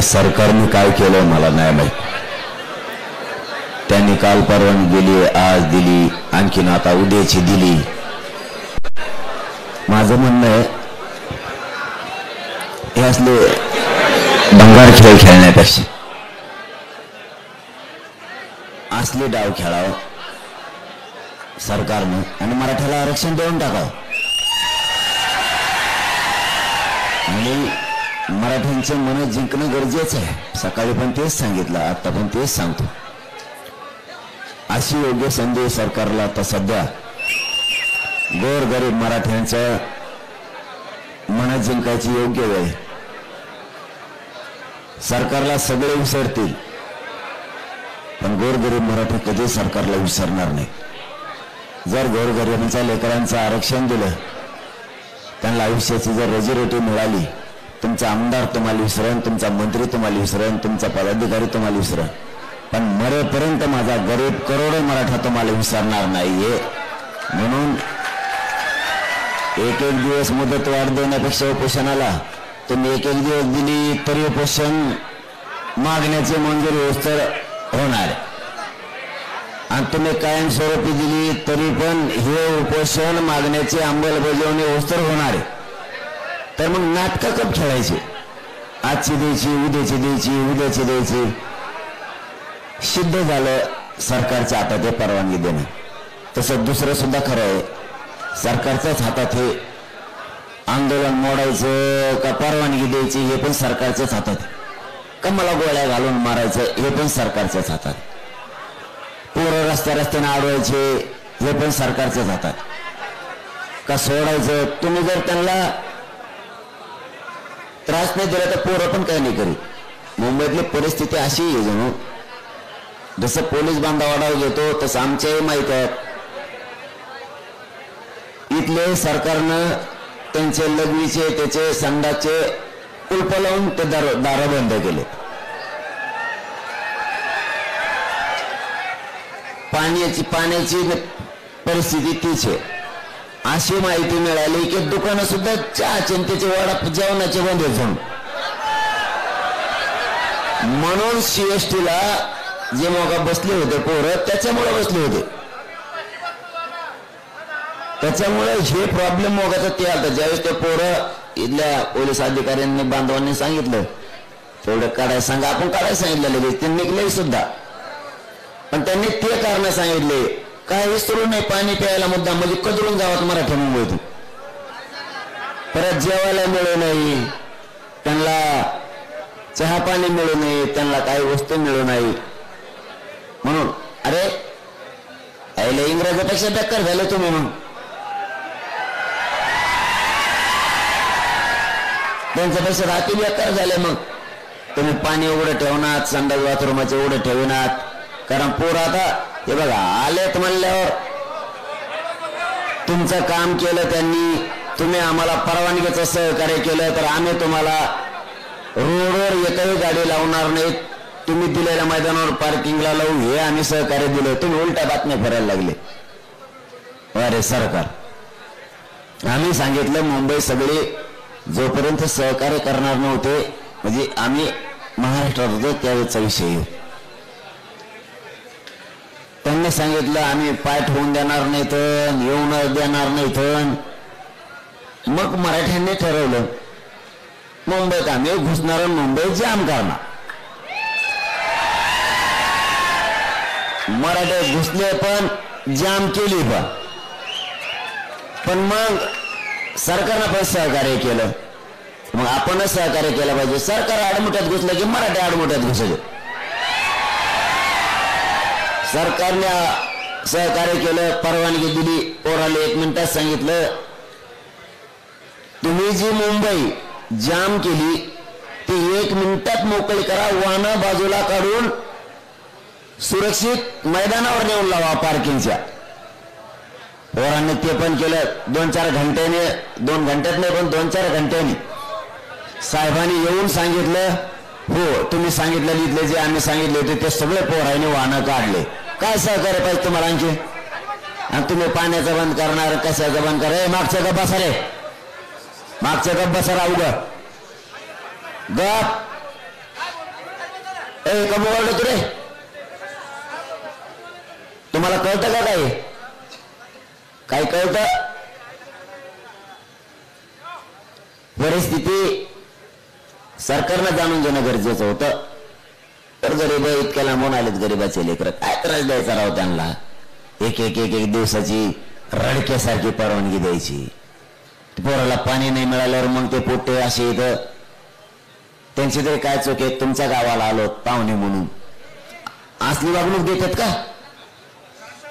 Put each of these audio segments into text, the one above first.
सरकारने काय केलं मला नाही माहित. त्यांनी काल परवानगी दिली, आज दिली, आणखीन आता उद्याची दिली. माझं म्हणणं आहे हे असले भंगार खेळ खेळण्यापेक्षा असले डाव खेळावं सरकारनं आणि मराठ्याला आरक्षण देऊन टाकावं. आणि मराठ्यांचे मन जिंकणं गरजेचं आहे. सकाळी पण तेच सांगितलं, आता पण तेच सांगतो. अशी योग्य संधी सरकारला आता सध्या गोरगरीब मराठ्यांचं मन जिंकायची योग्य वेळ. सरकारला सगळे विसरतील पण गोरगरीब मराठी कधी सरकारला विसरणार नाही. जर गोरगरिबांच्या लेकरांचं आरक्षण दिलं, त्यांना आयुष्याची जर रोजीरोटी मिळाली, तुमचा आमदार तुम्हाला विसरण, तुमचा मंत्री तुम्हाला विसरण, तुमचा पदाधिकारी तुम्हाला विसरण, पण मरेपर्यंत माझा गरीब करोडो मराठा तुम्हाला विसरणार नाहीये. म्हणून एक एक दिवस मुदत वाढ देण्यापेक्षा उपोषणाला तुम्ही एक एक दिवस दिली तरी उपोषण मागण्याची मंजुरी होस्तर होणार, आणि तुम्ही कायमस्वरूपी दिली तरी पण हे उपोषण मागण्याची अंमलबजावणी होस्तर होणार. तर मग नाटकं कप खेळायची, आजची द्यायची, उद्याची द्यायची, उद्याची द्यायची. सिद्ध झालं सरकारच्या हातात हे परवानगी देणं. तसं दुसरं सुद्धा खरं आहे, सरकारच्याच हातात हे आंदोलन मोडायचं का परवानगी द्यायची हे पण सरकारच्याच हातात. का मला गोळ्या घालून मारायचं हे पण सरकारच्याच हातात. पोरं रस्त्याने अडवायचे हे पण सरकारच्याच हातात. का सोडायचं, तुम्ही जर त्यांना त्रास नाही दिला तर पोरं पण काही नाही करीत. मुंबईतली परिस्थिती अशी आहे जणू जसं पोलीस बांधावाडाव घेतो तसं आमच्याही माहित आहे. इथले सरकारनं त्यांचे लघवीचे त्याचे संडाचे कुलप लावून ते दार बंद केले. पाण्याची परिस्थिती तीच आहे. अशी माहिती मिळाली की दुकानं सुद्धा चहाचे त्याचे वडा जेवणाचे बंद होऊन. म्हणून सीएसटीला जे मोगा बसले होते पोरं त्याच्यामुळे बसले होते. त्याच्यामुळे हे प्रॉब्लेम मोगाचा ते आलं. ज्यावेळेस ते पोरं इथल्या पोलीस अधिकाऱ्यांनी बांधवांनी सांगितलं तेवढं काढायला सांगा, आपण काढायला सांगितलं लगेच ते निघले सुद्धा. पण त्यांनी ते कारण सांगितले काय विसरू नाही, पाणी प्यायला मुद्दा म्हणजे कदरून गावात मराठा मुंबईतून. परत जेवायला मिळू नाही, त्यांना चहा पाणी मिळू नये, त्यांना काही वस्तू मिळू नाही. म्हणून अरे आईला इंग्रजापेक्षा बेकार झाले तुम्ही. म्हणून त्यांच्यापेक्षा रात्री बेकार झाले. मग तुम्ही पाणी उघडं ठेवणार, संडास बाथरूमाचे उघडं ठेवणार. कारण पोर आता हे बघा आलेत म्हणल्यावर तुमचं काम केलं त्यांनी, तुम्ही आम्हाला परवानगीचं सहकार्य केलं तर आम्ही तुम्हाला रोडवर एकही गाडी लावणार नाहीत. तुम्ही दिलेल्या मैदानावर पार्किंगला लावू हे आम्ही सहकार्य दिलं, तुम्ही उलट्या बातम्या फिरायला लागले. अरे सरकार, आम्ही सांगितलं मुंबई सगळे जोपर्यंत सहकार्य करणार नव्हते म्हणजे आम्ही महाराष्ट्रात होतो त्यावेळेचा विषय. त्यांनी सांगितलं आम्ही पाठ होऊन देणार नाहीत, येऊन देणार नाहीत. मग मराठ्यांनी ठरवलं मुंबईत आम्ही घुसणार, मुंबई जाम करणार. मराठे घुसले पण जाम केली पण मग सरकारनं पण सहकार्य केलं. मग आपणच सहकार्य केलं पाहिजे. सरकार आडमुठ्यात घुसलं की मराठे आडमुठ्यात घुसले. सरकारने सहकार्य केलं, परवानगी दिली. पोराला 1 मिनिटात सांगितलं तुम्ही जी मुंबई जाम केली ती 1 मिनिटात मोकळी करा, वाहनं बाजूला काढून सुरक्षित मैदानावर नेऊन लावा पार्किंगच्या. पोरांनी ते पण केलं. 2-4 घंट्याने, 2 घंट्यात नाही पण 2-4 घंट्याने साहेबांनी येऊन सांगितलं हो तुम्ही सांगितलं इथले जे आम्ही सांगितले होते ते सगळे पोरांनी वाहनं काढले. काय सहकार्य पाहिजे तुम्हाला आणखी? आणि तुम्ही पाण्याचं बंद करणार, कशाचं बंद करा? मागच्या गप बसा रे, मागच्या गप बसा राहू ग गप. ए कमी वाढलं तू रे, तुम्हाला कळतं का काही? काय कळतं? परिस्थिती सरकारनं जाणून घेणं गरजेचं होतं. तर गरीब इतक्या लांबून आलेत, गरीबाचे लेकर काय त्रास द्यायचा राव त्यांना? एक एक एक एक दिवसाची रडक्यासारखी परवानगी द्यायची. पोराला पाणी नाही मिळाल्यावर मग ते पोटे असे इथं, त्यांची तरी काय चूक आहे? तुमच्या गावाला आलो पाहुणे म्हणून असली वागणूक देतात का?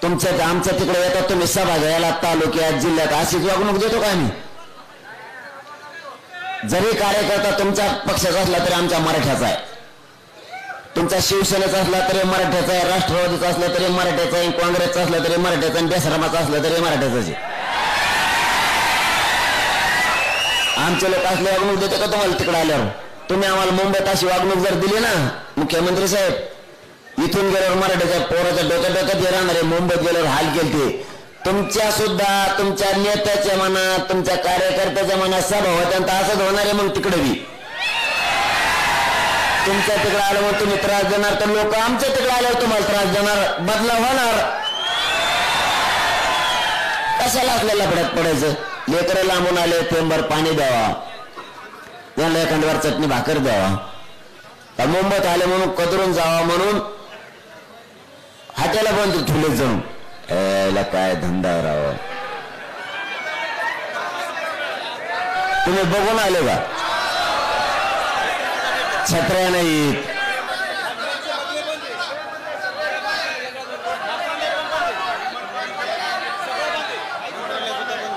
तुमच्या आमच्या तिकडे येतात तुम्ही सभा घ्यायला तालुक्यात जिल्ह्यात, अशीच वागणूक देतो का आम्ही? जरी कार्यकर्ता तुमच्या पक्षाचा असला तरी आमच्या मराठ्याचा आहे, तुमचा शिवसेनेचा असला तरी मराठ्याचा आहे, राष्ट्रवादीचा असला तरी मराठ्याचा आहे, काँग्रेसचा असला तरी मराठ्याचा आहे, बेसरामाचा असला तरी मराठ्याचाच आहे. आमचे लोक असले वागणूक देते का तुम्हाला तिकडे आल्यावर? तुम्ही आम्हाला मुंबईत अशी वागणूक जर दिली ना मुख्यमंत्री साहेब, इथून गेल्यावर मराठ्याच्या पोराच्या डोक्यात राहणारे मुंबईत गेल्यावर हाल केलते. तुमच्या सुद्धा तुमच्या नेत्याच्या मनात, तुमच्या कार्यकर्त्याच्या मनात सभा होत्या, असंच होणार आहे. मग तिकडे बी तुमच्या तिकडे आलं मग तुम्ही त्रास देणार, तर लोक आमच्या तिकडे आल्यावर तुम्हाला त्रास देणार, बदला होणार. कशाला आपल्याला फरक पडायचं? लेकरं लांबून आले, पेंबर पाणी द्यावा, त्यांना एखाद्यावर चटणी भाकर द्यावा. तर मुंबईत आले म्हणून कदरून जावा म्हणून हाताला बंद ठेवले जाऊन, याला काय धंदा राव? तुम्ही बघून आले का? छत्र्या नाहीत,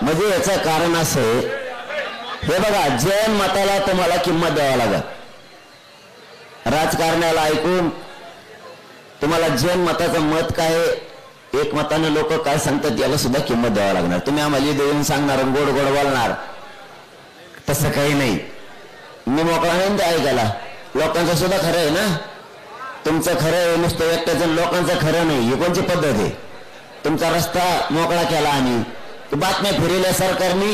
म्हणजे याचं कारण असं आहे, हे बघा, जैन मताला तुम्हाला किंमत द्यावा लागेल. राजकारण्याला ऐकून तुम्हाला जैन मताचं मत काय, एक मताने लोक काय सांगतात याला सुद्धा किंमत द्यावा लागणार. तुम्ही आम्हाला देऊन सांगणार, गोड गोड बोलणार, तसं काही नाही. मी मोकळा नाही ऐकायला. लोकांचं सुद्धा खरं आहे ना, तुमचं खरं आहे नुसतं एकट्याचं, लोकांचं खरं नाही. ही कोणची पद्धत आहे? तुमचा रस्ता मोकळा केला आणि बातम्या फिरवल्या सरकारने,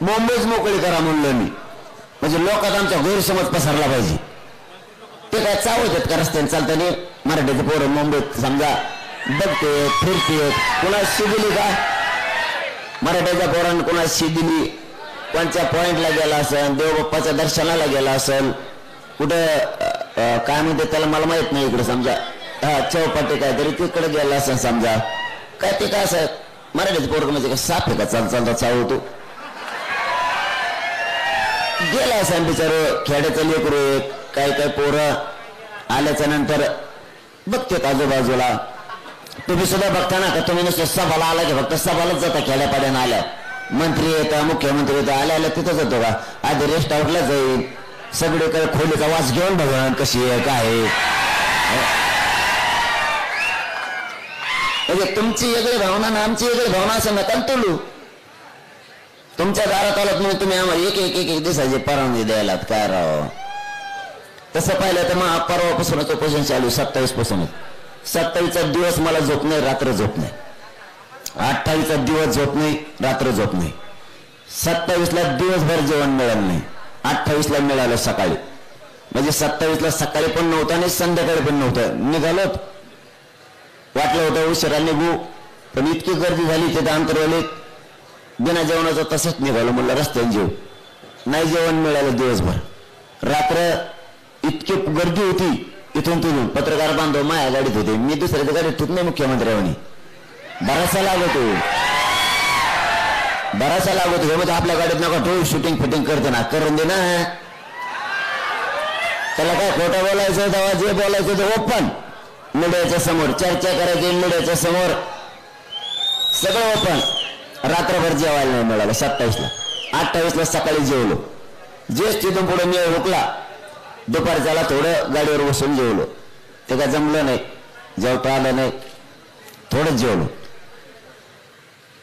मुंबईच मोकळी करा म्हणलं मी, म्हणजे लोकांत आमच्या गैरसमज पसरला पाहिजे. ते काय चावतात का रस्त्याने चालताना? मराठीचे पोरं मुंबईत समजा बघते फिरते, कुणा शिदिली का? मराठ्याच्या पोरांना कुणा शिदिली, कोणत्या पॉइंटला गेला असेल, देवबाप्पाच्या दर्शनाला गेला असेल, कुठं काय म्हणते त्याला मला माहित नाही, इकडे समजा चौपाटी काहीतरी तिकडे गेला असेल समजा, काय ते काय असं मराठीचे पोरं म्हणजे काय साप आहे का? चालता चावतो गेला असेल बिचार. खेड्याचं लेकरू काही काही पोरं आल्याच्या नंतर बघतात आजूबाजूला. तुम्ही सुद्धा बघता ना का? तुम्ही नुसतं सभाला आला की फक्त सभालाच जाता, खेड्यापाड्यानं आल्या, मंत्री येतात, मुख्यमंत्री येतात, आल्या तिथंच होतो का? आधी रेस्ट आउटला जाईल, सगळीकडे खोलीचा वास घेऊन बघा कशी आहे काय आहे. म्हणजे तुमची वेगळी भावना ना आमची वेगळी भावना असं नका तुलू. तुमच्या दारात आलात म्हणून तुम्ही आम्हाला एक एक एक दिवसाची परवानगी द्यायला काय राव? तसं पाहिलं तर मग परवापासूनच उपोषण चालू, 27 पासूनच. 27चा दिवस मला झोप नाही, रात्र झोप नाही. 28चा दिवस झोप नाही, रात्र झोप नाही. 27ला दिवसभर जेवण मिळालं नाही, 28ला मिळालं सकाळी. म्हणजे 27ला सकाळी पण नव्हतं आणि संध्याकाळी पण नव्हतं. निघालोत, वाटलं होतं उशिरा निघू, पण इतकी गर्दी झाली तिथे अंतरवलीत, बिना जेवणाचं तसंच निघालो. म्हणलं रस्त्याने जेव, नाही जेवण मिळालं दिवसभर. रात्र इतकी गर्दी होती, इथून तिथून पत्रकार बांधव माया गाडीत होते, मी दुसऱ्या गाडीत होत नाही. मुख्यमंत्र्यांनी बराचसा लागतो म्हणजे आपल्या गाडीत नका ठेवू, शूटिंग फिटिंग करते ना, करून दे ना. त्याला काय खोटं बोलायचं तेव्हा जे बोलायचं ते ओपन, मीडियाच्या समोर चर्चा करायची, मीडियाच्या समोर सगळं ओपन. रात्रभर जेवायला नाही मिळालं 27ला. 28ला सकाळी जेवलो, जेच तिथून पुढे मी हुकला. दुपारच्याला थोडं गाडीवर बसून जेवलो, ते काय जमलं नाही, जेवता आलं नाही, थोडंच जेवलो.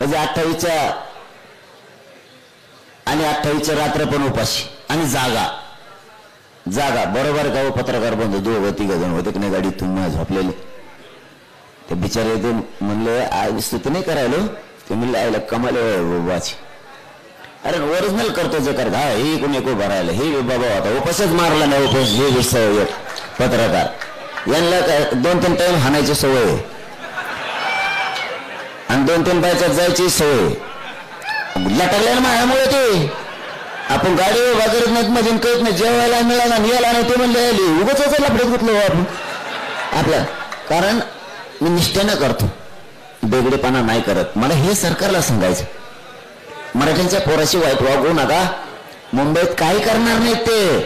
म्हणजे 28च्या रात्र पण उपाशी आणि जागा बरोबर का? पत्रकार बंधू दोघं तिघ जण होते की नाही गाडीतून झोपलेले. ते बिचारे ते म्हणले आज स्तुती नाही करायलो, ते म्हणले आयला कमाल बाबाची. अरे ओरिजिनल करतो जे करता, हे कोणी एको भरायला, हे बाबा होता उपासच मारला नाही, उपास हे विषय पत्रकार यांना 2-3 टाइम हाणायची सवय आहे आणि 2-3 बायच्यात जायची सवय लटकल्या ना माझ्यामुळे ते आपण गाडी वगैरे नाहीत मधून कळत नाही जेवायला मिळाला यायला नाही ते म्हणले उगाच लफडत गुतलो आपण आपल्या कारण मी निष्ठेनं करतो बेगडेपणा नाही करत मला हे सरकारला सांगायचं मराठ्यांच्या पोराशी वाईट वागू नका मुंबईत काही करणार नाही ते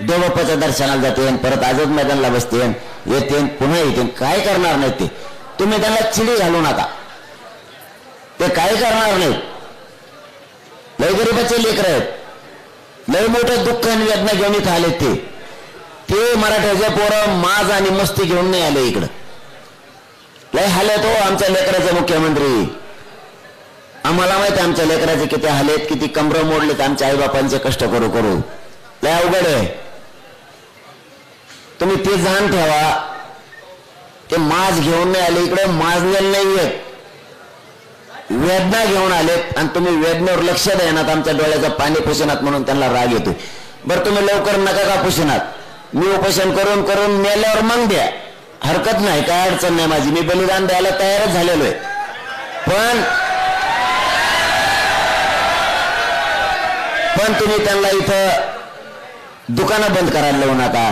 देवबाप्पाच्या दर्शनाला जाते परत आझाद मैदानला बसते येते पुन्हा येते काय करणार नाही ते तुम्ही त्यांना चिडी घालू नका ते काय करणार नाही लय गरीबाचे लेकर आहेत लय मोठं दुःख आणि वेदना घेऊन इथं आले ते मराठ्याचे पोरं माज आणि मस्ती घेऊन नाही आले इकडं लय हाल तो आमच्या लेकराचे मुख्यमंत्री आम्हाला माहिती आमच्या लेकराचे किती हाल आहेत किती कमरं मोडलेत आमच्या आईबापांचे कष्ट करू करू लय अवघड आहे तुम्ही ते जाण ठेवा ते माज घेऊन नाही आले इकडे माजलेले नाहीयेत वेदना घेऊन आलेत आणि तुम्ही वेदनेवर लक्ष देणार आमच्या डोळ्याचं पाणी पुसणार म्हणून त्यांना राग येतोय बरं तुम्ही लवकर नका का पुसणार मी उपोषण करून करून मेल्यावर मग द्या हरकत नाही काय अडचण नाही माझी मी बलिदान द्यायला तयारच झालेलो आहे पण तुम्ही त्यांना इथं दुकानं बंद करायला लावू नका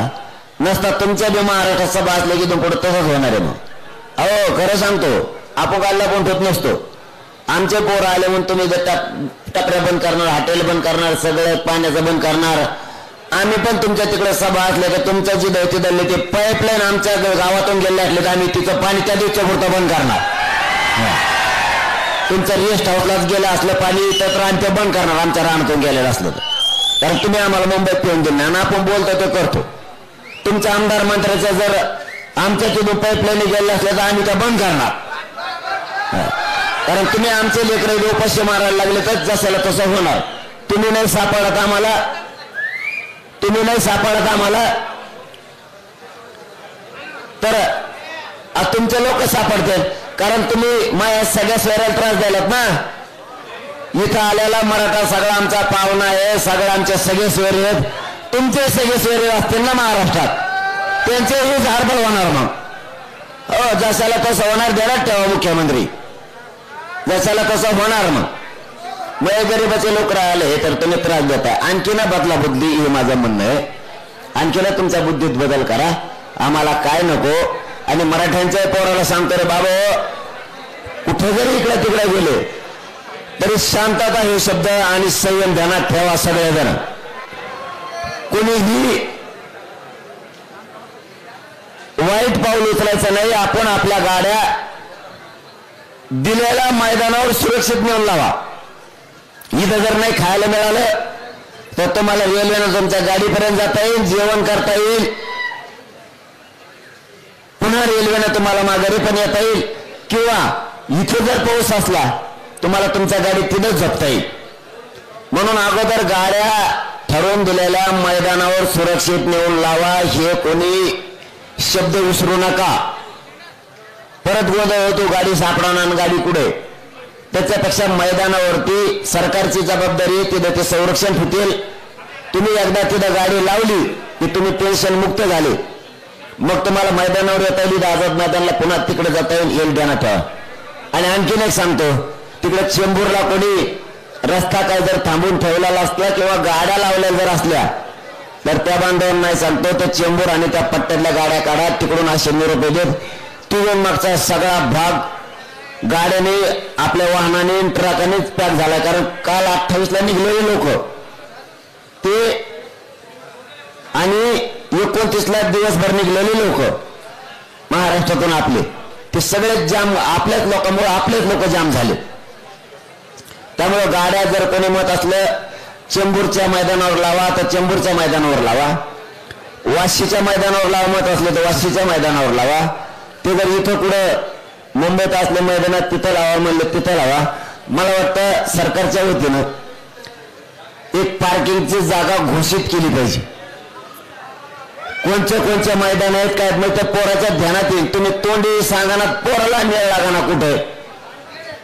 नसता तुमच्या बी महाराष्ट्रात सभा असल्या की पुढे तसंच होणार आहे मग अहो खरं सांगतो आपण काढला कोण ठेवत नसतो आमचे पोरं आले म्हणून तुम्ही टपऱ्या बंद करणार हॉटेल बंद करणार सगळं पाण्याचं बंद करणार आम्ही पण तुमच्या तिकडे सभा असल्या तर तुमच्या जी दैती दल्ले ते पाईपलाईन आमच्या गावातून गेले असले तर आम्ही तिचं पाणी त्या दिवशी पुरतं बंद करणार तुमचं रेस्ट हाऊसलाच गेलं असलं पाणी तर आम्ही ते बंद करणार आमच्या रानातून गेलेलं असलं तर कारण तुम्ही आम्हाला मुंबईत पिऊन दिलं आणि आपण बोलतो ते करतो तुमच्या आमदार मंत्र्याच्या जर आमच्या तिथून पाईपलाईन गेले असले तर आम्ही त्या बंद करणार कारण तुम्ही आमचे लेकरं उपाशी मारायला लागले तर जसं तसं होणार तुम्ही नाही सापडत आम्हाला तर तुमचे लोक सापडतात कारण तुम्ही माझ्या सगळ्या सोयऱ्याला त्रास द्यायलात ना इथं आलेला मराठा सगळा आमचा पाहुणा आहे सगळं आमचे सगळे सोयरे आहेत तुमचे सगळे सोयरे असतील ना महाराष्ट्रात त्यांचेही झाडबड होणार मग हो जसाला तसं होणार देण्यात ठेवा मुख्यमंत्री जसाला तसं होणार मग गरीबाचे लोक राहिले तर तुम्ही त्रास देताय आणखी ना बदला बुद्धी हे माझं म्हणणं आहे आणखी ना तुमच्या बुद्धीत बदल करा आम्हाला काय नको आणि मराठ्यांच्या पोराला सांगतो रे बाबा कुठे जरी इकडे तिकडे गेले तरी शांतता हे शब्द आणि संयम ध्यानात ठेवा सगळेजण कोणीही वाईट पाऊल उचलायचं नाही आपण आपल्या गाड्या दिलेल्या मैदानावर सुरक्षित नेऊन लावा इथं जर नाही खायला मिळालं तर तुम्हाला रेल्वेनं तुमच्या गाडीपर्यंत जाता येईल जेवण करता येईल पुन्हा रेल्वेनं तुम्हाला माघारी पण येता येईल किंवा इथे जर पाऊस असला तुम्हाला तुमच्या गाडीत तिथंच झोपता येईल म्हणून अगोदर गाड्या ठरवून दिलेल्या मैदानावर सुरक्षित नेऊन लावा हे कोणी शब्द विसरू नका परत गोंधळ होतो गाडी सापडणार गाडी कुठे त्याच्यापेक्षा मैदानावरती सरकारची जबाबदारी तिथे ते संरक्षण होतील तुम्ही एकदा तिथं गाडी लावली की तुम्ही टेन्शन मुक्त झाले मग तुम्हाला मैदानावर येता येईल आझाद मैदानला पुन्हा तिकडे जाता येईल ध्यानात ठेवा आणि आणखीन एक सांगतो तिकडे चेंबूरला कोणी रस्ता काय जर थांबून ठेवलेला असला किंवा गाड्या लावल्या जर असल्या तर त्या बांधवांना नाही सांगतो तर चेंबूर आणि त्या पट्ट्यातल्या गाड्या काढा तिकडून 100 रुपये देत तिथून मागचा सगळा भाग गाड्याने आपल्या वाहनाने ट्रकानेच पॅक झाला कारण काल 28ला निघलेले लोक ते आणि 29ला दिवसभर निघलेले लोक महाराष्ट्रातून आपले ते सगळेच जाम आपल्याच लोकांमुळे आपलेच लोक जाम झाले त्यामुळे गाड्या जर कोणी मत असलं चेंबूरच्या मैदानावर लावा तर चेंबूरच्या मैदानावर लावा वाशीच्या मैदानावर लावा मत असले तर वाशीच्या मैदानावर लावा ते जर इथं कुठं मुंबईत असल्या मैदानात तिथं लावा म्हणलं तिथं लावा मला वाटतं सरकारच्या वतीनं एक पार्किंगची जागा घोषित केली पाहिजे कोणचे मैदान आहेत काय मग त्या पोराच्या ध्यानात येईल तुम्ही तोंडी सांगा पोराला मिळ लागा ना कुठे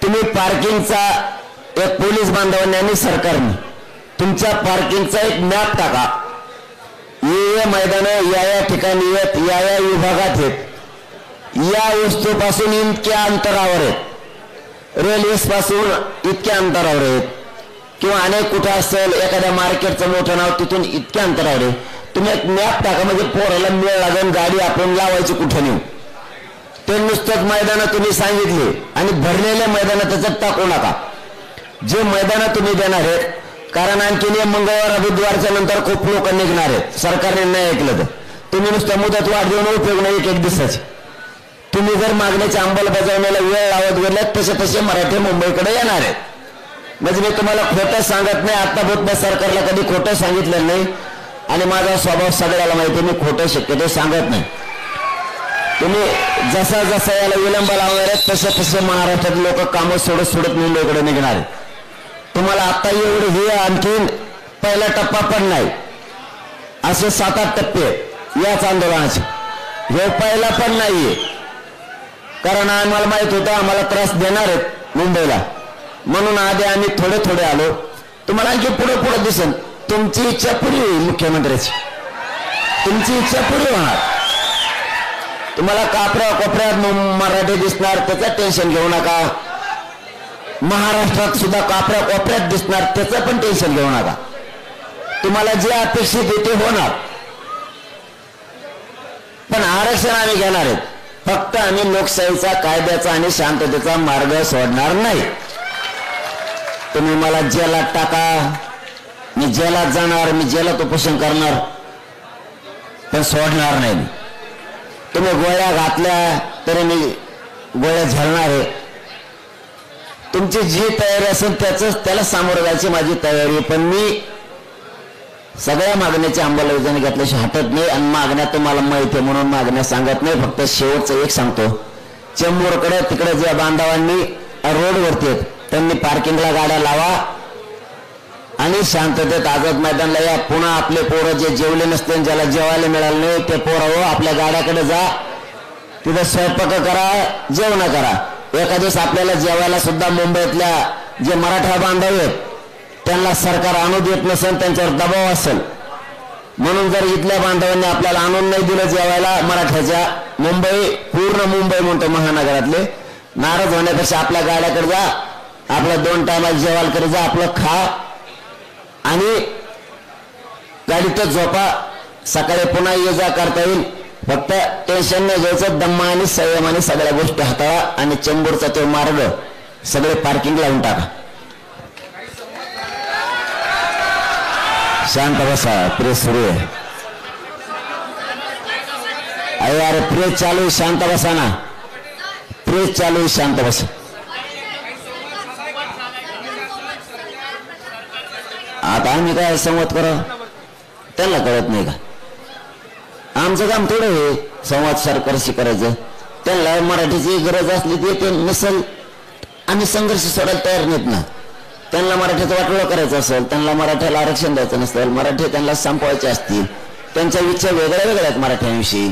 तुम्ही पार्किंगचा एक पोलीस बांधवांनी आणि सरकारने तुमच्या पार्किंगचा एक मॅप टाका हे मैदान या ठिकाणी आहेत, या विभागात आहेत, या वस्तूपासून इतक्या अंतरावर आहेत, रेल्वेस पासून इतक्या अंतरावर आहेत, किंवा अनेक कुठं असेल एखाद्या मार्केटचं मोठं नाव तिथून इतक्या अंतरावर आहे. तुम्ही एक मॅप टाका म्हणजे पोराला मेळ लागेल, गाडी आपण लावायची कुठं नेऊ. ते नुसतंच मैदान तुम्ही सांगितले आणि भरलेले मैदान त्याच्यात टाकू नका. जे मैदान तुम्ही देणार आहेत, कारण आणखीन मंगळवार बुधवारच्या नंतर खूप लोक निघणार आहेत. सरकारने नाही ऐकलं तर तुम्ही नुसतं मुदत वाढ देऊन उपयोग नाही एक दिवसाची. तुम्ही जर मागण्याच्या अंमलबजावणीला वेळ लावत गेले तसे तसे मराठी मुंबईकडे येणार आहेत. म्हणजे मी तुम्हाला खोटं सांगत नाही, आतापर्यंत सरकारला कधी खोटं सांगितलं नाही आणि माझा स्वभाव सगळ्याला माहिती, मी खोटं शक्यतो सांगत नाही. तुम्ही जसा जसा याला विलंब लावणार आहेत तसे तसे महाराष्ट्रात लोक कामं सोडत मुंबईकडे निघणार आहेत. तुम्हाला आता एवढे हे आणखीन पहिला टप्पा पण नाही, असे 7-8 टप्पे याच आंदोलनाचे. हे पहिला पण नाहीये, कारण आम्हाला माहित होतं आम्हाला त्रास देणार आहेत मुंबईला, म्हणून आधी आम्ही थोडे थोडे आलो. तुम्हाला आणखी पुढे पुढे दिसेल. तुमची इच्छा पुरी होईल, मुख्यमंत्र्याची तुमची इच्छा पुरी होणार. तुम्हाला कोपऱ्यात मराठी दिसणार, त्याचं टेन्शन घेऊ नका. महाराष्ट्रात सुद्धा कोपऱ्यात दिसणार, त्याचं पण टेन्शन घेऊ नका. तुम्हाला जे अपेक्षित आहे ते होणार. पण आरक्षण आम्ही घेणार आहेत. फक्त आम्ही लोकशाहीचा, कायद्याचा आणि शांततेचा मार्ग सोडणार नाही. तुम्ही मला जेलात टाका, मी जेलात जाणार, मी जेलात उपोषण करणार, पण सोडणार नाही. तुम्ही गोळ्या घातल्या तरी मी गोळ्या झेलणार आहे. तुमची जी तयारी असेल त्याला सामोरं जायची माझी तयारी. पण मी सगळ्या मागण्याची अंमलबजावणी घेतल्याशिवाय हटत नाही. आणि मागण्या तुम्हाला माहिती आहे म्हणून मागण्या सांगत नाही. फक्त शेवटचं एक सांगतो, चेंबूरकडे तिकडे ज्या बांधवांनी रोडवरती आहेत त्यांनी पार्किंगला गाड्या लावा आणि शांततेत आझाद मैदानला या. पुन्हा आपले पोरं जे जेवले नसते, ज्याला जेवायला मिळालं नाही ते पोरं आपल्या गाड्याकडे जा, तिथं स्वयंपाक करा, जेवण करा. एका दिवस आपल्याला जेवायला सुद्धा मुंबईतल्या जे मराठा बांधव आहेत त्यांना सरकार आणू देत नसेल, त्यांच्यावर दबाव असेल, म्हणून जर इथल्या बांधवांनी आपल्याला आणून नाही दिलं जेवायला मराठ्याच्या, पूर्ण मुंबई म्हणतो महानगरातले, नाराज होण्यापेक्षा आपल्या गाड्याकडे जा, आपल्या 2 टायमाला जेवायला करे जा, आपलं खा आणि गाडीतच झोपा, सकाळी पुन्हा ये जा करता येईल. फक्त टेन्शन नाही घ्यायचं, दम्मा आणि संयमाने सगळ्या गोष्टी हाताळा आणि चेंबूरचा तो मार्ग सगळे पार्किंग लावून टाका. शांत बसा, प्रेस सुरू आहे. अरे प्रेस चालू आहे, शांत बसा ना, प्रेस चालू आहे, शांत बसा. आता आम्ही काय संवाद करा, त्यांना कळत नाही का? आमचं काम थोडं आहे संवाद सरकारशी करायचं. त्यांना मराठीची गरज असली ते नसेल, आम्ही संघर्ष सोडायला तयार नाहीत ना. त्यांना मराठीचं वाटोळं करायचं असेल, त्यांना मराठ्याला आरक्षण द्यायचं नसेल, मराठी त्यांना संपवायचे असतील, त्यांच्या इच्छा वेगळ्या वेगळ्या आहेत मराठ्यांविषयी,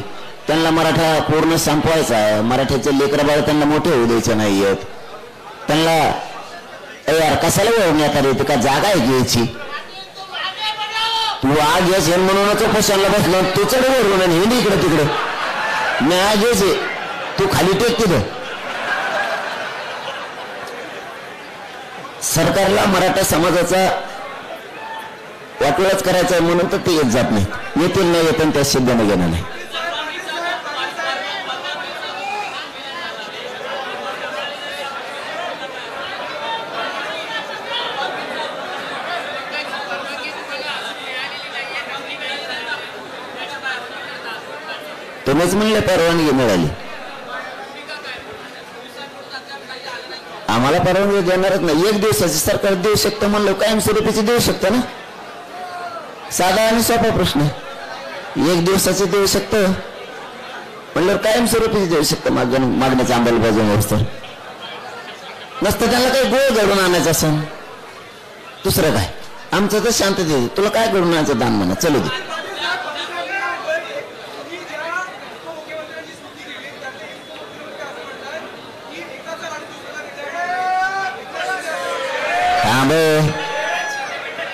त्यांना मराठा पूर्ण संपवायचा आहे, मराठीचे लेकरबाळ त्यांना मोठे होऊ द्यायचे नाही आहेत. त्यांना यार कशाला वळवण्यात येते का? जागा आहे घ्यायची. तू आग घ्यायच म्हणूनच उपोषणाला बसलो, तू चढ वरून आणि हिंदी इकडे तिकडे, मी आग घ्यायचे, तू खाली टेक तिथं. सरकारला मराठा समाजाचा वाटोळाच करायचा आहे म्हणून तर ते येत जात नाही. येतील नाही येत त्या सिद्धाने घेणं नाही. तुम्हीच म्हणले परवानगी मिळाली, आम्हाला परवानगी देणारच नाही. 1 दिवसाची सरकार देऊ शकतं म्हणलं, कायमस्वरूपीची देऊ शकतं ना. साधा आणि सोपा प्रश्न. 1 दिवसाची देऊ शकतं म्हणलं, कायमस्वरूपीची देऊ शकतं. मागण्याच्या अंमलबजावणीवर तर नसतं. त्यांना काही गोळ घडून आणायचं असं दुसरं काय. आमचं तर शांतते, तुला काय घडून आणायचं दान म्हणा, चलू दे.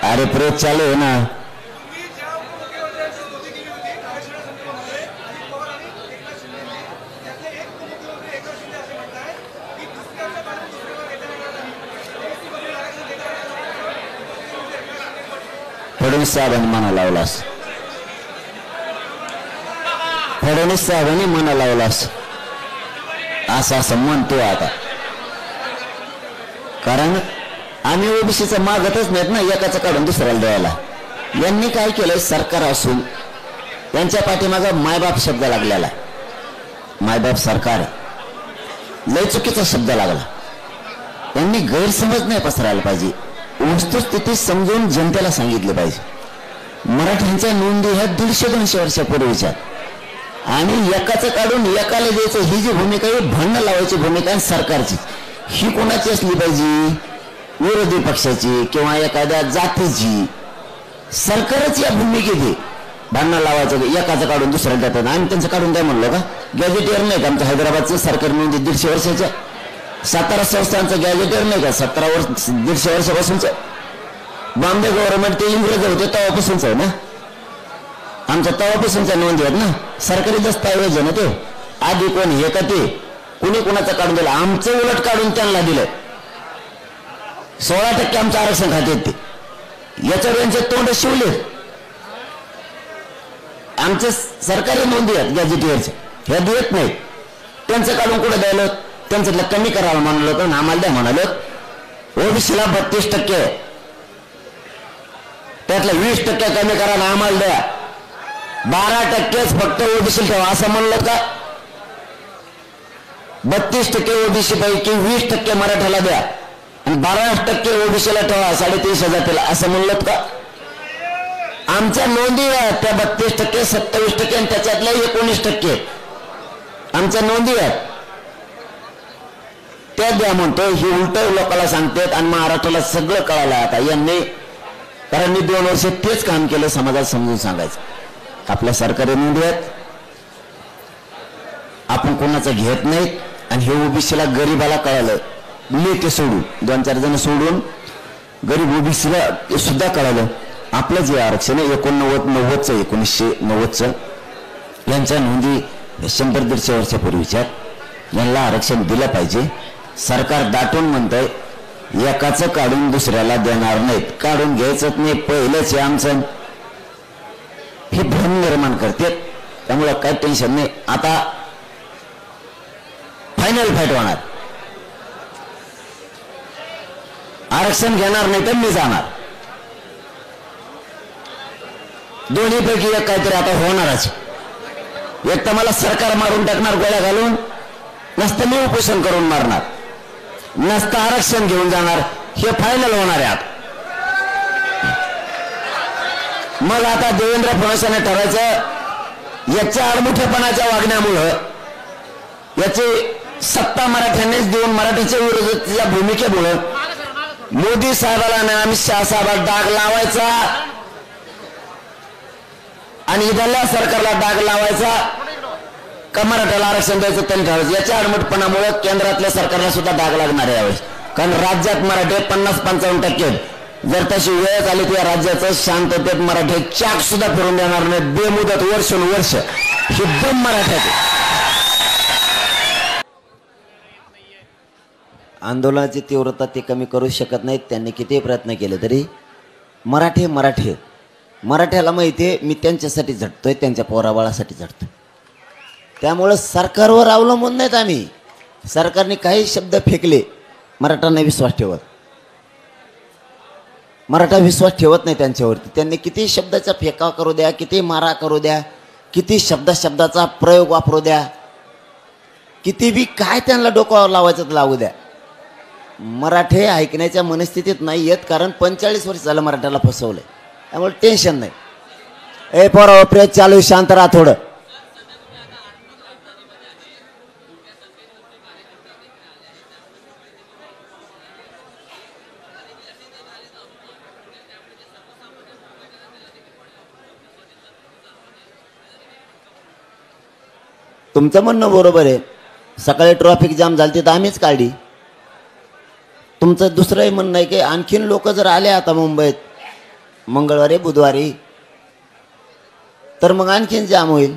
अरे प्रेस चालू आहे ना. फडणवीस साहेबांनी मना लावलास, फडणवीस साहेबांनी मना लावलास असं म्हणतो आता. कारण आम्ही ओबीसीचं मागतच नाहीत ना एकाचं काढून दुसऱ्याला द्यायला. यांनी काय केलंय, सरकार असून त्यांच्या पाठीमागं मायबाप शब्द लागलेला. मायबाप सरकार लय चुकीचा शब्द लागला. त्यांनी गैरसमज नाही पसरायला पाहिजे, वस्तुस्थिती समजून जनतेला सांगितलं पाहिजे. मराठ्यांच्या नोंदी ह्या 150-200 वर्षापूर्वीच्या आणि एकाचं काढून एकाला द्यायचं ही जी भूमिका आहे भांडण लावायची भूमिका आहे सरकारची. ही कोणाची असली पाहिजे, विरोधी पक्षाची किंवा एखाद्या जातीची. सरकारच या भूमिकेत आहे भांडण लावायचं, एकाचं काढून दुसऱ्याला देतात. आम्ही त्यांचं काढून द्या म्हणलो का? गॅजेटियर नाही का आमचं हैदराबादचं सरकार नोंदी 150 वर्षाच्या? सातारा संस्थांचं गॅजेटियर नाही का 150 वर्षापासूनच? बॉम्बे गव्हर्नमेंट ते इंग्रज होते तेव्हापासूनच आहे ना, आमच्या तेव्हापासूनच्या नोंदी आहेत ना. सरकारी दस्तावेज आहे ना ते. आधी कोण हे का ते कुणी कुणाचं काढून दिलं? आमचं उलट काढून त्यांना दिलं. 16% आमचं आरक्षण खात्यात ते. याच्यावर यांचे तोंड शिवले. आमचे सरकारी नोंदी आहेत गॅजेटियरचे, ह्या देत नाहीत. त्यांचं काढून कुठं द्यायला? त्यांच्यातलं कमी करायला म्हणालो होतं ना, आम्हाला द्या म्हणालो. ओबीसीला 32%, त्यातलं 20% कमी करा ना आम्हाला द्या. 12%च फक्त ओबीसी ठेवा असं म्हणलं का? 32% ओबीसी पैकी 20% मराठ्याला द्या आणि 12% ओबीसीला ठेवा 33,000 जातील असं म्हणलं का? आमच्या नोंदी आहेत त्या 32%, 27% आणि त्याच्यातल्या 19% आमच्या नोंदी आहेत त्या द्या म्हणतो. ही उलट लोकांना सांगतात आणि महाराष्ट्राला सगळं कळालं आता यांनी. कारण मी 2 वर्ष तेच काम केलं, समाजात समजून सांगायचं. आपल्या सरकारी नोंदी आहेत, आपण कोणाचं घेत नाहीत. आणि हे ओबीसीला गरीबाला कळालं, नेते सोडून 2-4 जण सोडून गरीब ओबीसीला सुद्धा कळालं आपलं जे आरक्षण आहे 1990चं 1990चं यांच्या नोंदी 100-150 वर्षापूर्वीच्या यांना आरक्षण दिलं पाहिजे. सरकार दाटून म्हणतंय एकाचं काढून दुसऱ्याला देणार नाहीत. काढून घ्यायचंच नाही पहिलंच आहे आमचं, हे भ्रम निर्माण करते. त्यामुळे काही टेन्शन नाही. आता फायनल फाईट होणार. आरक्षण घेणार नाही तर मी जाणार. दोन्हीपैकी एक काहीतरी आता होणारच. एक तर मला सरकार मारून टाकणार गोळ्या घालून, नसतं मी उपोषण करून मारणार, नसतं आरक्षण घेऊन जाणार. हे फायनल होणार आहे आता. मग आता देवेंद्र फडणवीसांनी ठरायचं याच्या आडमुठेपणाच्या वागण्यामुळं, याची सत्ता मराठ्यांनीच देऊन मराठीच्या विरोधाच्या भूमिकेमुळं मोदी साहेबाला आणि अमित शहा साहेबाला डाग लावायचा आणि इथल्या सरकारला डाग लावायचा का मराठ्याला आरक्षण द्यायचं त्यांनी ठरवायचं. याच्या आडमुठपणामुळे केंद्रातल्या सरकारला सुद्धा डाग लागणार आहे यावेळेस. कारण राज्यात मराठी 50-55%. जर तशी वेळ आली तर राज्याचं शांततेत मराठी चाक सुद्धा फिरून देणार नाही. बेमुदत वर्षानुवर्ष ही दोन मराठ्याचे आंदोलनाची तीव्रता ते कमी करू शकत नाहीत. त्यांनी किती प्रयत्न केले तरी मराठ्याला माहिती आहे मी त्यांच्यासाठी झटतोय, त्यांच्या पोराबाळासाठी झटतोय. त्यामुळं सरकारवर अवलंबून नाहीत आम्ही. सरकारने काही शब्द फेकले, मराठ्यांना विश्वास ठेवत, मराठा विश्वास ठेवत नाही त्यांच्यावरती. त्यांनी किती शब्दाचा फेका करू द्या, किती मारा करू द्या, किती शब्दाचा प्रयोग वापरू द्या, किती बी काय त्यांना डोक्यावर लावायचं तर लावू द्या, मराठे ऐकण्याच्या मनस्थितीत नाही आहेत. कारण 45 वर्ष झालं मराठ्याला फसवलंय. त्यामुळे टेन्शन नाही. ए पोरा प्रेस चालू, शांत राहा थोडं. तुमचं म्हणणं बरोबर आहे. सकाळी ट्रॅफिक जाम झाली तर आम्हीच काढली. तुमचं दुसरंही म्हणणं आहे की आणखीन लोक जर आले आता मुंबईत मंगळवारी बुधवारी तर मग आणखीन जाम होईल.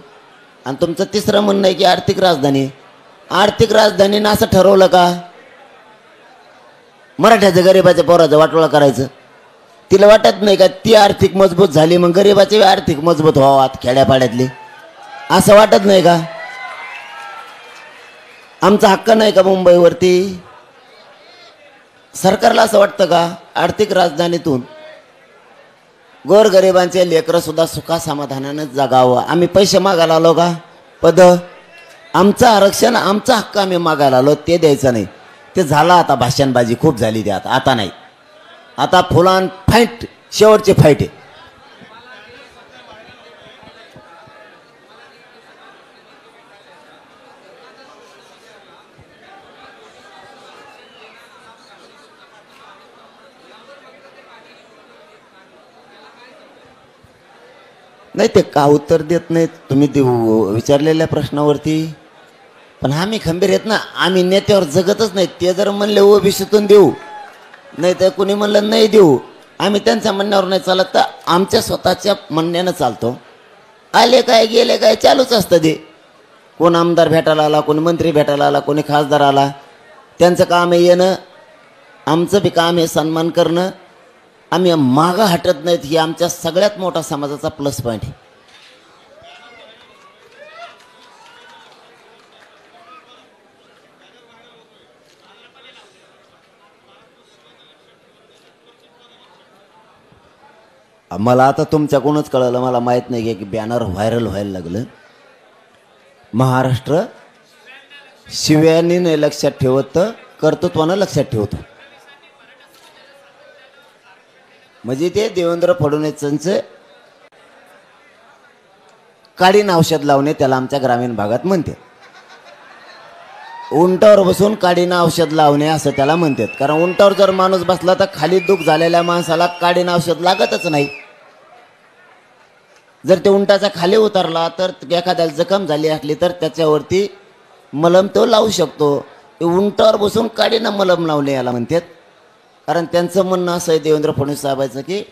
आणि तुमचं तिसरं म्हणणं आहे की आर्थिक राजधानीनं असं ठरवलं का मराठ्याचं गरीबाच्या पोराचं वाटोळा करायचं? तिला वाटत नाही का ती आर्थिक मजबूत झाली मग गरिबाचे आर्थिक मजबूत व्हावात खेड्यापाड्यातले, असं वाटत नाही का? आमचा हक्क नाही का मुंबईवरती? सरकारला असं वाटतं का आर्थिक राजधानीतून गोरगरिबांचे लेकरं सुद्धा सुखा समाधानानं जगावं? आम्ही पैसे मागायला आलो का? पद आमचं आरक्षण आमचा हक्क आम्ही मागायला आलो, ते द्यायचं नाही. ते झालं आता, भाषणबाजी खूप झाली त्यात, आता नाही. आता फुलान फाईट, शेवटची फाईट आहे. नाही ते का उत्तर देत नाहीत तुम्ही विचारलेल्या प्रश्नावरती? पण आम्ही खंबीर आहेत ना, आम्ही नेत्यावर जगतच नाही. ते जर म्हणले ओबीसीतून देऊ, नाही तर कुणी म्हणलं नाही देऊ, आम्ही त्यांच्या म्हणण्यावर नाही चालत, तर आमच्या स्वतःच्या म्हणण्यानं चालतो. आले काय गेले काय चालूच असतं ते. कोण आमदार भेटायला आला, कोणी मंत्री भेटायला आला, कोणी खासदार आला, त्यांचं काम आहे येणं, आमचं बी काम आहे सन्मान करणं. आम्ही मागं हटत नाहीत, ही आमच्या सगळ्यात मोठा समाजाचा प्लस पॉईंट आहे. मला आता तुमच्याकडूनच कळलं, मला माहीत नाही की बॅनर व्हायरल व्हायला लागलं. महाराष्ट्र शिव्याने नाही लक्षात ठेवत, तर कर्तृत्वानं लक्षात ठेवतो. म्हणजे ते देवेंद्र फडणवीसांचं काडीन औषध लावणे, त्याला आमच्या ग्रामीण भागात म्हणते. उंटावर बसून काडीनं औषध लावणे असं त्याला म्हणतात. कारण उंटावर जर माणूस बसला तर खाली दुख झालेल्या माणसाला काडीनं औषध लागतच नाही. जर ते उंटाचा खाली उतरला तर एखाद्याला जखम झाली असली तर त्याच्यावरती मलम तो लावू शकतो. उंटावर बसून काडीनं मलम लावणे याला म्हणतात. कारण त्यांचं म्हणणं असं आहे देवेंद्र फडणवीस साहेबांचं की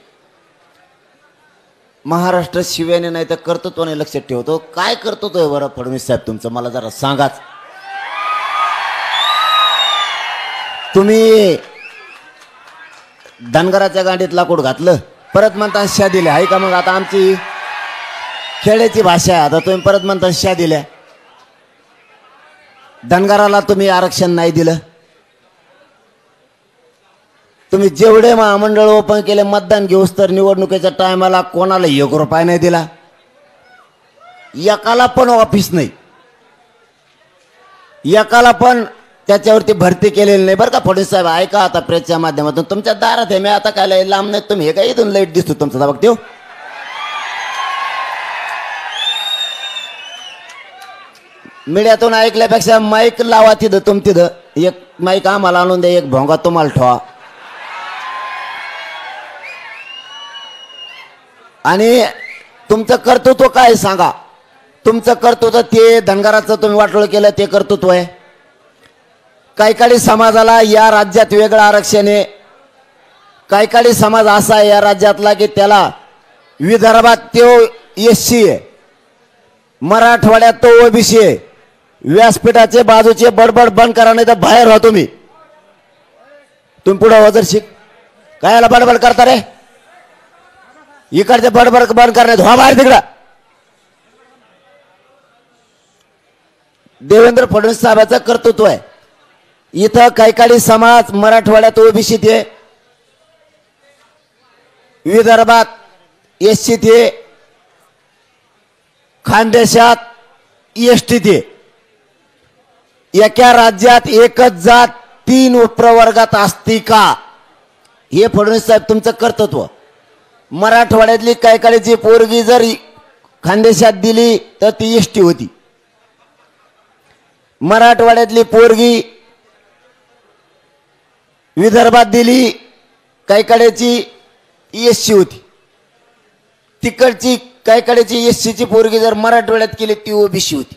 महाराष्ट्र शिव्याने नाही तर कर्तृत्वाने लक्षात ठेवतो. काय कर्तृत्व आहे बरं फडणवीस साहेब तुमचं, मला जरा सांगाच. तुम्ही धनगराच्या गाडीत लाकूड घातलं, परत म्हणता शा दिल्या आहे का? मग आता आमची खेड्याची भाषा आहे, आता तुम्ही परत म्हणता शा दिल्या. धनगराला तुम्ही आरक्षण नाही दिलं. तुम्ही जेवढे महामंडळ ओपन केले मतदान घेऊस तर निवडणुकीच्या टायमाला कोणाला 1 रुपया नाही दिला. एकाला पण ऑफिस नाही, एकाला पण त्याच्यावरती भरती केलेली नाही बरं का. फडणवीस साहेब ऐका, आता प्रेसच्या माध्यमातून तुमच्या दारात आहे मी, आता काय लांब नाही, तुम्ही हे काय इथून लाईट दिसतो तुमचा दाबा देऊ. मीडियातून ऐकल्यापेक्षा माईक लावा तिथं, तुम तिथं एक माईक आम्हाला आणून द्या, एक भोंगा तुम्हाला ठेवा. आणि तुमचं कर्तृत्व काय सांगा. तुमचं कर्तृत्व ते धनगराचं तुम्ही वाटोळ केलं ते कर्तृत्व आहे. काही समाजाला या राज्यात वेगळं आरक्षण आहे. काही समाज असा आहे या राज्यातला की त्याला विदर्भात तो एससी आहे, मराठवाड्यात तो ओबीसी आहे. व्यासपीठाचे बाजूचे बडबड बंद करा, नाही तर बाहेर व्हा तुम्ही. तुम्ही पुढे वजर शिक कायला बडबड करता रे? इकडचे बडबड बंद करण्यात व्हा बाहेर तिकडं. देवेंद्र फडणवीस साहेबांचं कर्तृत्व आहे. इथं काही समाज मराठवाड्यात ओबीसी ते, विदर्भात एससी ते, खानदेशात एसटी ते. एका राज्यात एकच जात 3 उपप्रवर्गात असती का? हे फडणवीस साहेब तुमचं कर्तृत्व. मराठवाड्यातली काही पोरगी जर खानदेशात दिली तर ती एसटी होती. मराठवाड्यातली पोरगी विदर्भात दिली काही एससी होती. तिकडची काही एससीची पोरगी जर मराठवाड्यात केली ती ओबीसी होती.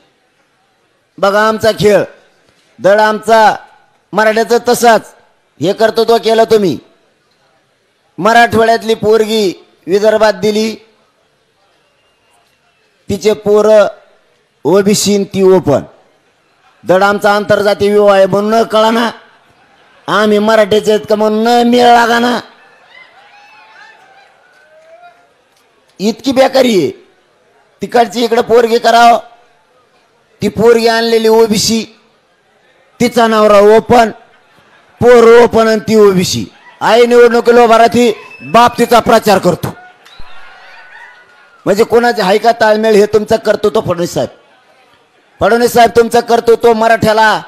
बघा आमचा खेळ, दड आमचा मराठ्याचं तसाच. हे कर्तृत्व केलं तुम्ही. मराठवाड्यातली पोरगी विदर्भात दिली, तिचे पोरं ओबीसी ती ओपन. दड आमचा आंतरजातीय विवाह आहे म्हणून कळा ना, आम्ही मराठीचे आहेत का म्हणून मेळ लागा ना. इतकी बेकारी आहे. तिकडची इकडे पोरगी करावं, ती पोरगी आणलेली ओबीसी, तिचा नवरा ओपन, पोर ओपन आणि ती ओबीसी. आई निवडणुकीला उभा राहती, बाप तिचा प्रचार करतो. म्हणजे कोणाचे हाय का ताळमेळ? हे तुमचं कर्तृत्व फडणवीस साहेब. फडणवीस साहेब तुमचं कर्तृत्व मराठ्याला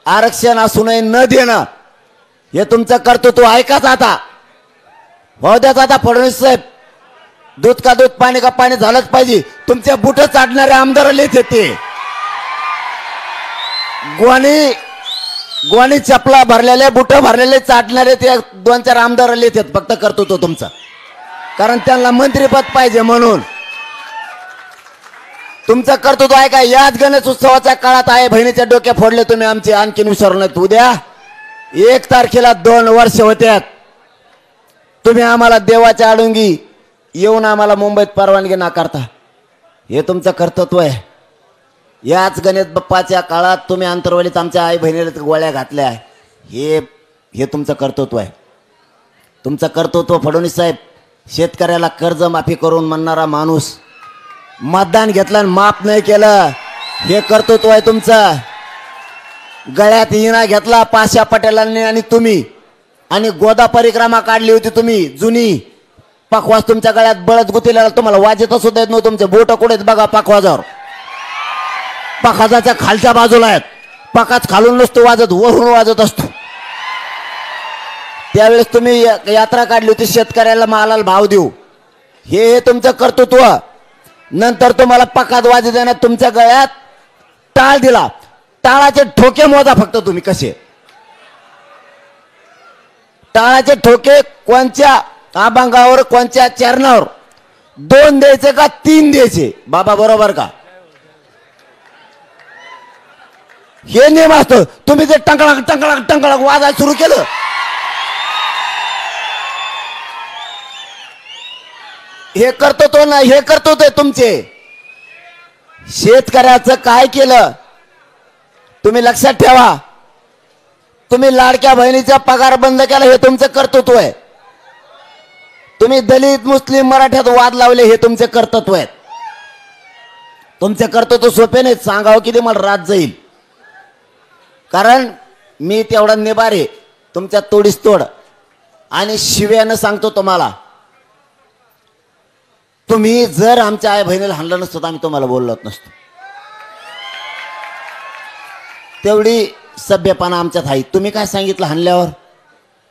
आरक्षण असूनही न देणं, हे तुमचं कर्तृत्व ऐकाच आता. हो द्याच आता फडणवीस साहेब. दूध का दूध, पाणी का पाणी झालंच पाहिजे. तुमचे बुट चाटणारे आमदार लिहित ते गोणी चपला भरलेले, बुट भरलेले चाटणारे ते 2-4 आमदार लिहितात. फक्त कर्तृत्व तुमचं, कारण त्यांना मंत्रीपद पाहिजे म्हणून. तुमचं कर्तृत्व आहे का? याच गणेश उत्सवाच्या काळात आहे बहिणीच्या डोक्या फोडले तुम्ही आमचे, आणखीन विसरू नये. उद्या 1 तारखेला 2 वर्ष होत्यात. तुम्ही आम्हाला देवाच्या आडुंगी येऊन आम्हाला मुंबईत परवानगी नाकारता. हे तुमचं कर्तृत्व आहे. याच गणेश बाप्पाच्या काळात तुम्ही आंतरवलीत आमच्या आई बहिणीला गोळ्या घातल्या. हे तुमचं कर्तृत्व आहे. तुमचं कर्तृत्व फडणवीस साहेब. शेतकऱ्याला कर्जमाफी करून म्हणणारा माणूस, मतदान घेतलं आणि माफ नाही केलं, हे कर्तृत्व आहे तुमचं. गळ्यात हिना घेतला पाशा पटेलांनी आणि तुम्ही, आणि गोदा परिक्रमा काढली होती तुम्ही जुनी. पखवाज तुमच्या गळ्यात बळच गुतीला, तुम्हाला वाजत सुद्धा येत नव्हतं. तुमचे बोट कुठे बघा पखवाजावर. पखाजाच्या खालच्या बाजूला आहेत. पखाज खालून नसतो वाजत, वरून वाजत असतो. त्यावेळेस तुम्ही यात्रा काढली होती, शेतकऱ्याला मालाला भाव देऊ, हे तुमचं कर्तृत्व. नंतर तुम्हाला पखाज वाजत देण्यात तुमच्या गळ्यात टाळ दिला. टाळाचे ठोके मोजा फक्त तुम्ही कसे. टाळाचे ठोके कोणत्या अभंगावर, कोणत्या चरणावर, 2 द्यायचे का 3 द्यायचे? बाबा बरोबर का? हे नियम असतो. तुम्ही जे टंकळक टंकळक टंकळक वाजायला सुरू केलं, हे कर्तृत्व नाही, हे कर्तृत्व आहे तुमचे. शेतकऱ्याचं काय केलं तुम्ही लक्षात ठेवा. तुम्ही लाडक्या बहिणीचा पगार बंद केला, हे तुमचं कर्तृत्व आहे. तुम्ही दलित मुस्लिम मराठ्यात वाद लावले, हे तुमचे कर्तृत्व आहेत. तुमचे कर्तृत्व सोपे नाहीत. सांगावं किती मला रात जाईल, कारण मी तेवढा निबार आहे तुमच्या तोडीस तोड. आणि शिव्यानं सांगतो तुम्हाला, तुम्ही जर आमच्या आई बहिणीला हाणलं नसतं तर आम्ही तुम्हाला बोललोच नसतो. तेवढी सभ्यपणा आमच्यात आहे. तुम्ही काय सांगितलं हाणल्यावर?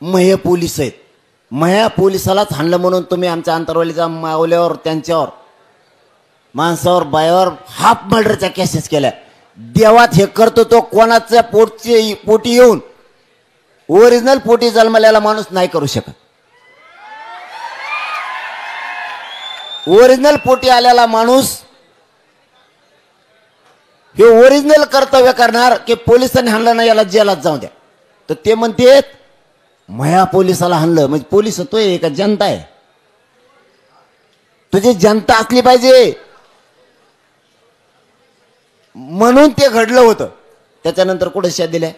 महे पोलीस आहेत, मह्या पोलिसालाच हाणलं म्हणून तुम्ही आमच्या अंतरवलीच्या मावल्यावर, त्यांच्यावर, माणसावर, बायावर हाफ मर्डरच्या केसेस केल्या. देवात हे करतो तो कोणाच्या पोटी येऊन ओरिजिनल पोटी जन्मलेला माणूस नाही करू शकत. ओरिजिनल पोटी आलेला माणूस हे ओरिजिनल कर्तव्य करणार की पोलिसांनी हाणलं नाही याला जेलात जाऊ द्या. तर ते म्हणते मया पोलिसाला हाणलं म्हणजे पोलीस होतोय का जनता आहे? तुझी जनता असली पाहिजे म्हणून ते घडलं होतं. त्याच्यानंतर कुठे शा दिल्या?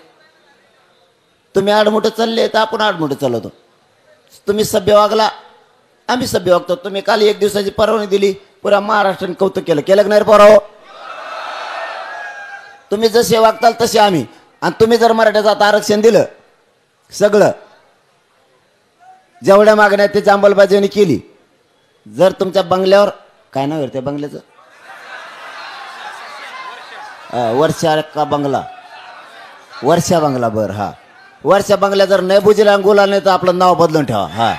तुम्ही आडमुठं चालले तर आपण आडमुठं चालवतो. तुम्ही सभ्य वागला, आम्ही सभ्य वागतो. तुम्ही काल 1 दिवसाची परवानगी दिली, पुऱ्या महाराष्ट्राने कौतुक केलं. केलं की नाही पोराव? तुम्ही जसे वागताल तसे आम्ही. आणि तुम्ही जर मराठ्याचं आरक्षण दिलं, सगळं जेवढ्या मागण्या त्याची अंमलबजावणी केली, जर तुमच्या बंगल्यावर, काय नाव आहे त्या बंगल्याचं? वर्षा का बंगला? वर्षा बंगला. बर, हा वर्षा बंगल्या जर नाही बुजीला अंगुला नाही तर आपलं नाव बदलून ठेवा. हा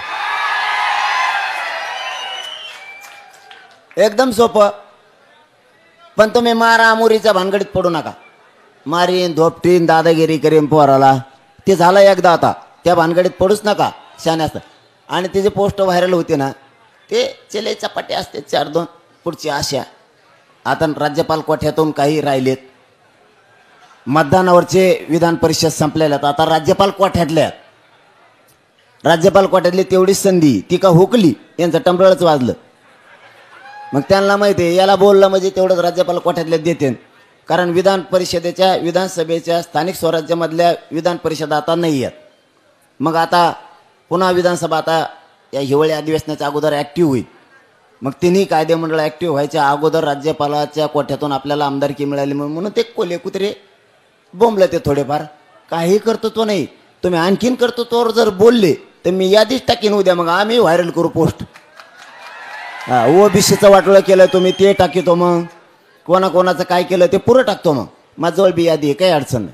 एकदम सोपं. पण तुम्ही मारा मुरीच्या भानगडीत पडू नका. मारीन धोपटीन दादागिरी करीन पोराला, ते झालं एकदा. आता त्या भानगडीत पडूच नका, शाने असतं. आणि तिचे पोस्ट व्हायरल होते ना, ते चेले चपाटे असते 4-2 पुढची आशा. आता राज्यपाल कोठ्यातून काही राहिलेत. मतदानावरचे विधान परिषद संपलेल्यात, आता राज्यपाल कोठ्यातल्या. राज्यपाल कोठ्यातली तेवढीच संधी ती का हुकली, यांचं टंबळच वाजलं. मग त्यांना माहिती आहे याला बोललं म्हणजे तेवढंच राज्यपाल कोठ्यातले देते. कारण विधान परिषदेच्या, विधानसभेच्या, स्थानिक स्वराज्यामधल्या विधान परिषद आता नाही आहेत. मग आता पुन्हा विधानसभा आता या हिवाळी अधिवेशनाच्या अगोदर ॲक्टिव्ह होईल. मग तिन्ही कायदेमंडळ ऍक्टिव्ह व्हायच्या अगोदर राज्यपालाच्या कोठ्यातून आपल्याला आमदारकी मिळाली म्हणून ते कोले कुत्रे बोंबले ते थोडेफार. काही कर्तृत्व नाही. तुम्ही आणखीन कर्तृत्वावर जर बोलले तर मी यादीच टाकीन उद्या, मग आम्ही व्हायरल करू पोस्ट. ओबीसीचं वाटोळं केलं तुम्ही ते टाकितो, मग कोणाकोणाचं काय केलं ते पुरं टाकतो. मग माझ्याजवळ बी यादी आहे, काही अडचण नाही.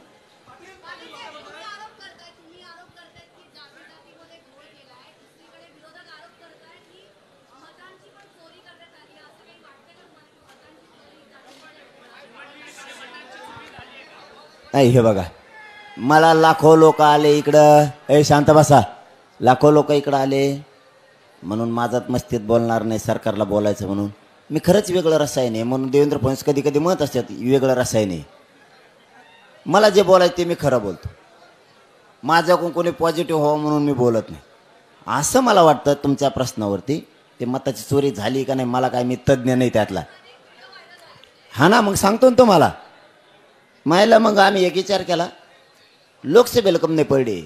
नाही हे बघा, मला लाखो लोक आले इकडं, ए शांत बसा, लाखो लोक इकडं आले म्हणून माझाच मस्तीत बोलणार नाही, सरकारला बोलायचं म्हणून. मी खरंच वेगळं रसायन आहे म्हणून देवेंद्र फडणवीस कधी कधी म्हणत असतात वेगळं रसायन आहे. मला जे बोलायचं ते मी खरं बोलतो. माझ्याकडून कोणी पॉझिटिव्ह व्हावं म्हणून मी बोलत नाही. असं मला वाटतं तुमच्या प्रश्नावरती ते मताची चोरी झाली का नाही, मला काय, मी तज्ज्ञ नाही त्यातला. हा ना, मग सांगतो ना तुम्हाला. मायला मग आम्ही एक विचार केला, लोकसभेला कम नाही पडले,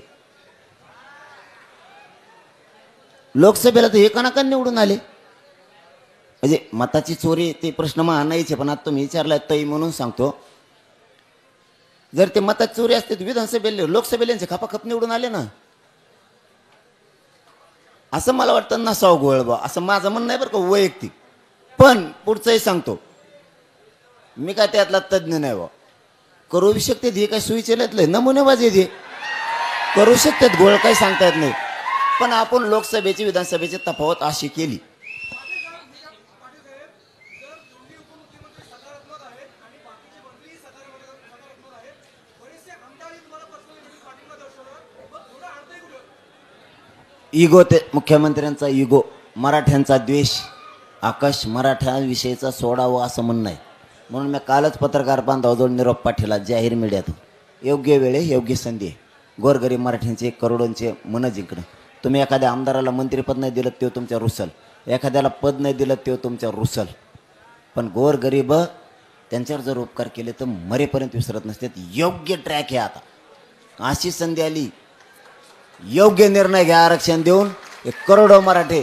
लोकसभेला तर एकानाका निवडून आले. म्हणजे मताची चोरी ते प्रश्न मग आणायचे, पण आता तुम्ही विचारलाय तई म्हणून सांगतो. जर ते मताची चोरी असते तर विधानसभेला लोकसभेला खपाखप निवडून आले ना. असं मला वाटतं नसावं गोळ बा, असं माझं म्हणणं आहे बरं का वैयक्तिक. पण पुढचंही सांगतो, मी काय त्यातला तज्ज्ञ नाही बा. करू शकते हे काय सुविचारले नमुनेबाजी हे करू शकतात, गोळ काही सांगता येत नाही. पण आपण लोकसभेची विधानसभेची तफावत अशी केली. इगो, ते मुख्यमंत्र्यांचा इगो, मराठ्यांचा द्वेष, आकाश मराठ्यांविषयीचा सोडावं असं म्हणणं आहे. म्हणून मी कालच पत्रकार बांधवाजवळ निरोप पाठवला जाहीर मीडियातून. योग्य वेळे योग्य संधी आहे. गोरगरीब मराठ्यांचे करोडोंचे मन जिंकणं. तुम्ही एखाद्या आमदाराला मंत्रिपद नाही दिलं ते तुमच्या रुसल, एखाद्याला पद नाही दिलं ते तुमच्या रुसल. पण गोरगरीब त्यांच्यावर जर उपकार केले तर मरेपर्यंत विसरत नसतात. योग्य ट्रॅक आहे आता, अशी संधी आली, योग्य निर्णय घ्या. आरक्षण देऊन एक करोडो मराठे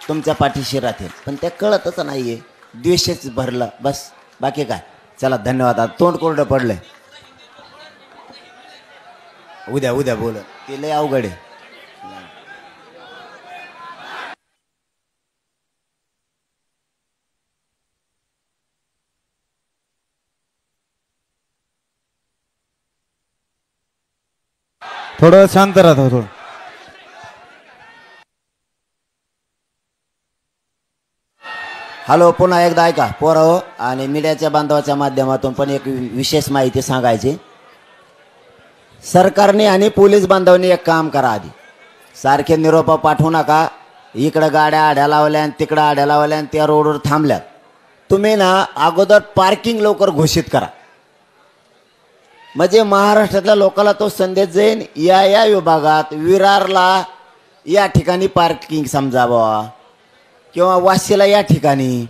तुमच्या पाठीशी राहतील. पण त्या कळतच नाहीये, द्वेषच भरला बस, बाकी काय. चला धन्यवाद. आता तोंड कोरडं पडलंय, उद्या बोल, ते लय अवघड आहे. थोडं शांत राहतो थोडं. हॅलो, पुन्हा एकदा ऐका पोराओ आणि मीडियाच्या बांधवाच्या माध्यमातून पण एक विशेष माहिती सांगायची. सरकारने आणि पोलीस बांधवांनी एक काम करा, आधी सारखे निरोप पाठवू नका. इकडं गाड्या आड्या लावल्या आणि तिकडं आड्या लावल्या आणि त्या रोडवर थांबल्यात. तुम्ही ना अगोदर पार्किंग लवकर घोषित करा, म्हणजे महाराष्ट्रातल्या लोकांना तो संदेश जाईल, या विभागात विरारला या ठिकाणी पार्किंग समजावं, किंवा वाशीला या ठिकाणी,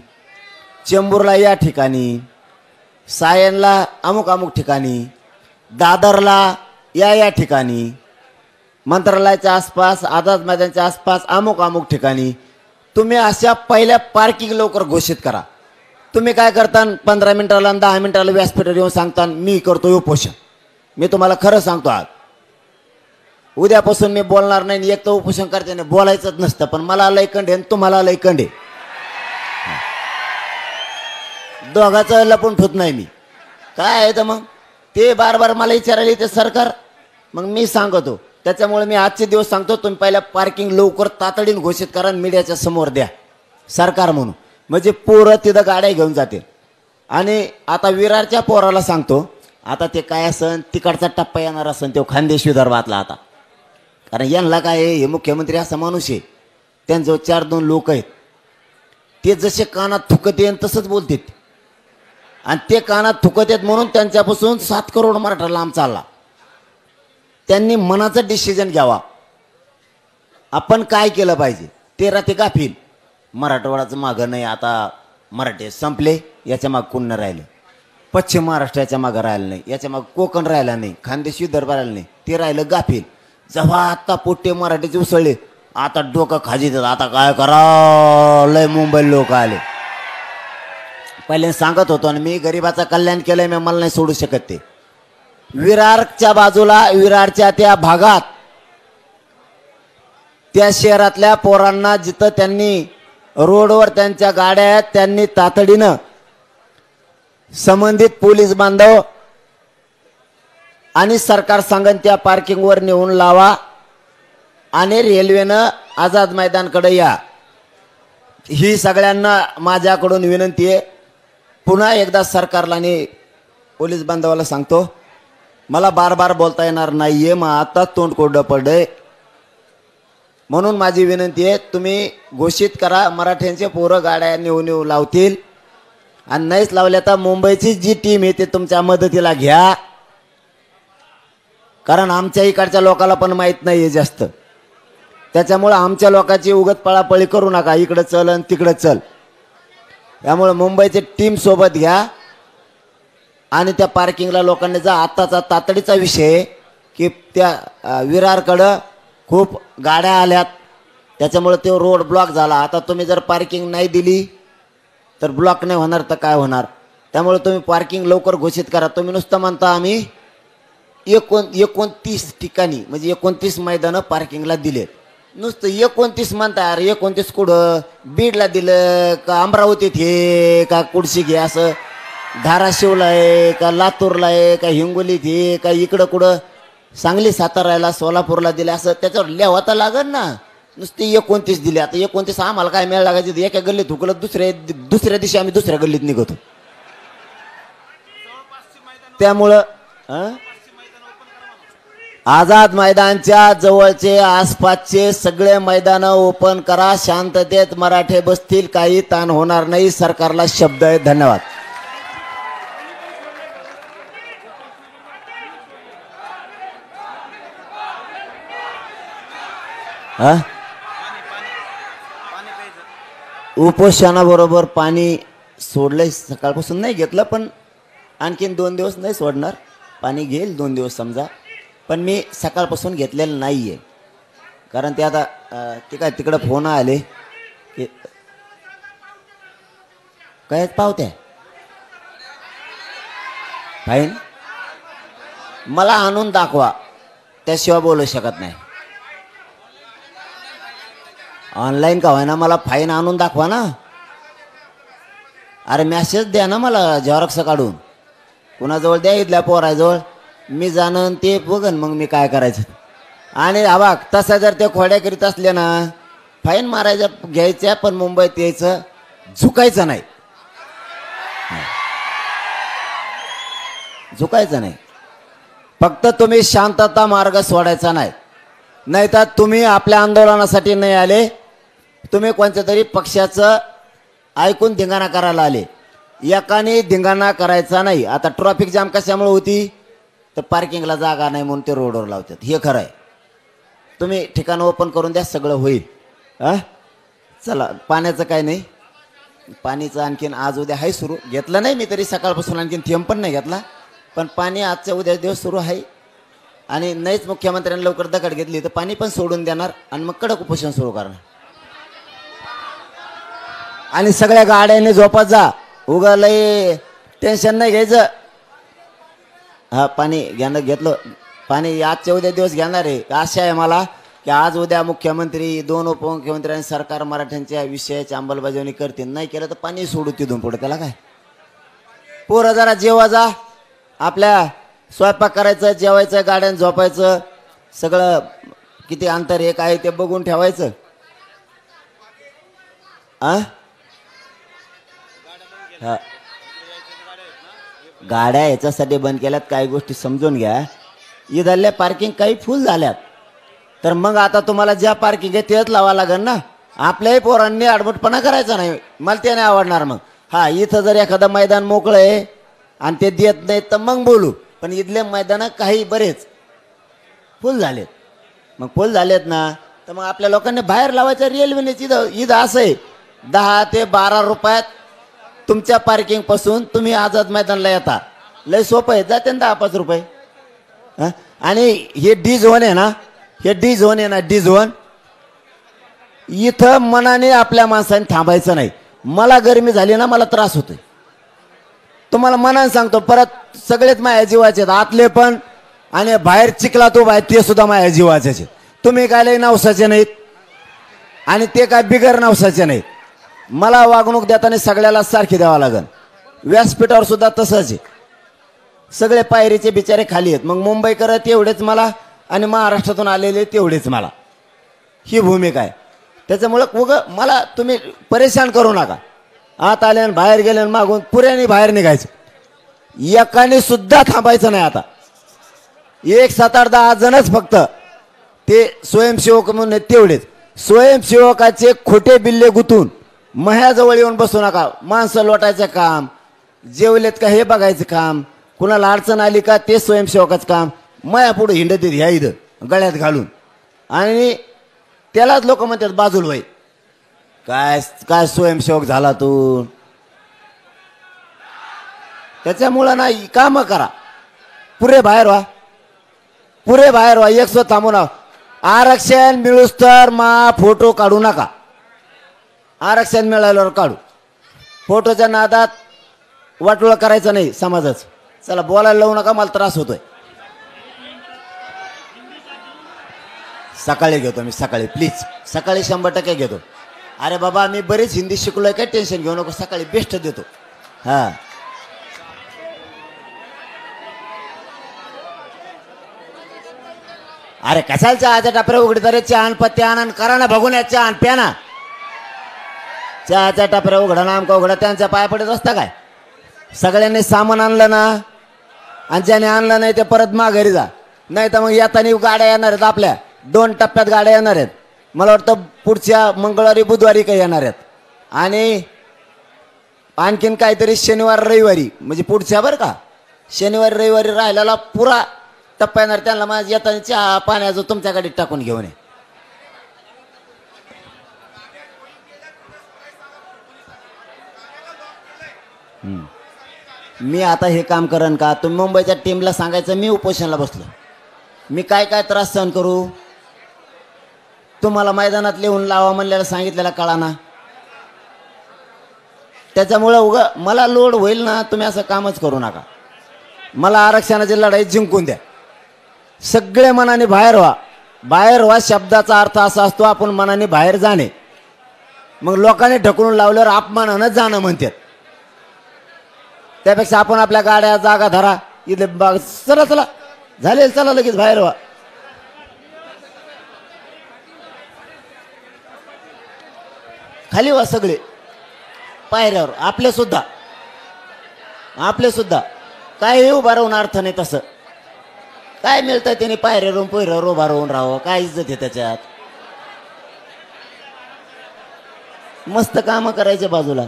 चेंबूरला या ठिकाणी, सायनला अमुक अमुक ठिकाणी, दादरला या ठिकाणी, मंत्रालयाच्या आसपास, आझाद मैदानाच्या आसपास अमुक अमुक ठिकाणी. तुम्ही अशा पहिल्या पार्किंग लवकर घोषित करा. तुम्ही काय करता, 15 मिनिटाला 10 मिनिटाला व्यासपीठावर येऊन सांगता मी करतो उपोषण. मी तुम्हाला खरं सांगतो, आज उद्यापासून मी बोलणार नाही. एक तर उपोषण करते नाही, बोलायचंच नसतं. पण मला लय कंडे आणि तुम्हाला लय कंडे, दोघाचं लपून ठेवत नाही मी. काय आहे तर मग ते बार मला विचारायला येते सरकार, मग मी सांगतो. त्याच्यामुळे मी आजचे दिवस सांगतो, तुम्ही पहिल्या पार्किंग लवकर तातडीने घोषित करा, मीडियाच्या समोर द्या सरकार म्हणून, म्हणजे पोरं तिथं गाड्या घेऊन जातील. आणि आता विरारच्या पोराला सांगतो, आता ते काय असन तिकडचा टप्पा येणार असन तो खानदेश विदर्भातला. आता कारण यांना काय आहे, हे मुख्यमंत्री असा माणूस आहे, त्यांचं 4-2 लोक आहेत, ते जसे कानात थुकत येईल तसंच बोलतात. आणि ते कानात थुकत आहेत म्हणून त्यांच्यापासून 7 करोड मराठा लांब चालला. त्यांनी मनाचं डिसिजन घ्यावा, आपण काय केलं पाहिजे. ते राहते गाफील, मराठवाड्याचं मागं नाही, आता मराठी संपले, याच्या मागं कोण न राहिलं. पश्चिम महाराष्ट्राच्या मागं राहिलं नाही, याच्या मागं कोकण राहिला नाही, खानदेश विदर्भ राहिलं नाही, ते राहिलं गाफील. जेव्हा आत्ता पोट्टे मराठीचे उसळले, आता डोकं खाजीत आता काय करा लय मुंबई लोक आले पहिले सांगत होतो आणि मी गरिबाचं कल्याण केलंय मी मला नाही सोडू शकत ते विरारच्या बाजूला विरारच्या त्या भागात त्या शहरातल्या पोरांना जिथं त्यांनी रोडवर त्यांच्या गाड्या आहेत त्यांनी तातडीनं संबंधित पोलीस बांधव आणि सरकार सांगन त्या पार्किंगवर नेऊन लावा आणि रेल्वेनं आझाद मैदानकडे या ही सगळ्यांना माझ्याकडून विनंती आहे पुन्हा एकदा सरकारला आणि पोलीस बांधवाला सांगतो मला बार बार बोलता येणार नाहीये मग आता तोंड कोरडं पडलंय म्हणून माझी विनंती आहे तुम्ही घोषित करा मराठ्यांचे पोरं गाड्या नेऊ लावतील आणि नाहीच लावल्या तर मुंबईची जी टीम आहे ते तुमच्या मदतीला घ्या कारण आमच्या इकडच्या लोकांना पण माहीत नाही आहे जास्त त्याच्यामुळे आमच्या लोकांची उगत पळापळी करू नका इकडं चल आणि तिकडं चल त्यामुळे मुंबईची टीम सोबत घ्या आणि त्या पार्किंगला लोकांनी जा आत्ताचा तातडीचा विषय की त्या विरारकडं खूप गाड्या आल्यात त्याच्यामुळे तो रोड ब्लॉक झाला आता तुम्ही जर पार्किंग नाही दिली तर ब्लॉक नाही होणार तर काय होणार त्यामुळे तुम्ही पार्किंग लवकर घोषित करा तुम्ही नुसतं म्हणता आम्ही 29 ठिकाणी म्हणजे 29 मैदानं पार्किंगला दिलेत नुसतं 29 म्हणता यार 29 कुठं बीडला दिलं का अमरावतीत हे का कुडशी घे असं धाराशिवला आहे का लातूरला आहे का हिंगोलीत हे का इकडं कुठं सांगली साताराला सोलापूरला दिले असं त्याच्यावर लिहावता लागल ना नुसते 29 दिले आता 29 आम्हाला काय मिळायला लागायचे एका गल्लीत हुकलं दुसऱ्या दिवशी आम्ही दुसऱ्या गल्लीत निघतो त्यामुळं आझाद मैदानच्या जवळचे आसपासचे सगळे मैदानं ओपन करा शांततेत मराठे बसतील काही ताण होणार नाही सरकारला शब्द आहे धन्यवाद उपोषणाबरोबर पाणी सोडलंय सकाळपासून नाही घेतलं पण आणखीन 2 दिवस नाही सोडणार पाणी घेईल 2 दिवस समजा पण मी सकाळपासून घेतलेलं नाही आहे कारण ते आता ते काय तिकडं फोन आले की काय पावत्या फाईन मला आणून दाखवा त्याशिवाय बोलू शकत नाही ऑनलाईन का होईना मला फाईन आणून दाखवा ना अरे मॅसेज द्या ना मला झेरॉक्स काढून कुणाजवळ द्या इथल्या पोराजवळ मी जाणं ते बघन मग मी काय करायचं आणि आवाक तसा जर ते खोड्या करीत असले ना फाईन मारायच्या घ्यायच्या पण मुंबईत यायचं झुकायचं नाही झुकायचं नाही फक्त तुम्ही शांतता मार्ग सोडायचा नाही नाहीतर तुम्ही आपल्या आंदोलनासाठी नाही आले तुम्ही कोणत्या तरी पक्षाचं ऐकून धिंगाणा करायला आले एकाने धिंगाणा करायचा नाही आता ट्रॅफिक जाम कशामुळे होती तर पार्किंगला जागा नाही म्हणून ते रोडवर लावतात हे खरं आहे तुम्ही ठिकाण ओपन करून द्या सगळं होईल चला पाण्याचं काय नाही पाणीचं आणखीन आज उद्या आहे सुरू घेतलं नाही मी तरी सकाळपासून आणखीन थेंब पण नाही घेतला पण पाणी आजच्या उद्या दिवस सुरू आहे आणि नाहीच मुख्यमंत्र्यांनी लवकर दखल घेतली तर पाणी पण सोडून देणार आणि मग कडक उपोषण सुरू करणार आणि सगळ्या गाड्याने झोपत जा उगा लय टेन्शन नाही घ्यायचं हा पाणी घेतलं पाणी आजच्या उद्या दिवस घेणार आहे आशा आहे मला की आज उद्या मुख्यमंत्री 2 उपमुख्यमंत्री आणि सरकार मराठ्यांच्या विषयाची अंमलबजावणी करतील नाही केलं तर पाणी सोडू तिथून पुढे त्याला काय पोरं जरा जेवा जा आपल्या स्वयंपाक करायचं जेवायचं गाड्यान झोपायचं सगळं किती अंतर एक आहे ते बघून ठेवायचं गाड्या याच्यासाठी बंद केल्यात काही गोष्टी समजून घ्या इथल्या पार्किंग काही फुल झाल्यात तर मग आता तुम्हाला ज्या पार्किंग आहे तेच लावा लागेल ना आपल्याही पोरांनी आडबटपणा करायचा नाही मला ते नाही आवडणार मग हा इथं जर एखादं मैदान मोकळं आहे आणि ते देत नाही तर मग बोलू पण इथले मैदान काही बरेच फुल झालेत मग फुल झालेत ना तर मग आपल्या लोकांनी बाहेर लावायचं रेल्वेने इथं असं आहे 10 ते 12 रुपयात तुमच्या पार्किंग पासून तुम्ही आझाद मैदानला येता लय सोपं आहे जाते ना 10-5 रुपये आणि हे डी झोन आहे ना हे डी झोन आहे ना डी झोन इथं मनाने आपल्या माणसाने थांबायचं नाही. मला गरमी झाली ना, मला त्रास होतोय. तुम्हाला मनाने सांगतो, परत सगळेच माझ्या जीवाचे आहेत, आतले पण आणि बाहेर चिखला तो बाहेर ते सुद्धा माझ्या जीवाचे आहेत. तुम्ही काय लय नवसाचे नाहीत आणि ते काय बिगर नवसाचे नाहीत. मला वागणूक देताना सगळ्याला सारखी द्यावं लागेल. व्यासपीठावर सुद्धा तसंच आहे. सगळे पायरीचे बिचारे खाली आहेत. मग मुंबईकर तेवढेच मला आणि महाराष्ट्रातून आलेले तेवढेच मला. ही भूमिका आहे. त्याच्यामुळं मला तुम्ही परेशान करू नका. आत आले आणि बाहेर गेले आणि मागून पुऱ्याने बाहेर निघायचं. एकाने सुद्धा थांबायचं नाही. आता 1 7 8 10 जणच फक्त ते स्वयंसेवक म्हणून तेवढेच. स्वयंसेवकाचे खोटे बिल्ले गुतून मह्याजवळ येऊन बसू नका. माणसं लोटायचं काम, जेवलेत का हे बघायचं काम, कुणाला अडचण आली का ते स्वयंसेवकाचं काम. मया पुढे हिंडत ह्या इथं गळ्यात घालून आणि त्यालाच लोक म्हणतात बाजूल भाई काय काय स्वयंसेवक झाला तू. त्याच्यामुळं ना कामं करा, पुरे बाहेर व्हा, पुरे बाहेर व्हा. एक सो थांबू ना. आरक्षण मिळूस तर फोटो काढू नका. आरक्षण मिळाल्यावर काढू. फोटोच्या नादात वाटोळं करायचं नाही समाजाचं. चला बोलायला लावू नका, मला त्रास होतोय. सकाळी घेतो मी, सकाळी प्लीज, सकाळी 100% घेतो. अरे बाबा मी बरीच हिंदी शिकलोय, काय टेन्शन घेऊ नको. सकाळी बेस्ट देतो. हा अरे कशाला चहाच्या टापऱ्या उघडत रे. चहा पत्ते आणा करा ना, बघून या चहा प्या ना. चहाच्या टापऱ्या उघडा ना, आमका उघडा, त्यांच्या पाया पडत असता काय. सगळ्यांनी सामान आणलं ना, आणि ज्याने आणलं नाही ते परत माघारी जा. नाही तर मग येताना गाड्या येणार आहेत. आपल्या 2 टप्प्यात गाड्या येणार आहेत. मला वाटतं पुढच्या मंगळवारी बुधवारी काही येणार आहेत. आणि आणखीन काहीतरी शनिवार रविवारी, म्हणजे पुढच्या बरं का, शनिवारी रविवारी राहिलेला पुरा टप्पा येणार. त्यांना माझ्या येताना चहा पाण्याचं तुमच्या गाडीत टाकून घेऊन ये. मी आता हे काम करेन का. तुम्ही मुंबईच्या टीमला सांगायचं मी उपोषणाला बसलो. मी काय काय त्रास सहन करू. तुम्हाला मैदानात लिहून लावा म्हणलेलं सांगितलेलं कळा ना. त्याच्यामुळं मला लोड होईल ना. तुम्ही असं कामच करू नका. मला आरक्षणाची लढाई जिंकून द्या. सगळे मनाने बाहेर व्हा. बाहेर व्हा शब्दाचा अर्थ असा असतो आपण मनाने बाहेर जाणे. मग लोकांनी ढकलून लावल्यावर अपमानानं जाणं म्हणतात. त्यापेक्षा आपण आपल्या गाड्या जागा धरा. इथे चला चला झाले, चला लगेच बाहेर व्हा. खाली व्हा सगळे पायऱ्यावर. आपले सुद्धा काय उभा राहून अर्थ नाही. तसं काय मिळतं त्याने पायऱ्यावरून पोयऱ्यावर उभा राहून राहावं. काय इज्जत आहे त्याच्यात. मस्त कामं करायचे बाजूला.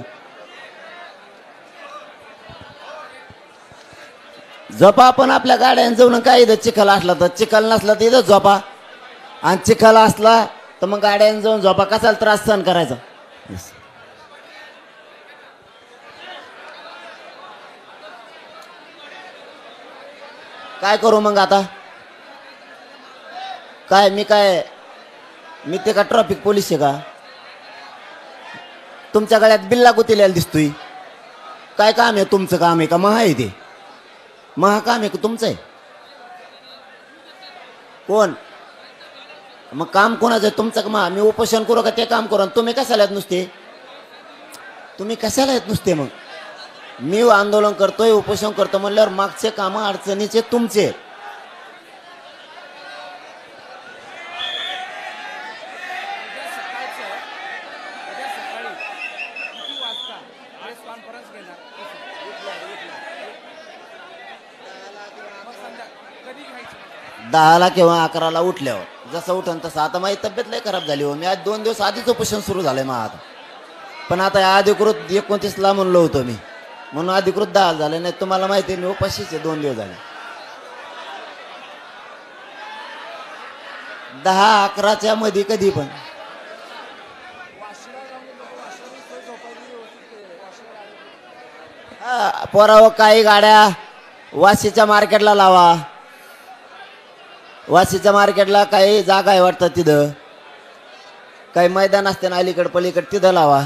झोपा आपण आपल्या गाड्याने जाऊन. काय इथं चिखल असला तर, चिखल नसला तर इथं झोपा. आणि चिखल असला तर मग गाड्याने जाऊन झोपा. कशाला त्रास सहन करायचा. काय करू मग आता. मी ते का ट्रॅफिक पोलीस आहे का. तुमच्या गळ्यात बिल्ला गुतीला दिसतोय. काय काम आहे तुमचं. काम आहे का महा आहे ते. महा काम आहे का तुमचं आहे. कोण मग काम कोणाचं आहे. तुमचं का महा. मी उपोषण करू का ते काम करू. तुम्ही कशाला येत नुसते. मग मी आंदोलन करतोय उपोषण करतो म्हणल्यावर मागचे काम अडचणीचे तुमचे. दहाला किंवा 11ला उठल्यावर जसं उठन तसं. आता माझी तब्येत लय खराब झाली हो. मी आज 2 दिवस आधीच उपोषण सुरू झालंय मग आता. पण आता अधिकृत 29ला म्हणलो होतो मी, म्हणून अधिकृत 10 झाले. नाही तुम्हाला माहिती आहे मी उपाशीच आहे. 2 दिवस झाले. 10-11च्या मध्ये कधी पण. पोराव काही गाड्या वाशीच्या मार्केटला लावा. वाशीच्या मार्केटला काही जागा आहे वाटतं तिथं. काही मैदान असते ना अलीकड पलीकड तिथं लावा.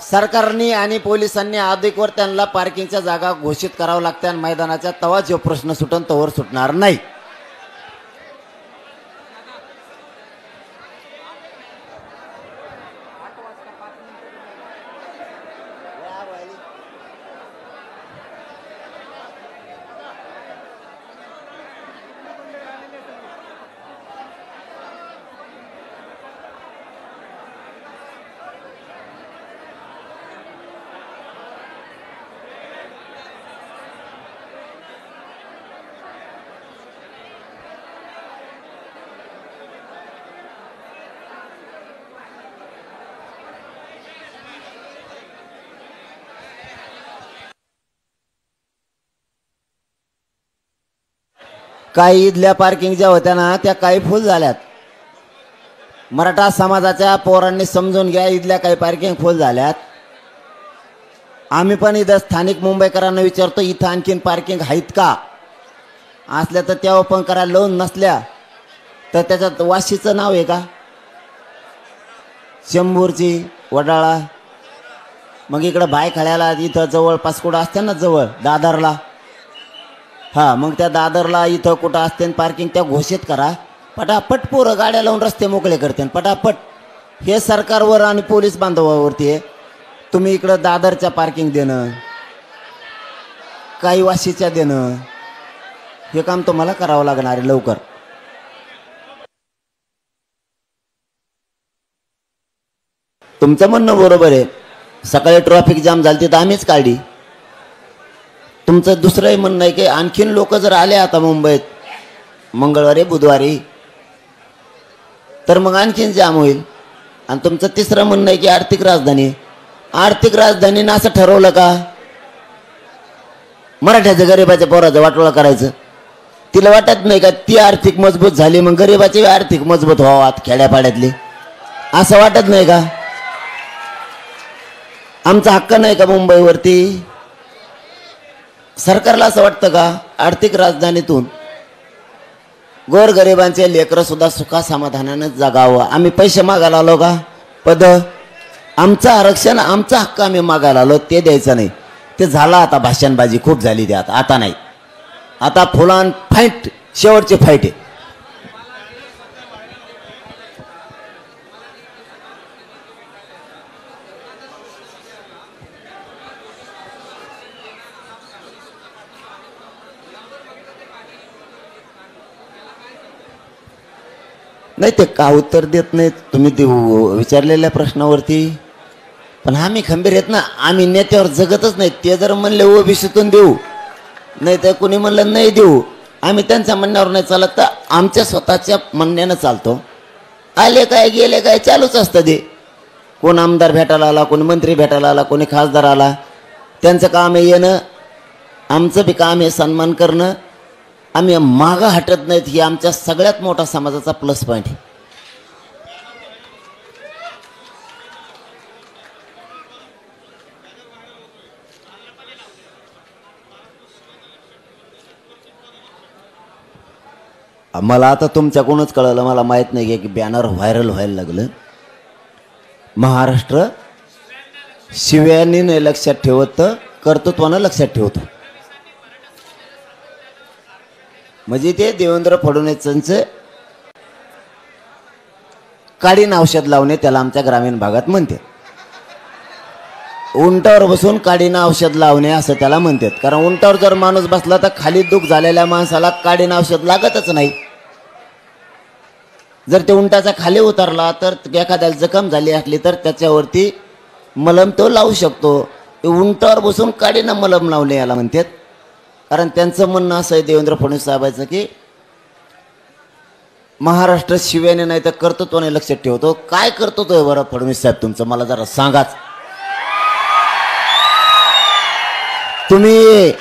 सरकारने आणि पोलिसांनी अधिकवर त्यांना पार्किंगच्या जागा घोषित करावं लागत्या मैदानाच्या, तवा जो प्रश्न सुटन तोवर सुटणार नाही. काही इथल्या पार्किंग ज्या होत्या ना त्या काही फुल झाल्यात. मराठा समाजाच्या पोरांनी समजून घ्या, इथल्या काही पार्किंग फुल झाल्यात. आम्ही पण इथं स्थानिक मुंबईकरांना विचारतो इथं आणखीन पार्किंग आहेत का, असल्या तर त्या ओपन करायला लोन, नसल्या तर त्याच्यात वाशीचं नाव आहे का, शंभूरची, वडाळा, मग इकडं बायखळ्याला इथं जवळपास कुठं असते ना जवळ दादरला, हा मग त्या दादरला इथं कुठं असते पार्किंग त्या घोषित करा. पटापट पोरं गाड्या लावून रस्ते मोकळे करते पटापट. हे सरकारवर आणि पोलीस बांधवावरती आहे. तुम्ही इकडं दादरच्या पार्किंग देणं, काही वाशीच्या देणं, हे काम तुम्हाला करावं लागणार आहे लवकर. तुमचं म्हणणं बरोबर आहे, सकाळी ट्रॅफिक जाम झाली तर आम्हीच काढली. तुमचं दुसरंही म्हणणं आहे की आणखीन लोक जर आले आता मुंबईत मंगळवारी बुधवारी तर मग आणखीन जाम होईल. आणि तुमचं तिसरं म्हणणं आहे की आर्थिक राजधानी, आर्थिक राजधानीनं असं ठरवलं का मराठ्याच्या गरिबाच्या पोराचं वाटोळा करायचं. तिला वाटत नाही का ती आर्थिक मजबूत झाली मग गरिबाची आर्थिक मजबूत व्हावात खेड्यापाड्यातली, असं वाटत नाही का. आमचा हक्क नाही का मुंबईवरती. सरकारला असं वाटतं का आर्थिक राजधानीतून गोरगरिबांचे लेकरं सुद्धा सुखा समाधानानं जगावं. आम्ही पैसे मागायला आलो का, पद, आमचं आरक्षण, आमचा हक्क आम्ही मागायला आलो, ते द्यायचं नाही. ते झालं आता, भाषणबाजी खूप झाली त्यात, आता नाही. आता फुलान फाईट, शेवटची फाईट आहे. नाही ते का उत्तर देत नाहीत तुम्ही ते विचारलेल्या प्रश्नावरती. पण आम्ही खंबीर आहेत ना, आम्ही नेत्यावर जगतच नाही. ते जर म्हणले ओबीसीतून देऊ, नाही तर कुणी म्हणलं नाही देऊ, आम्ही त्यांच्या म्हणण्यावर नाही चालत, तर आमच्या स्वतःच्या म्हणण्यानं चालतो. आले काय गेले काय चालूच असतं ते. कोण आमदार भेटायला आला, कोणी मंत्री भेटायला आला, कोणी खासदार आला, त्यांचं काम आहे येणं, आमचं बी काम आहे सन्मान करणं. आम्ही मागं हटत नाहीत, ही आमच्या सगळ्यात मोठा समाजाचा प्लस पॉईंट आहे. मला आता तुमच्याकडूनच कळलं, मला माहीत नाही की बॅनर व्हायरल व्हायला लागलं. महाराष्ट्र शिव्यानी नाही लक्षात ठेवत, कर्तृत्वानं लक्षात ठेवतो. म्हणजे ते देवेंद्र फडणवीसांचं काडीन औषध लावणे, त्याला आमच्या ग्रामीण भागात म्हणतात. उंटावर बसून काडीनं औषध लावणे असं त्याला म्हणतात. कारण उंटावर जर माणूस बसला तर खाली दुख झालेल्या माणसाला काडीनं औषध लागतच नाही. जर ते उंटाचा खाली उतरला तर एखाद्याला जखम झाली असली तर त्याच्यावरती मलम तो लावू शकतो. ते उंटावर बसून काडीनं मलम लावणे याला म्हणतात. कारण त्यांचं म्हणणं असं आहे देवेंद्र फडणवीस साहेबांचं की महाराष्ट्र शिव्याने नाही तर कर्तृत्वाने लक्षात ठेवतो. काय कर्तृत्व आहे बरं फडणवीस साहेब तुमचं, मला जरा सांगाच. तुम्ही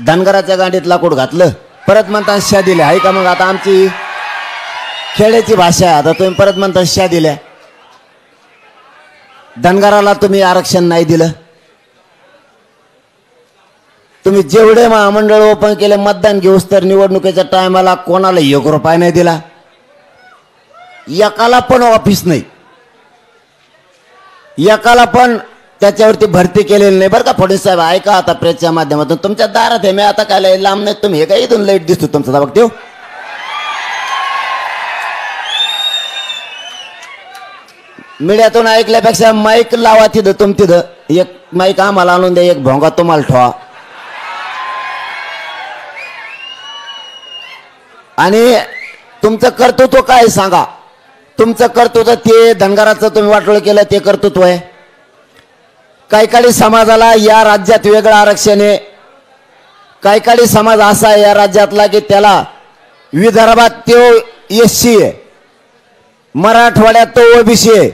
धनगराच्या गाडीत लाकूड घातलं, परत म्हणता शा दिल्या आहे का. मग आता आमची खेड्याची भाषा आहे, आता तुम्ही परत म्हणता शा दिल्या. धनगराला तुम्ही आरक्षण नाही दिलं. तुम्ही जेवढे महामंडळ ओपन केले मतदान घेऊस तर निवडणुकीच्या टायमाला कोणाला 1 रुपया नाही दिला. एकाला पण ऑफिस नाही, एकाला पण त्याच्यावरती भरती केलेली नाही बरं का. फडणवीस साहेब ऐका आता प्रेसच्या माध्यमातून, तुमच्या दारात आहे मी आता काय लांब नाही, तुम्ही हे काय इथून लाईट दिसतो तुमचा बघतो. मीडियातून ऐकल्यापेक्षा माईक लावा तिथं, तिथं एक माईक आम्हाला आणून द्या, एक भोंगा तुम्हाला ठेवा. आणि तुमचं कर्तृत्व काय सांगा. तुमचं कर्तृत्व ते धनगराचं तुम्ही वाटोळ केलं ते कर्तृत्व आहे. काही समाजाला या राज्यात वेगळं आरक्षण आहे. काही समाज असा आहे या राज्यातला की त्याला विदर्भात तो एससी आहे, मराठवाड्यात तो ओबीसी आहे.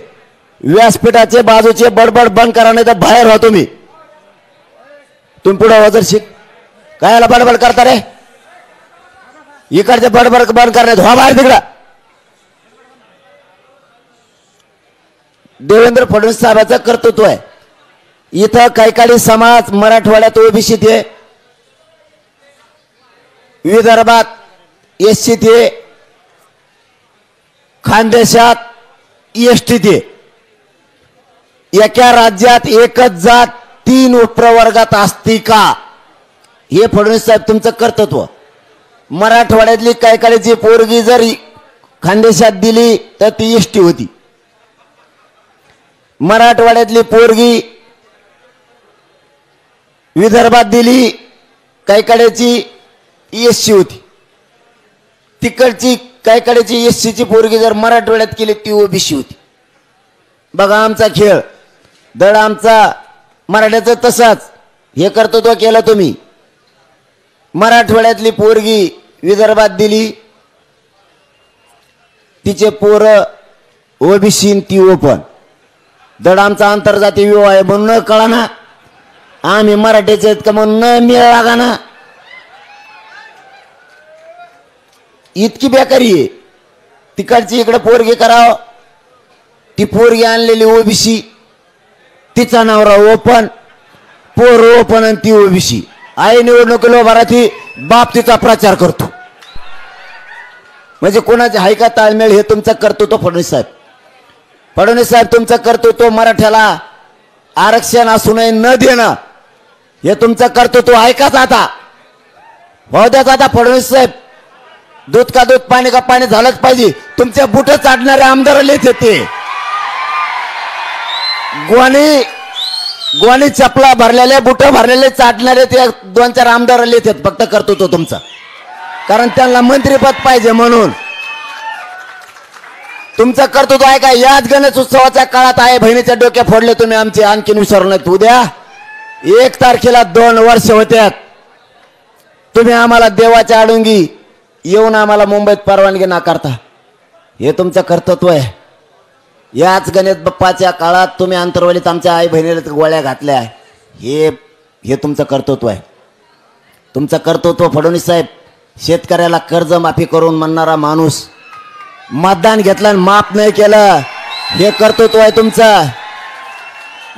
व्यासपीठाचे बाजूचे बडबड बंद करा नाही तर बाहेर व्हा तुम्ही पुढे वजरशीक कायला बडबड करता रे. इकडचे बडबड बंद करण्यात व्हा बाहेर तिकडं. देवेंद्र फडणवीस साहेबांचं कर्तृत्व आहे. इथं काही समाज मराठवाड्यात ओबीसीत आहे, विदर्भात एससीत आहे, खानदेशात एसटीत आहे. एका राज्यात एकच जात 3 उपप्रवर्गात असती का, हे फडणवीस साहेब तुमचं कर्तृत्व. मराठवाड्यातली काही पोरगी जर खानदेशात दिली तर ती एसटी होती, मराठवाड्यातली पोरगी विदर्भात दिली काही एससी होती. तिकडची काही एससीची पोरगी जर मराठवाड्यात केली ती ओबीसी होती. बघा आमचा खेळ, दड आमचा मराठ्याचं तसाच. हे कर्तृत्व केलं तुम्ही. मराठवाड्यातली पोरगी विदर्भात दिली, तिचे पोरं ओबीसी ती ओपन. दड आमचा आंतरजातीय विवाह आहे म्हणून कळा ना, आम्ही मराठीचे आहेत का म्हणून न मिळ लागा ना. इतकी बेकारी आहे. तिकडची इकडे पोरगी करावं, ती पोरगी आणलेली ओबीसी, तिचा नवरा ओपन, पोर ओपन आणि ती ओबीसी. आई निवडणुकीला उभा राहती, बाप तिचा प्रचार करतो. म्हणजे कोणाचे हाय का ताळमेळ. हे तुमचं कर्तृत्व फडणवीस साहेब. फडणवीस साहेब तुमचं कर्तृत्व मराठ्याला आरक्षण असूनही न देणं, हे तुमचं कर्तृत्व. ऐकाच आता, हो द्याच आता फडणवीस साहेब. दूध का दूध पाणी का पाणी झालंच पाहिजे. तुमच्या बुट चाटणारे आमदार लेत येते, गोणी चपला भरलेले बुट भरलेले चाटणारे ते 2-4 आमदार लेत आहेत. फक्त कर्तृत्व तुमचं, कारण त्यांना मंत्रीपद पाहिजे म्हणून. तुमचं कर्तृत्व आहे का. याच गणेश उत्सवाच्या काळात आहे बहिणीच्या डोक्या फोडले तुम्ही आमचे, आणखीन विसरू नाहीत. उद्या 1 तारखेला 2 वर्ष होत्यात. तुम्ही आम्हाला देवाच्या आडुंगी येऊन आम्हाला मुंबईत परवानगी नाकारता. हे तुमचं कर्तृत्व आहे. याच गणेश बाप्पाच्या काळात तुम्ही अंतरवलीत आमच्या आई बहिणीला गोळ्या घातल्या. हे तुमचं कर्तृत्व आहे. तुमचं कर्तृत्व फडणवीस साहेब. शेतकऱ्याला कर्जमाफी करून म्हणणारा माणूस, मतदान घेतलं आणि माफ नाही केलं, हे कर्तृत्व आहे तुमचं.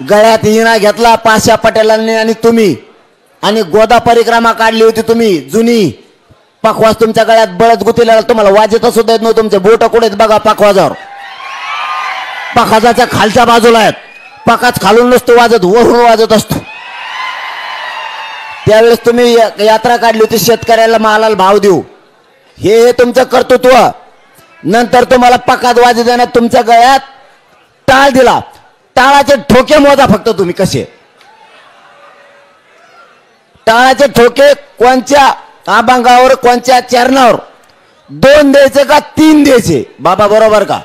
गळ्यात हिना घेतला पाशा पटेलांनी आणि तुम्ही, आणि गोदा परिक्रमा काढली होती तुम्ही जुनी. पखवाज तुमच्या गळ्यात बळद गुतीला, तुम्हाला वाजत सुद्धा येत नव्हतं. तुमचे बोट कुठे बघा पखवाजावर. पखाजाच्या खालच्या बाजूला आहेत. पकाच खालून नसतो वाजत, वरून वाजत असतो. त्यावेळेस तुम्ही यात्रा काढली होती शेतकऱ्याला मालाला भाव देऊ. हे तुमचं कर्तृत्व. नंतर तुम्हाला पकात वाजत देण्यात तुमच्या गळ्यात टाळ दिला. टाळाचे ठोके मोजा फक्त तुम्ही कसे. टाळाचे ठोके कोणत्या अभंगावर, कोणत्या चरणावर, 2 द्यायचे का 3 द्यायचे बाबा, बरोबर का.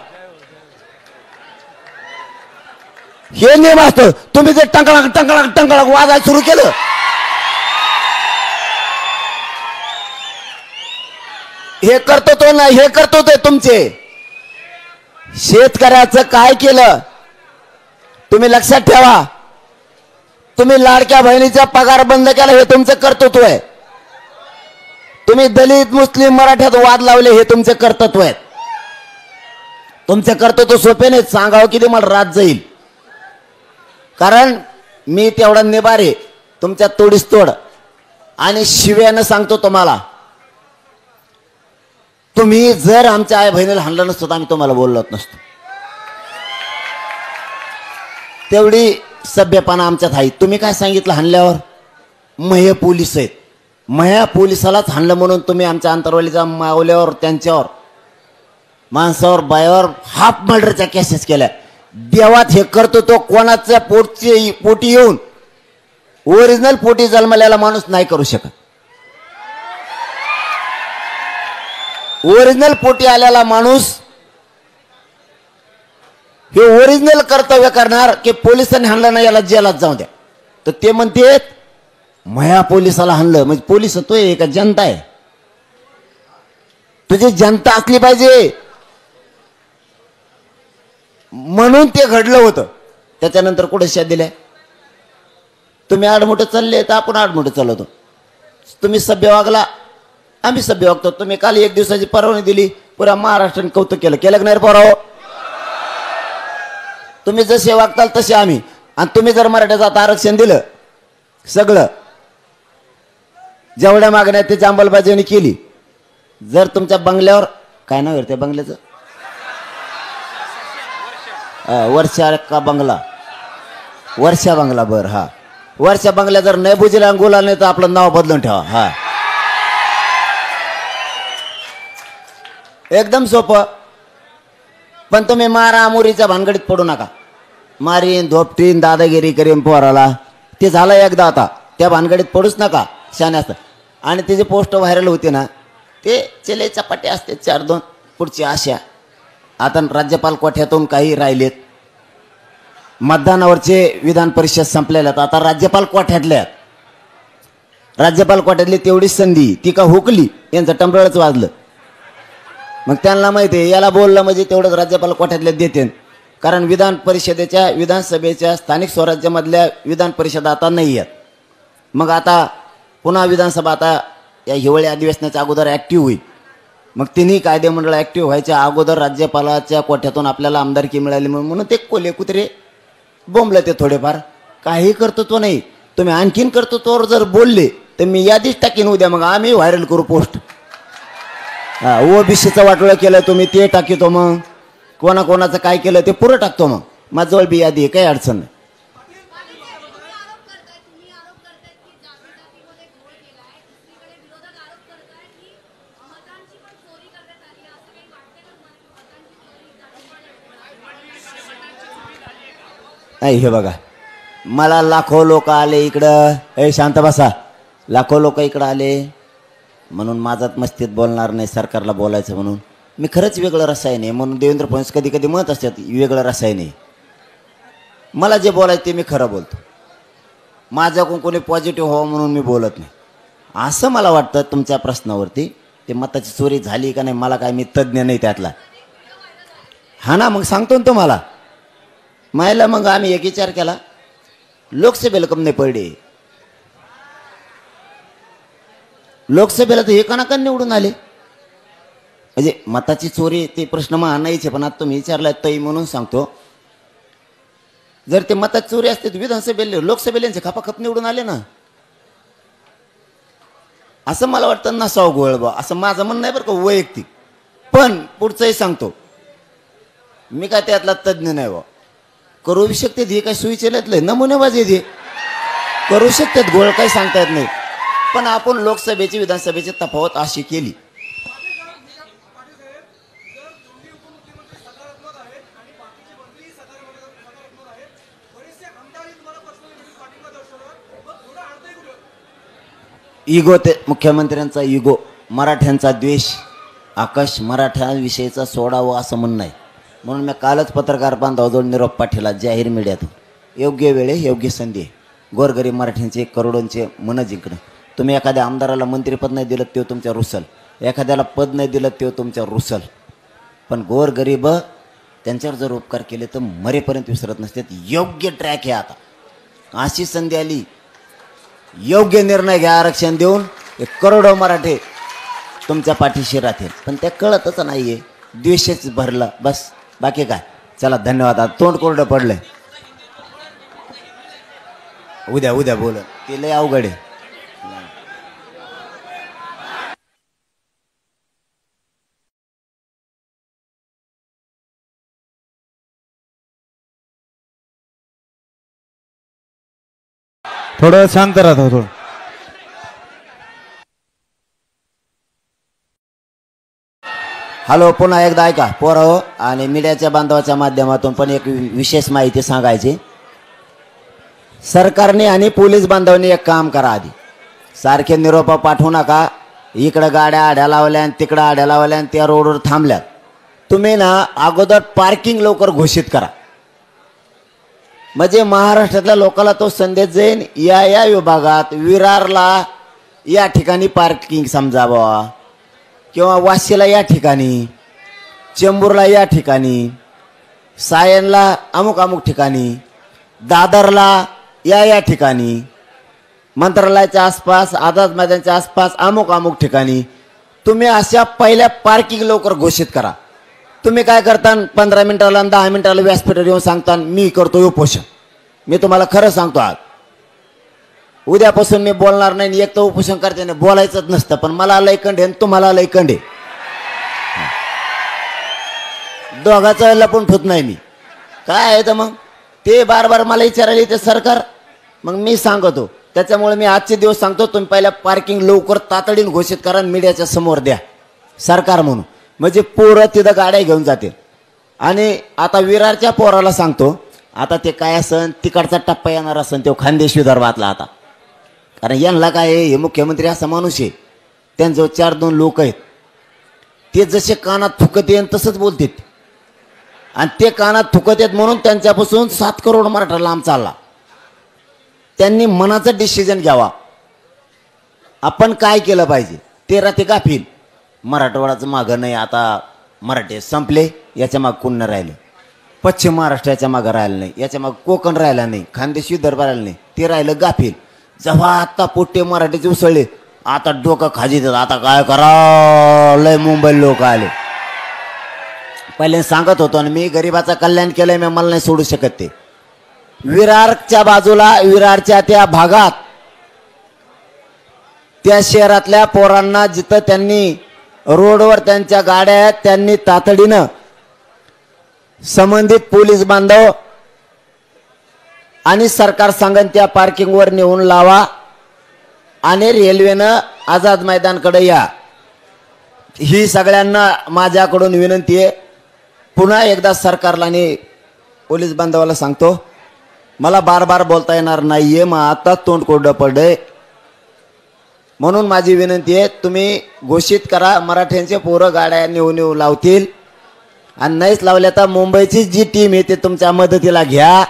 हे नियम असतो. तुम्ही जे टंकळाक टंकळाक टंकळाक वाजायला सुरू केलं, हे कर्तृत्व नाही, हे कर्तृत्व तुमचे. शेतकऱ्याचं काय केलं तुम्ही लक्षात ठेवा. तुम्ही लाडक्या बहिणीचा पगार बंद केला, हे तुमचं कर्तृत्व आहे. तुम्ही दलित मुस्लिम मराठ्यात वाद लावले, हे तुमचे कर्तृत्व आहे. तुमचे कर्तृत्व सोपे नाही. सांगावं किती मला रात जाईल, कारण मी तेवढा निबार आहे तुमच्या तोडीस तोड. आणि शिव्यानं सांगतो तुम्हाला, तुम्ही जर आमच्या आई बहिणीला हाणलं नसतं तर आम्ही तुम्हाला बोललो नसतो. तेवढी सभ्यपणा आमच्यात आहे. तुम्ही काय सांगितलं हाणल्यावर? महे पोलीस आहेत, मह्या पोलिसालाच हाणलं म्हणून तुम्ही आमच्या अंतरवालीच्या मावल्यावर, त्यांच्यावर, माणसावर, बायावर हाफ मर्डरच्या केसेस केल्या. देवात हे करतो तो कोणाच्या पोटी येऊन ओरिजिनल पोटी जन्मलेला माणूस नाही करू शकत. ओरिजिनल पोटी आलेला माणूस हे ओरिजिनल कर्तव्य करणार की पोलिसांनी हाणलं नाही याला जेलात जाऊ द्या. तर ते म्हणते मया पोलिसाला हाणलं म्हणजे पोलिस तो आहे का जनता आहे? तुझी जनता असली पाहिजे म्हणून ते घडलं होतं. त्याच्यानंतर कुठे शेत दिल्या? तुम्ही आडमोठे चालले तर आपण आडमोठे चालवतो. तुम्ही सभ्य वागला, आम्ही सभ्य वागतो. तुम्ही काल 1 दिवसाची परवानगी दिली, पुऱ्या महाराष्ट्राने कौतुक केलं. केलं की नाही पोराव? तुम्ही जसे वागताल तसे आम्ही. आणि तुम्ही जर मराठ्याचं आरक्षण दिलं, सगळं जेवढ्या मागण्या त्याची अंमलबजावणी केली, जर तुमच्या बंगल्यावर काय नाव त्या बंगल्याचं? वर्षा का बंगला? वर्षा बंगला. बर, हा वर्षा बंगल्या जर नाही बुजीला गुलाल नाही तर आपलं नाव बदलून ठेवा. हा एकदम सोपं. पण तुम्ही मारा मुरीच्या भानगडीत पडू नका. मारीन, धोपटीन, दादागिरी करीन पोराला, ते झालं एकदा. आता त्या भानगडीत पडूच नका, शाने असतं. आणि ते जे पोस्ट व्हायरल होते ना, ते चेले चपाटे असते 4-2 पुढची आशा. आता राज्यपाल कोठ्यातून काही राहिलेत. मतदानावरचे विधान परिषद संपलेल्यात, आता राज्यपाल कोठ्यातल्या. राज्यपाल कोठ्यातली तेवढीच संधी ती का हुकली, यांचं टंबरच वाजलं. मग त्यांना माहिती आहे याला बोललं म्हणजे तेवढंच राज्यपाल कोठ्यातले देते. कारण विधान परिषदेच्या, विधानसभेच्या, स्थानिक स्वराज्यामधल्या विधान परिषद आता नाही आहेत. मग आता पुन्हा विधानसभा आता या हिवाळी अधिवेशनाच्या अगोदर ॲक्टिव्ह होईल. मग तिन्ही कायदेमंडळ ॲक्टिव्ह व्हायच्या अगोदर राज्यपालाच्या कोठ्यातून आपल्याला आमदारकी मिळाली म्हणून ते कोले कुत्रे बोंबले. ते थोडेफार काही कर्तृत्व नाही. तुम्ही आणखीन कर्तृत्वावर जर बोलले तर मी यादीच टाकीन उद्या. मग आम्ही व्हायरल करू पोस्ट. ओबीसीचं वाटोळं केलं तुम्ही ते टाकितो. मग कोणाकोणाचं काय केलं ते पुरं टाकतो. मग माझ्याजवळ बी यादी आहे, काही अडचण नाही. हे बघा, मला लाखो लोक आले इकडं. शांत बसा. लाखो लोक इकडं आले म्हणून माझात मस्तीत बोलणार नाही, सरकारला बोलायचं म्हणून. मी खरंच वेगळं रसायन आहे म्हणून देवेंद्र फडणवीस कधी कधी म्हणत असतात वेगळं रसायन आहे. मला जे बोलायचं ते मी खरं बोलतो. माझ्याकडून कोणी पॉझिटिव्ह व्हावं म्हणून मी बोलत नाही. असं मला वाटतं तुमच्या प्रश्नावरती. ते मताची चोरी झाली का नाही मला काय, मी तज्ज्ञ नाही त्यातला. हा ना, मग सांगतो ना तुम्हाला. मायला मग आम्ही एक विचार केला, लोकसभेला कम नाही पडले. लोकसभेला तर एकानाकन निवडून आले. म्हणजे मताची चोरी ते प्रश्न मग नाहीचे, पण आता तुम्ही विचारलाय तई म्हणून सांगतो. जर ते मताची चोरी असते तर विधानसभेला, लोकसभेला खपाखप निवडून आले ना. असं मला वाटतं नसावं गोळ बा, असं माझं म्हणणं आहे बरं का, वैयक्तिक. पण पुढचंही सांगतो, मी काय त्यातला तज्ज्ञ नाही बा. करू शकते हे काय सुविचारले नमुनेबाजी हे करू शकतात. गोळ काही सांगता येत नाही. पण आपण लोकसभेची विधानसभेची तफावत अशी केली. इगो, ते मुख्यमंत्र्यांचा इगो, मराठ्यांचा द्वेष, आकाश मराठ्यांविषयीचा सोडावं असं म्हणणं आहे. म्हणून मी कालच पत्रकार बांधवाजवळ निरोप पाठवला जाहीर मीडियातून. योग्य वेळे योग्य संधी आहे. गोरगरीब मराठ्यांचे करोडोंचे मन जिंकणं. तुम्ही एखाद्या आमदाराला मंत्रिपद नाही दिलं तो तुमच्या रुसल, एखाद्याला पद नाही दिलं तो तुमच्या रुसल. पण गोरगरीब त्यांच्यावर जर उपकार केले तर मरेपर्यंत विसरत नसते. योग्य ट्रॅक आहे आता. अशी संधी आली, योग्य निर्णय घ्या. आरक्षण देऊन करोडो मराठे तुमच्या पाठीशी राहतील. पण त्या कळतच नाहीये, द्वेषच भरला बस, बाकी काय. चला धन्यवाद. तोंड कोरडं पडलंय. उद्या बोल, ते लय अवघड आहे. थोडं शांत राहा थोडं. हॅलो, पुन्हा एकदा ऐका पोरं आणि मीडियाच्या बांधवाच्या माध्यमातून पण एक विशेष माहिती सांगायची. सरकारने आणि पोलीस बांधवांनी एक काम करा. आधी सारखे निरोप पाठवू नका. इकडं गाड्या आड्या लावल्या आणि तिकडं आड्या लावल्या आणि त्या रोडवर थांबल्यात. तुम्ही ना अगोदर पार्किंग लवकर घोषित करा, म्हणजे महाराष्ट्रातल्या लोकांना तो संदेश जाईल, या या विभागात विरारला या ठिकाणी पार्किंग समजावा, किंवा वाशीला या ठिकाणी, चेंबूरला या ठिकाणी, सायनला अमुक अमुक ठिकाणी, दादरला या ठिकाणी, मंत्रालयाच्या आसपास, आझाद मैदानाच्या आसपास अमुक अमुक ठिकाणी तुम्ही अशा पहिल्या पार्किंग लवकर घोषित करा. तुम्ही काय करता, 15 मिनिटाला 10 मिनिटाला व्यासपीठावर येऊन सांगता मी करतो उपोषण. मी तुम्हाला खरं सांगतो, आज उद्यापासून मी बोलणार नाही. एक तर उपोषण करते नाही, बोलायचंच नसतं, पण मला लय कंडे आणि तुम्हाला लय कंडे, दोघाचं लपून ठेवत नाही मी. काय आहे तर मग ते बार बार मला विचारायला येते सरकार, मग मी सांगतो. त्याच्यामुळे मी आजचे दिवस सांगतो, तुम्ही पहिल्या पार्किंग लवकर तातडीने घोषित करा आणि मीडियाच्या समोर द्या सरकार म्हणून, म्हणजे पोरं तिथं गाड्या घेऊन जातील. आणि आता विरारच्या पोराला सांगतो, आता ते काय असन तिकडचा टप्पा येणार असन तो खानदेश विदर्भातला. आता कारण यांना काय आहे, हे मुख्यमंत्री असा माणूस आहे, त्यांचं 4-2 लोक आहेत, ते जसे कानात थुकत येईल तसंच बोलतात, आणि ते कानात थुकत आहेत म्हणून त्यांच्यापासून 7 करोड मराठा लांब चालला. त्यांनी मनाचं डिसिजन घ्यावा, आपण काय केलं पाहिजे. 13 ते गाफील, मराठवाड्याचं मागं नाही, आता मराठी संपले, याच्या मागं कोण नाही राहिलं. पश्चिम महाराष्ट्र याच्या मागं राहिलं नाही, याच्या मागं कोकण राहिला नाही, खानदेश विदर्भ राहिलं नाही, ते राहिलं गाफील. जेव्हा आता पोट्टे मराठीचे उसळले, आता डोकं खाजी देतात, आता काय करा, लय मुंबई लोक आले. पहिले सांगत होतो आणि मी गरिबाचं कल्याण केलंय, मी मला नाही सोडू शकत. ते विरारच्या बाजूला, विरारच्या त्या भागात, त्या शहरातल्या पोरांना जिथं त्यांनी रोडवर त्यांच्या गाड्या आहेत, त्यांनी तातडीनं संबंधित पोलीस बांधव आणि सरकार सांगन त्या पार्किंगवर नेऊन लावा आणि रेल्वेनं आझाद मैदानकडे या. ही सगळ्यांना माझ्याकडून विनंती आहे. पुन्हा एकदा सरकारला आणि पोलीस बांधवाला सांगतो, मला बार बार बोलता येणार नाहीये, मग आता तोंड कोरडं पडलंय, म्हणून माझी विनंती आहे, तुम्ही घोषित करा. मराठ्यांचे पोरं गाड्या नेऊ लावतील, आणि नाहीच लावल्या तर मुंबईची जी टीम येते तुमच्या मदतीला घ्या,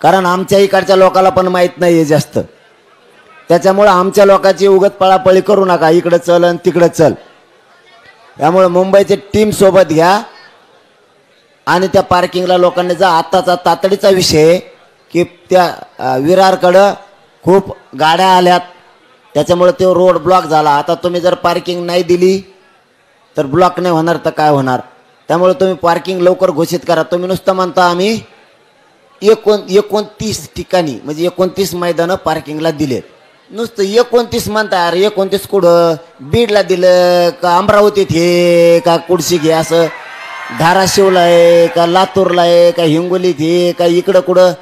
कारण आमच्या इकडच्या लोकांना पण माहीत नाही आहे जास्त. त्याच्यामुळं आमच्या लोकांची उगत पळापळी करू नका, इकडं चल आणि तिकडं चल. त्यामुळे मुंबईची टीम सोबत घ्या आणि त्या पार्किंगला लोकांनी जा. आत्ताचा तातडीचा विषय की त्या विरारकडं खूप गाड्या आल्यात, त्याच्यामुळे तो रोड ब्लॉक झाला. आता तुम्ही जर पार्किंग नाही दिली तर ब्लॉक नाही होणार तर काय होणार. त्यामुळे तुम्ही पार्किंग लवकर घोषित करा. तुम्ही नुसतं म्हणता आम्ही 29 ठिकाणी म्हणजे 29 मैदानं पार्किंगला दिलेत, नुसतं 29 म्हणता. अरे 29 कुठं, बीडला दिलं का, अमरावतीत हे का, कुडशी घे, असं धाराशिवला आहे का, लातूरला आहे का, हिंगोलीत हे का, इकडं कुठं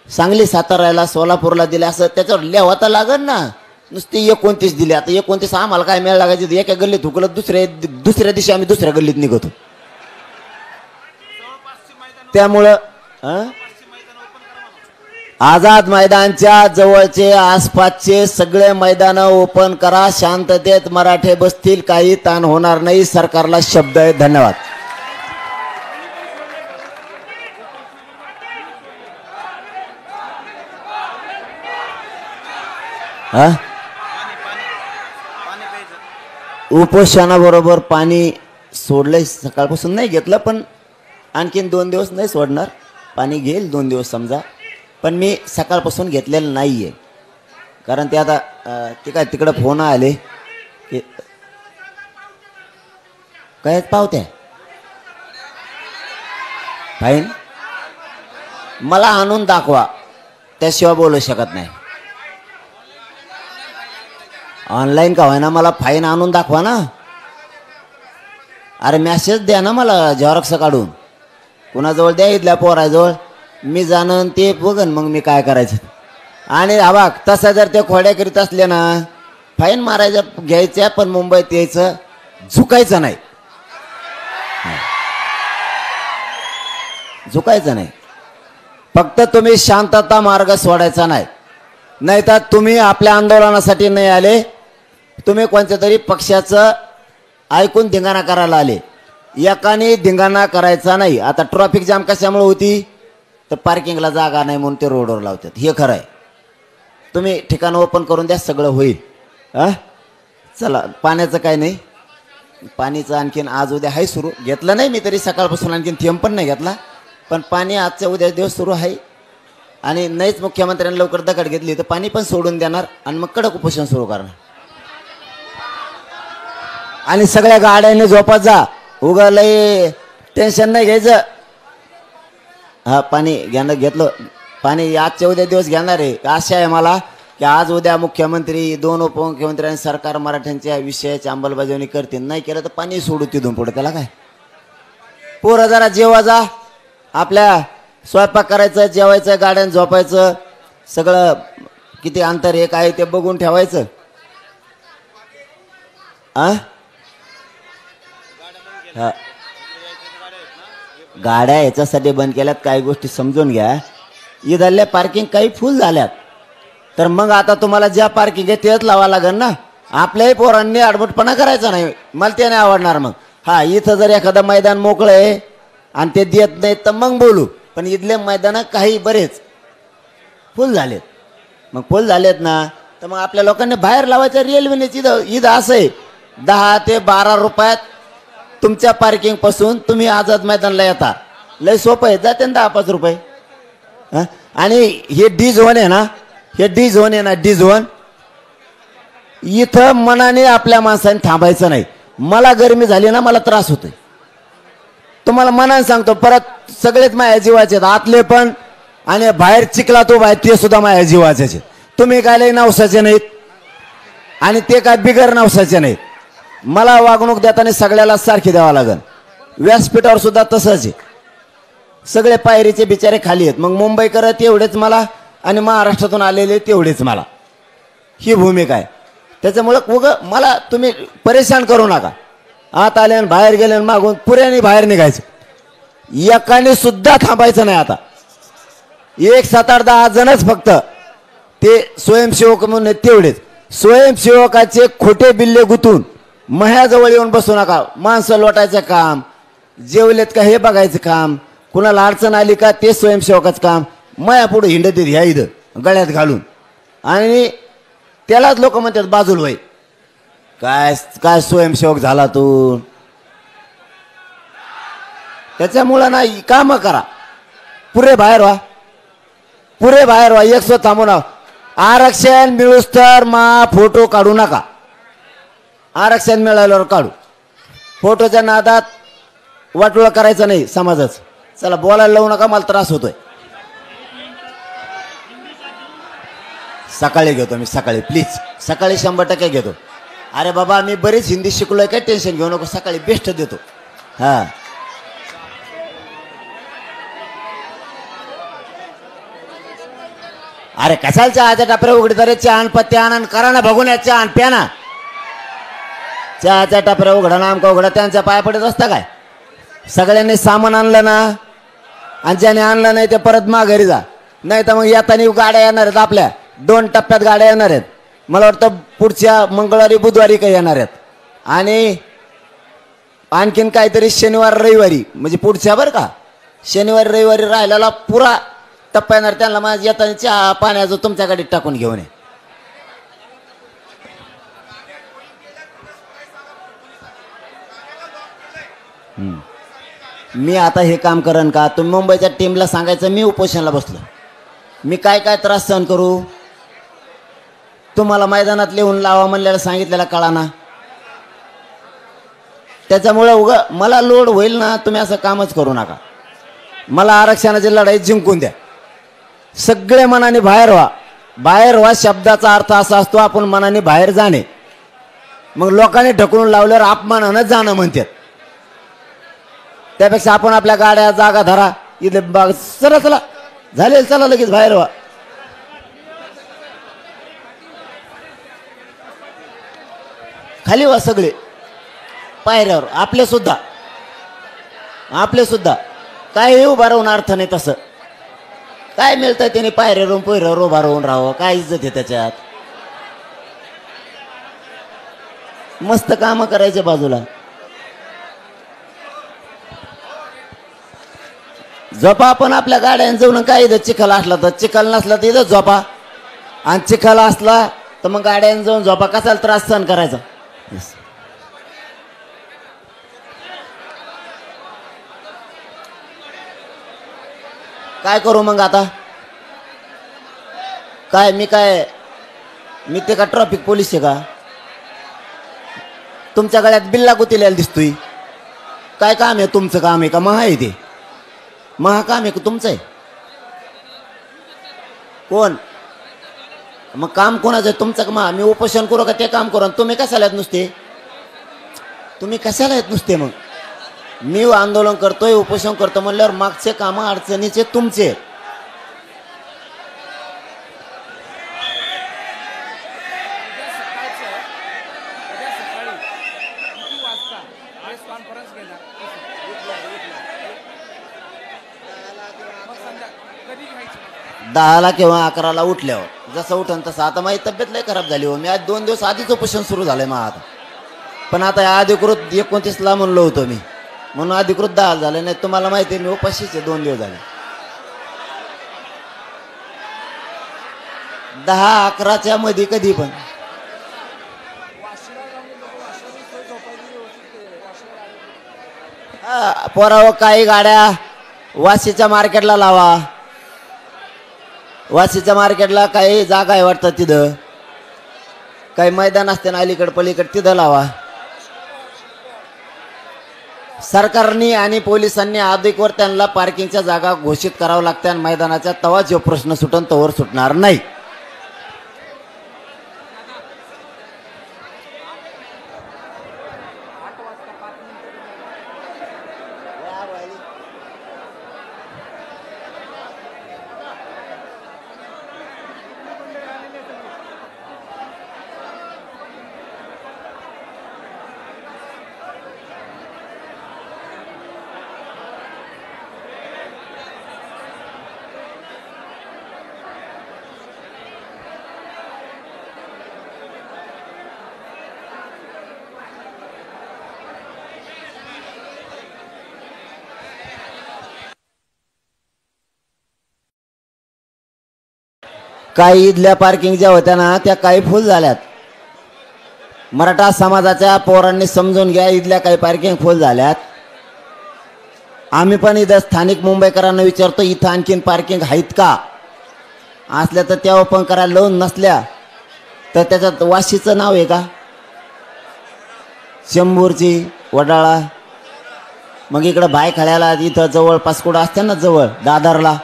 सांगली साताराला सोलापूरला दिले, असं त्याच्यावर लिहावं लागेल ना. नुसते 29 दिले. आता 29 आम्हाला काय मिळायला लागायचे, एका गल्लीत हुकलं, दुसऱ्या दिवशी आम्ही दुसऱ्या गल्लीत निघतो. त्यामुळं आझाद मैदानच्या जवळचे आसपासचे सगळे मैदानं ओपन करा. शांततेत मराठे बसतील, काही ताण होणार नाही. सरकारला शब्द आहे. धन्यवाद. उपोषणाबरोबर पाणी सोडलंय, सकाळपासून नाही घेतलं, पण आणखीन 2 दिवस नाही सोडणार. पाणी घेईल 2 दिवस समजा, पण मी सकाळपासून घेतलेलं नाही आहे. कारण ते आता ते काय तिकडं फोन आले की काय पावत्या फाईन मला आणून दाखवा, त्याशिवाय बोलू शकत नाही. ऑनलाईन का होईना मला फाईन आणून दाखवा ना. अरे मॅसेज द्या ना मला झेरॉक्स काढून. कुणाजवळ द्या, इथल्या पोराजवळ. मी जाणं ते बघन मग मी काय करायचं. आणि हा बघ तसं जर ते खोड्या करीत असले ना फाईन मारायच्या घ्यायच्या पण मुंबईत यायचं झुकायचं नाही झुकायचं नाही फक्त तुम्ही शांतता मार्ग सोडायचा नाही नाहीतर तुम्ही आपल्या आंदोलनासाठी नाही आले तुम्ही कोणत्या तरी पक्षाचं ऐकून धिंगाणा करायला आले एकाने धिंगाणा करायचा नाही आता ट्रॅफिक जाम कशामुळे होती तर पार्किंगला जागा नाही म्हणून ते रोडवर लावतात हे खरं आहे तुम्ही ठिकाण ओपन करून द्या सगळं होईल चला पाण्याचं काय नाही पाणीचं आणखीन आज उद्या आहे सुरू घेतलं नाही मी तरी सकाळपासून आणखीन थेंब पण नाही घेतला पण पाणी आजच्या उद्या दिवस सुरू आहे आणि नाहीच मुख्यमंत्र्यांनी लवकर दगड घेतली तर पाणी पण सोडून देणार आणि मग कडक उपोषण सुरू करणार आणि सगळ्या गाड्यांनी झोपत जा उगालय टेन्शन नाही घ्यायचं हा पाणी घेतलं पाणी आजच्या उद्या दिवस घेणार आहे आशा आहे मला की आज उद्या मुख्यमंत्री 2 उपमुख्यमंत्री आणि सरकार मराठ्यांच्या विषयाची अंमलबजावणी करतील नाही केलं तर पाणी सोडू तिथून पुढे त्याला काय पोरं जरा जेवा जा आपल्या स्वयंपाक करायचं जेवायचं गाड्यान झोपायचं सगळं किती अंतर एक आहे ते बघून ठेवायचं हा गाड्या याच्यासाठी बंद केल्यात काही गोष्टी समजून घ्या इथल्या पार्किंग काही फुल झाल्यात तर मग आता तुम्हाला ज्या पार्किंग आहे तेच लावा लागेल ना आपल्याही पोरांनी आडबटपणा करायचा नाही मला ते नाही आवडणार मग हा इथं जर एखादं मैदान मोकळं आहे आणि ते देत नाही तर मग बोलू पण इथले मैदान काही बरेच फुल झालेत मग फुल झालेत ना तर मग आपल्या लोकांनी बाहेर लावायचं रेल्वेनेच इथं असं आहे 10 ते 12 रुपयात तुमच्या पार्किंग पासून तुम्ही आझाद मैदानला येता लय सोपं आहे जाते ना 10-5 रुपये आणि हे डी झोन आहे ना हे डी झोन आहे ना डी झोन इथं मनाने आपल्या माणसाने थांबायचं नाही मला गरमी झाली ना मला त्रास होतोय तुम्हाला मनाने सांगतो परत सगळेच माझ्या जीवाचे आतले पण आणि बाहेर चिखला तो बाहेर ते सुद्धा माझ्या जीवाचे तुम्ही काय लय नवसाचे नाहीत आणि ते काय बिगर नवसाचे नाहीत मला वागणूक देताना सगळ्याला सारखी द्यावं लागेल व्यासपीठावर सुद्धा तसंच आहे सगळे पायरीचे बिचारे खाली आहेत मग मुंबईकर तेवढेच मला आणि महाराष्ट्रातून आलेले तेवढेच मला ही भूमिका आहे त्याच्यामुळं मला तुम्ही परेशान करू नका आत आले आणि बाहेर गेले आणि मागून पुऱ्याने बाहेर निघायचं एकाने सुद्धा थांबायचं नाही आता 1, 7, 8, 10 जणच फक्त ते स्वयंसेवक म्हणून तेवढेच स्वयंसेवकाचे खोटे बिल्ले गुतून मह्याजवळ येऊन बसू नका माणसं लोटायचं काम जेवलेत का हे बघायचं काम कुणाला अडचण आली का ते स्वयंसेवकाचं काम मया पुढे हिंडत येत ह्या इथं गळ्यात घालून आणि त्यालाच लोक म्हणतात बाजूल होय काय काय स्वयंसेवक झाला तू त्याच्यामुळं ना काम करा पुरे बाहेर व्हा एक सो थांबू ना आरक्षण मिळूस तर फोटो काढू नका आरक्षण मिळाल्यावर काढू फोटोच्या नादात वाटोळं करायचं नाही समाजाचं चला बोलायला लावू नका मला त्रास होतोय सकाळी घेतो मी सकाळी प्लीज सकाळी 100% घेतो अरे बाबा मी बरीच हिंदी शिकलोय काय टेन्शन घेऊ नको सकाळी बेस्ट देतो हा अरे कशाला चहाच्या टापऱ्या उघडत रे चहा पत्ते आण करा ना बघून या चहा प्या ना चहाच्या टापऱ्या उघडा ना आमका उघडा त्यांच्या पाया पडत असता काय सगळ्यांनी सामान आणलं ना आणि ज्याने आणलं नाही ते परत माघारी जा नाही तर मग येताना गाड्या येणार आहेत आपल्या 2 टप्प्यात गाड्या येणार आहेत मला वाटतं पुढच्या मंगळवारी बुधवारी काही येणार आहेत आणि आणखीन काहीतरी शनिवार रविवारी म्हणजे पुढच्या बरं का शनिवारी रविवारी राहिलेला पुरा टप्पा येणार त्यांना माझ्या येताना चहा पाण्याचं तुमच्या गाडीत टाकून घेऊन ये मी आता हे काम करेन का तुम्ही मुंबईच्या टीमला सांगायचं मी उपोषणाला बसलो मी काय काय त्रास सहन करू तुम्हाला मैदानात लिहून लावा म्हणलेलं सांगितलेला कळा ना त्याच्यामुळं मला लोड होईल ना तुम्ही असं कामच करू नका मला आरक्षणाची लढाई जिंकून द्या सगळे मनाने बाहेर व्हा शब्दाचा अर्थ असा असतो आपण मनाने बाहेर जाणे मग लोकांनी ढकलून लावल्यावर अपमानानं जाणं म्हणतात त्यापेक्षा आपण आपल्या गाड्या जागा धरा इथे चला झाले चला लगेच बाहेर व्हा खाली वा सगळे पायऱ्यावर, आपले सुद्धा काय उभा राहून अर्थ नाही. तसं काय मिळतं त्याने पायऱ्यावरून पोयऱ्यावर उभा राहून राहावं, काय इज्जत आहे त्याच्यात. मस्त काम करायचे बाजूला. झोपा आपण आपल्या गाड्यान जाऊन, काय इथं चिखल असला तर चिखल नसला तर इथं झोपा, आणि चिखल असला तर मग गाड्यान जाऊन झोपा. कशाला त्रास सहन करायचा. काय करू मग आता. मी ते का ट्रॅफिक पोलीस आहे का. तुमच्या गळ्यात बिल्ला गुतीलेला दिसतोय. काय काम आहे तुमचं. काम आहे का महा आहे ते. महा काम आहे का तुमचं आहे. कोण मग काम कोणाचं आहे तुमचं का महा. मी उपोषण करू का ते काम करू. तुम्ही कशाला येत नुसते. मग मी आंदोलन करतोय उपोषण करतो म्हणल्यावर मागचे काम अडचणीचे तुमचे. दहाला किंवा 11ला उठल्यावर जसं उठन तसं. आता माझी तब्येत लय खराब झाली हो. मी आज 2 दिवस आधीच उपोषण सुरू झालंय मग आता. पण आता अधिकृत 29ला म्हणलो होतो मी, म्हणून अधिकृत 10 झाले. नाही तुम्हाला माहिती आहे मी उपाशीच आहे. 2 दिवस झाले. 10-11च्या मध्ये कधी पण. पोरावं काही गाड्या वाशीच्या मार्केटला लावा. वाशीच्या मार्केटला काही जागा आहे वाटतं तिथं. काही मैदान असते ना अलीकडे पलीकडे तिथं लावा. सरकारने आणि पोलिसांनी अधिकवर त्यांना पार्किंगच्या जागा घोषित करावं लागते आणि मैदानाच्या तवा जो प्रश्न सुटन तोवर सुटणार नाही. काही इथल्या पार्किंग ज्या होत्या ना त्या काही फुल झाल्यात. मराठा समाजाच्या पोरांनी समजून घ्या. इथल्या काही पार्किंग फुल झाल्यात. आम्ही पण इथं स्थानिक मुंबईकरांना विचारतो इथं आणखीन पार्किंग आहेत का. असल्या तर त्या ओपन करायला लावून, नसल्या तर त्याच्यात वाशीचं नाव आहे का. शंभूरची वडाळा मग इकडं भायखळ्याला इथं जवळपास कुठं असते ना जवळ दादरला.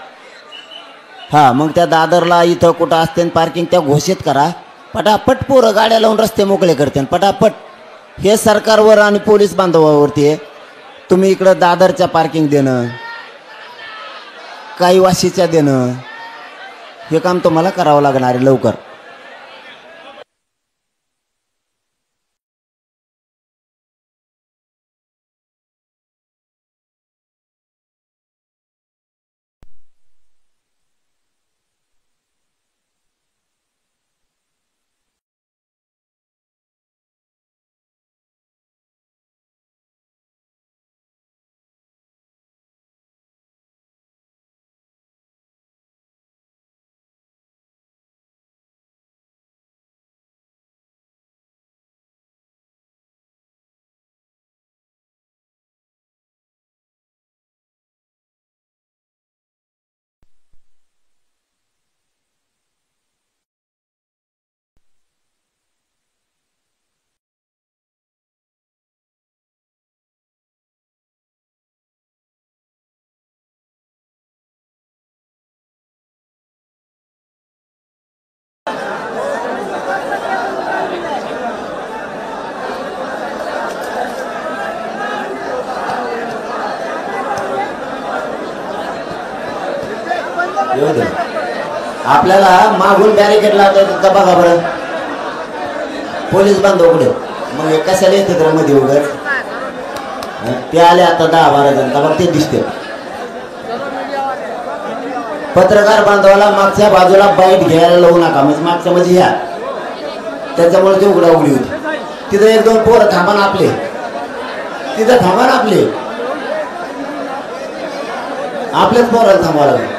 मग त्या दादरला इथं कुठं असते पार्किंग त्या घोषित करा. पटापट पोरं गाड्या लावून रस्ते मोकळे करते पटापट. हे सरकारवर आणि पोलीस बांधवावरती आहे. तुम्ही इकडं दादरच्या पार्किंग देणं, काही वाशीच्या देणं, हे काम तुम्हाला करावं लागणार आहे लवकर. आपल्याला मागून बॅरिकेड लावता येतात का बघा बरं. पोलीस बांधव कुठे मग हे कशाला येते तर मध्ये उगाच ते आले आता 10-12 जण तर मग ते दिसते पत्रकार बांधवाला मागच्या बाजूला बाईट घ्यायला लावू नका म्हणजे मागच्या मध्ये ह्या त्याच्यामुळे ते उघडा उघडी होती तिथं 1-2 पोरं थांबा ना आपले तिथं थांबा ना आपलेच पोराला थांबावं लागेल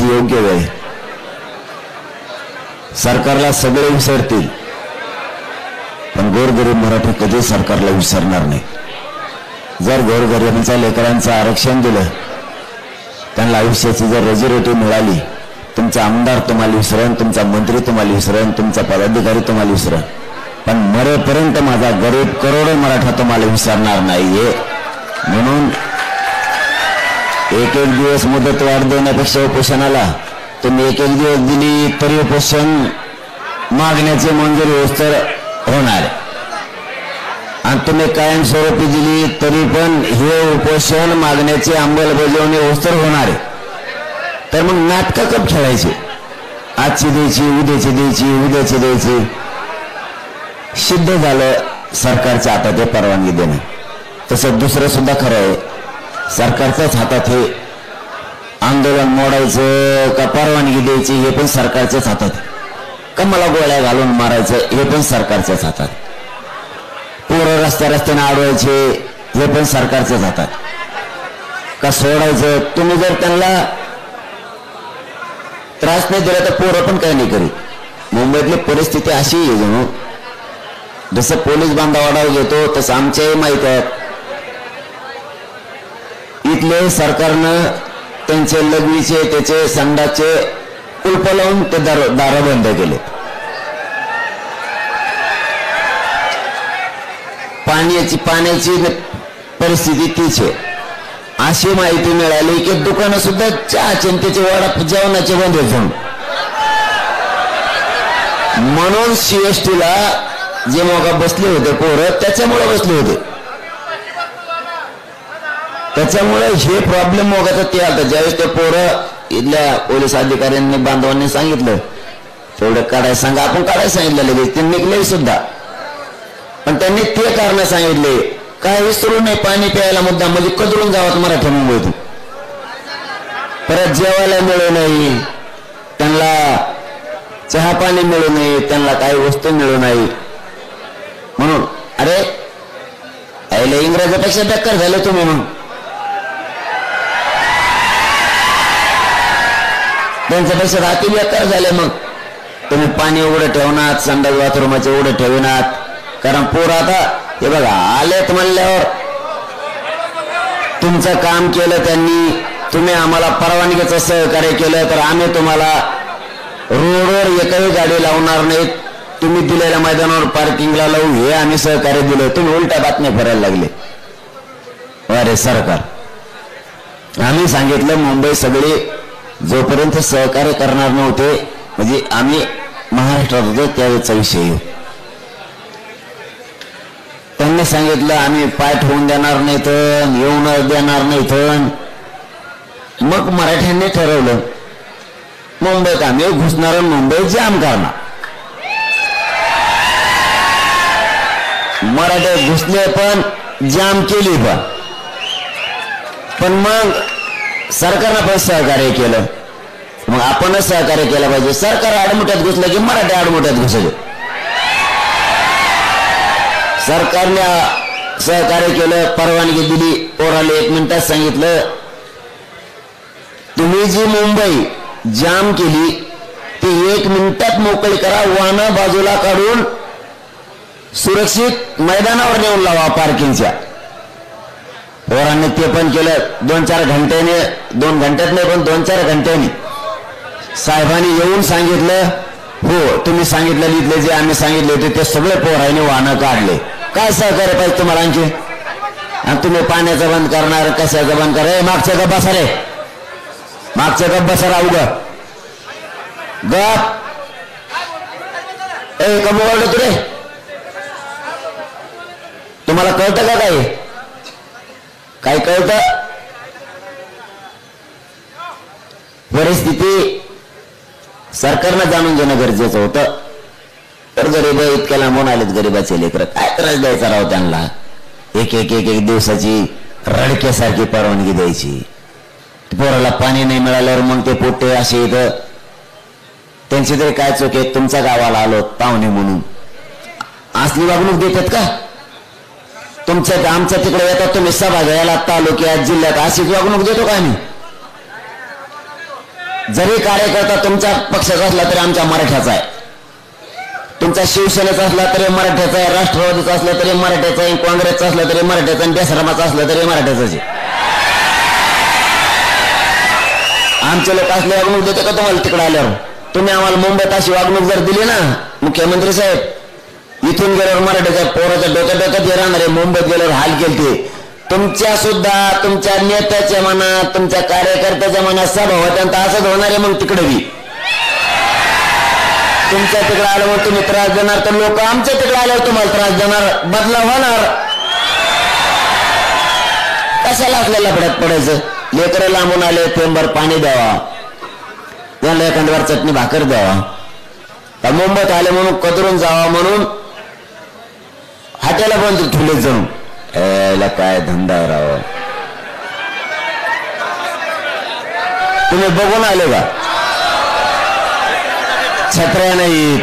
योग्य वेळ सरकारला सगळे विसरतील पण गोरगरीब मराठी कधी सरकारला विसरणार नाही जर गोरगरिबांच्या लेकरांचं आरक्षण दिलं त्यांना आयुष्याची जर रोजीरोटी मिळाली तुमचा आमदार तुम्हाला विसरण तुमचा मंत्री तुम्हाला विसरण तुमचा पदाधिकारी तुम्हाला विसरण पण मरेपर्यंत माझा गरीब करोडो मराठा तुम्हाला विसरणार नाहीये म्हणून एक दिवस मुदत वाढ देण्यापेक्षा उपोषणाला तुम्ही एक दिवस दिली तरी उपोषण मागण्याची मंजुरी होस्तर होणार आणि तुम्ही कायमस्वरूपी दिली तरी पण हे उपोषण मागण्याची अंमलबजावणी होस्तर होणार तर मग नाटकं कब खेळायची आजची द्यायची उद्याची द्यायची उद्याची द्यायची सिद्ध झालं सरकारच्या हातात हे परवानगी देणं तसं दुसरं सुद्धा खरं आहे सरकारच्याच हातात हे आंदोलन मोडायचं का परवानगी द्यायची हे पण सरकारच्याच हातात का मला गोळ्या घालून मारायचं हे पण सरकारच्याच हातात पोरं रस्त्याने अडवायचे हे पण सरकारच्याच हातात का सोडायचं तुम्ही जर त्यांना त्रास नाही दिला तर पोरं पण काही नाही करीत मुंबईतली परिस्थिती अशी आहे जणू जसं पोलीस बांधावाडाव घेतो तसं आमच्याही माहित आहे इथले सरकारनं त्यांचे लघवीचे त्याचे संडाचे कुलप लावून ते दार बंद केले पाण्याची परिस्थिती तीच आहे अशी माहिती मिळाली की दुकानं सुद्धा चहाचे त्याचे वडा जेवणाचे बंद होऊन म्हणून सीएसटीला जे मोगा बसले होते पोरं त्याच्यामुळे बसले होते त्याच्यामुळे हे प्रॉब्लेम मोगाचं ते आलं ज्यावेळेस ते पोरं इथल्या पोलीस अधिकाऱ्यांनी बांधवांनी सांगितलं तेवढं काढायला सांगा आपण काढायला सांगितलं लगेच ते निघले सुद्धा पण त्यांनी ते कारण सांगितले काय विसरू नाही पाणी प्यायला मुद्दा म्हणजे कदरून गावात मराठा मुंबईतून परत जेवायला मिळू नाही त्यांना चहा पाणी मिळू नये त्यांना काही वस्तू मिळू नाही म्हणून अरे आईला इंग्रजापेक्षा बेकार झाले तुम्ही मग त्यांच्यापेक्षा रात्री बेकार झाले मग तुम्ही पाणी उघडं ठेवणार संडास बाथरूमाचे उघडं ठेवणार कारण पोर आता हे बघा आलेत म्हणल्यावर तुमचं काम केलं त्यांनी तुम्ही आम्हाला परवानगीचं सहकार्य केलं तर आम्ही तुम्हाला रोडवर एकही गाडी लावणार नाहीत तुम्ही दिलेल्या मैदानावर पार्किंगला लावू हे आम्ही सहकार्य दिलं तुम्ही उलट्या बातम्या फिरायला लागले अरे सरकार आम्ही सांगितलं मुंबई सगळे जोपर्यंत सहकार्य करणार नव्हते म्हणजे आम्ही महाराष्ट्रात होतो त्यावेळेचा विषय त्यांनी सांगितलं आम्ही पाय ठेवून देणार नाही तर येऊन देणार नाही तर मग मराठ्यांनी ठरवलं मुंबईत आम्ही घुसणार मुंबई जाम करणार मराठे घुसले पण जाम केली पण मग सरकारनं पण सहकार्य केलं मग आपणच सहकार्य केलं पाहिजे सरकार आडमुठ्यात घुसलं की मराठे आडमुठ्यात घुसले सरकारने सहकार्य केलं, परवानगी दिली. पोराला 1 मिनिटात सांगितलं, तुम्ही जी मुंबई जाम केली ती 1 मिनिटात मोकळी करा. वाहनं बाजूला काढून सुरक्षित मैदानावर नेऊन लावा पार्किंगच्या. पोरांनी ते पण केलं. 2-4 घंट्याने, 2 घंट्यात नाही पण 2-4 घंट्याने साहेबांनी येऊन सांगितलं, हो तुम्ही सांगितलं इथले जे आम्ही सांगितले होते ते सगळे पोरांनी वाहनं काढले. काय सहकार्य पाहिजे तुम्हाला आणखी? आणि तुम्ही पाण्याचं बंद करणार, कशाचं बंद करा? मागच्या गप बसा रे, मागच्या गप बसा राहू ग गप. ए कम ओरडत तू रे? तुम्हाला कळतं का काही? काय कळतं? परिस्थिती सरकारनं जाणून घेणं गरजेचं होतं. तर गरीब इतक्या लांबून आलेत, गरीबाचे लेकर काय त्रास द्यायचा राव त्यांना? एक दिवसाची रडक्यासारखी परवानगी द्यायची. पोराला पाणी नाही मिळाल्यावर मग ते पोटे असे इथं. त्यांची तरी काय चूक आहे? तुमच्या गावाला आलो पाहुणे म्हणून असली वागणूक देतात का? आमच्या तिकडे येतात तुम्ही सभा घ्यायला तालुक्यात जिल्ह्यात, अशीच वागणूक देतो का आम्ही? जरी कार्यकर्ता तुमच्या पक्षाचा असला तरी आमच्या मराठ्याचा आहे, तुमचा शिवसेनेचा असला तरी मराठ्याचा आहे, राष्ट्रवादीचा असला तरी मराठ्याचा आहे, काँग्रेसचा असला तरी मराठ्याचा, आणि बेसरामाचा असला तरी मराठ्याचाच आहे. आमचे लोक असले वागणूक देते का तुम्हाला तिकडे आल्यावर? तुम्ही आम्हाला मुंबईत अशी वागणूक जर दिली ना मुख्यमंत्री साहेब, इथून गेल्यावर मराठ्याच्या पोराच्या डोक्यात राहणारे मुंबईत गेल्यावर हाल केलते. तुमच्या सुद्धा तुमच्या नेत्याच्या मनात, तुमच्या कार्यकर्त्याच्या मनात सभा होत्या असंच होणार आहे. मग तिकडे बी तुमच्या तिकडे आलं मग तुम्ही त्रास देणार, तर लोक आमच्या तिकडे आल्यावर तुम्हाला त्रास देणार. बदला होणार. कशाला आपल्याला लफड्यात पडायचं? लेकरं लांबून आले, थेंबर पाणी द्यावा, त्यांना एखाद्यावर चटणी भाकर द्यावा. तर मुंबईत आले म्हणून कदरून जावा म्हणून हाट्याला पण ठुले जाऊन याला काय धंदा राव? तुम्ही बघून आले का? छत्र्या नाहीत,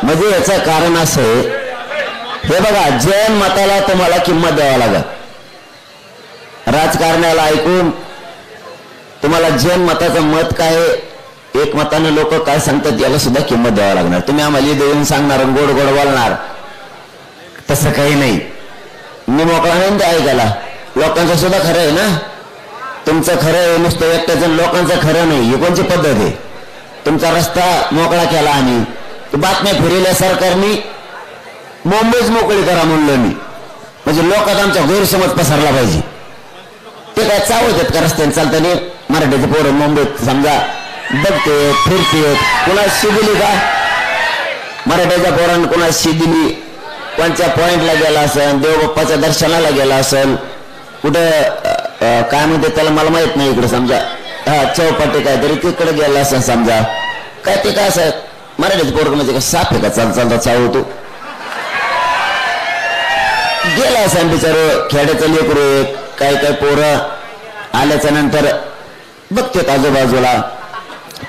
म्हणजे याचं कारण असं आहे, हे बघा, जैन मताला तुम्हाला किंमत द्यावा लागेल. राजकारण्याला ऐकून तुम्हाला जैन मताचं मत काय, एक मताने लोक काय सांगतात याला सुद्धा किंमत द्यावा लागणार. तुम्ही आम्हाला देऊन सांगणार, गोड गोड बोलणार, तसं काही नाही. मी मोकळा नाही ते ऐकायला. लोकांचं सुद्धा खरं आहे ना, तुमचं खरं आहे, नुसतं एकट्याचं लोकांचं खरं नाही. ही कोणची पद्धत आहे? तुमचा रस्ता मोकळा केला आम्ही, बातम्या फिरवल्या सरकारने, मुंबईच मोकळी करा म्हणलं मी, म्हणजे लोकात आमचा गैरसमज पसरला पाहिजे. ते काय चावत का रस्त्याने चालताना? मराठीचे पोरं मुंबईत समजा बघते फिरते, कुणा शी दिली का? मराठीच्या पोरांना कुणा शी दिली? कोणत्या पॉइंटला गेला असेल, देवबाप्पाच्या दर्शनाला गेला असेल, कुठे काय म्हणते त्याला मला माहित नाही, इकडे समजा चौपाटी काहीतरी तिकडे गेला असेल समजा, काय ते काय असं मराठीचे पोरं म्हणजे साफ आहे का? चालता चावतो गेला असेल बिचारं. खेड्याचं लेकरू काय काय पोरं आल्याच्या नंतर बघतेत आजूबाजूला.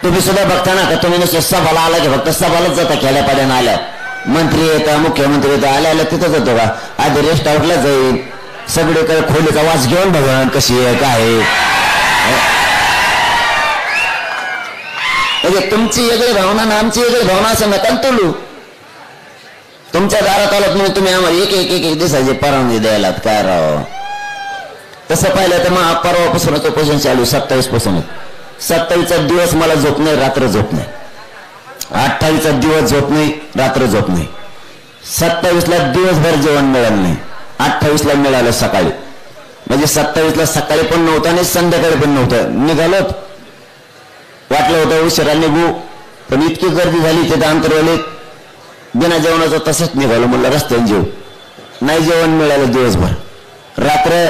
तुम्ही सुद्धा बघता ना का? तुम्ही नुसतं सभाला आला की फक्त सभालाच जाता खेड्यापाड्यानं आल्या? मंत्री येतात, मुख्यमंत्री येतात, आल्या तिथं जातो का? आधी रेस्ट आउटला जाईल, सगळीकडे खोलीचा वास घेऊन बघा कशी आहे काय आहे. म्हणजे तुमची वेगळी भावना ना आमची वेगळी भावना असं नका तोलू. तुमच्या दारात आलात म्हणून तुम्ही आम्हाला एक दिवसाची परवानगी द्यायला काय राव? तसं पाहिलं तर मग परवापासूनच उपोषण चालू, 27 पासून. 27चा दिवस मला झोप नाही, रात्र झोप नाही. 28चा दिवस झोप नाही, रात्र झोप नाही. 27ला दिवसभर जेवण मिळालं नाही, 28ला मिळालं सकाळी. म्हणजे 27ला सकाळी पण नव्हतं आणि संध्याकाळी पण नव्हतं. निघालोत, वाटलं होतं उशिरा निघू, पण इतकी गर्दी झाली तिथे अंतरवलीत, बिना जेवणाचं तसंच निघालो. म्हणलं रस्त्याने जेव, नाही जेवण मिळालं दिवसभर. रात्र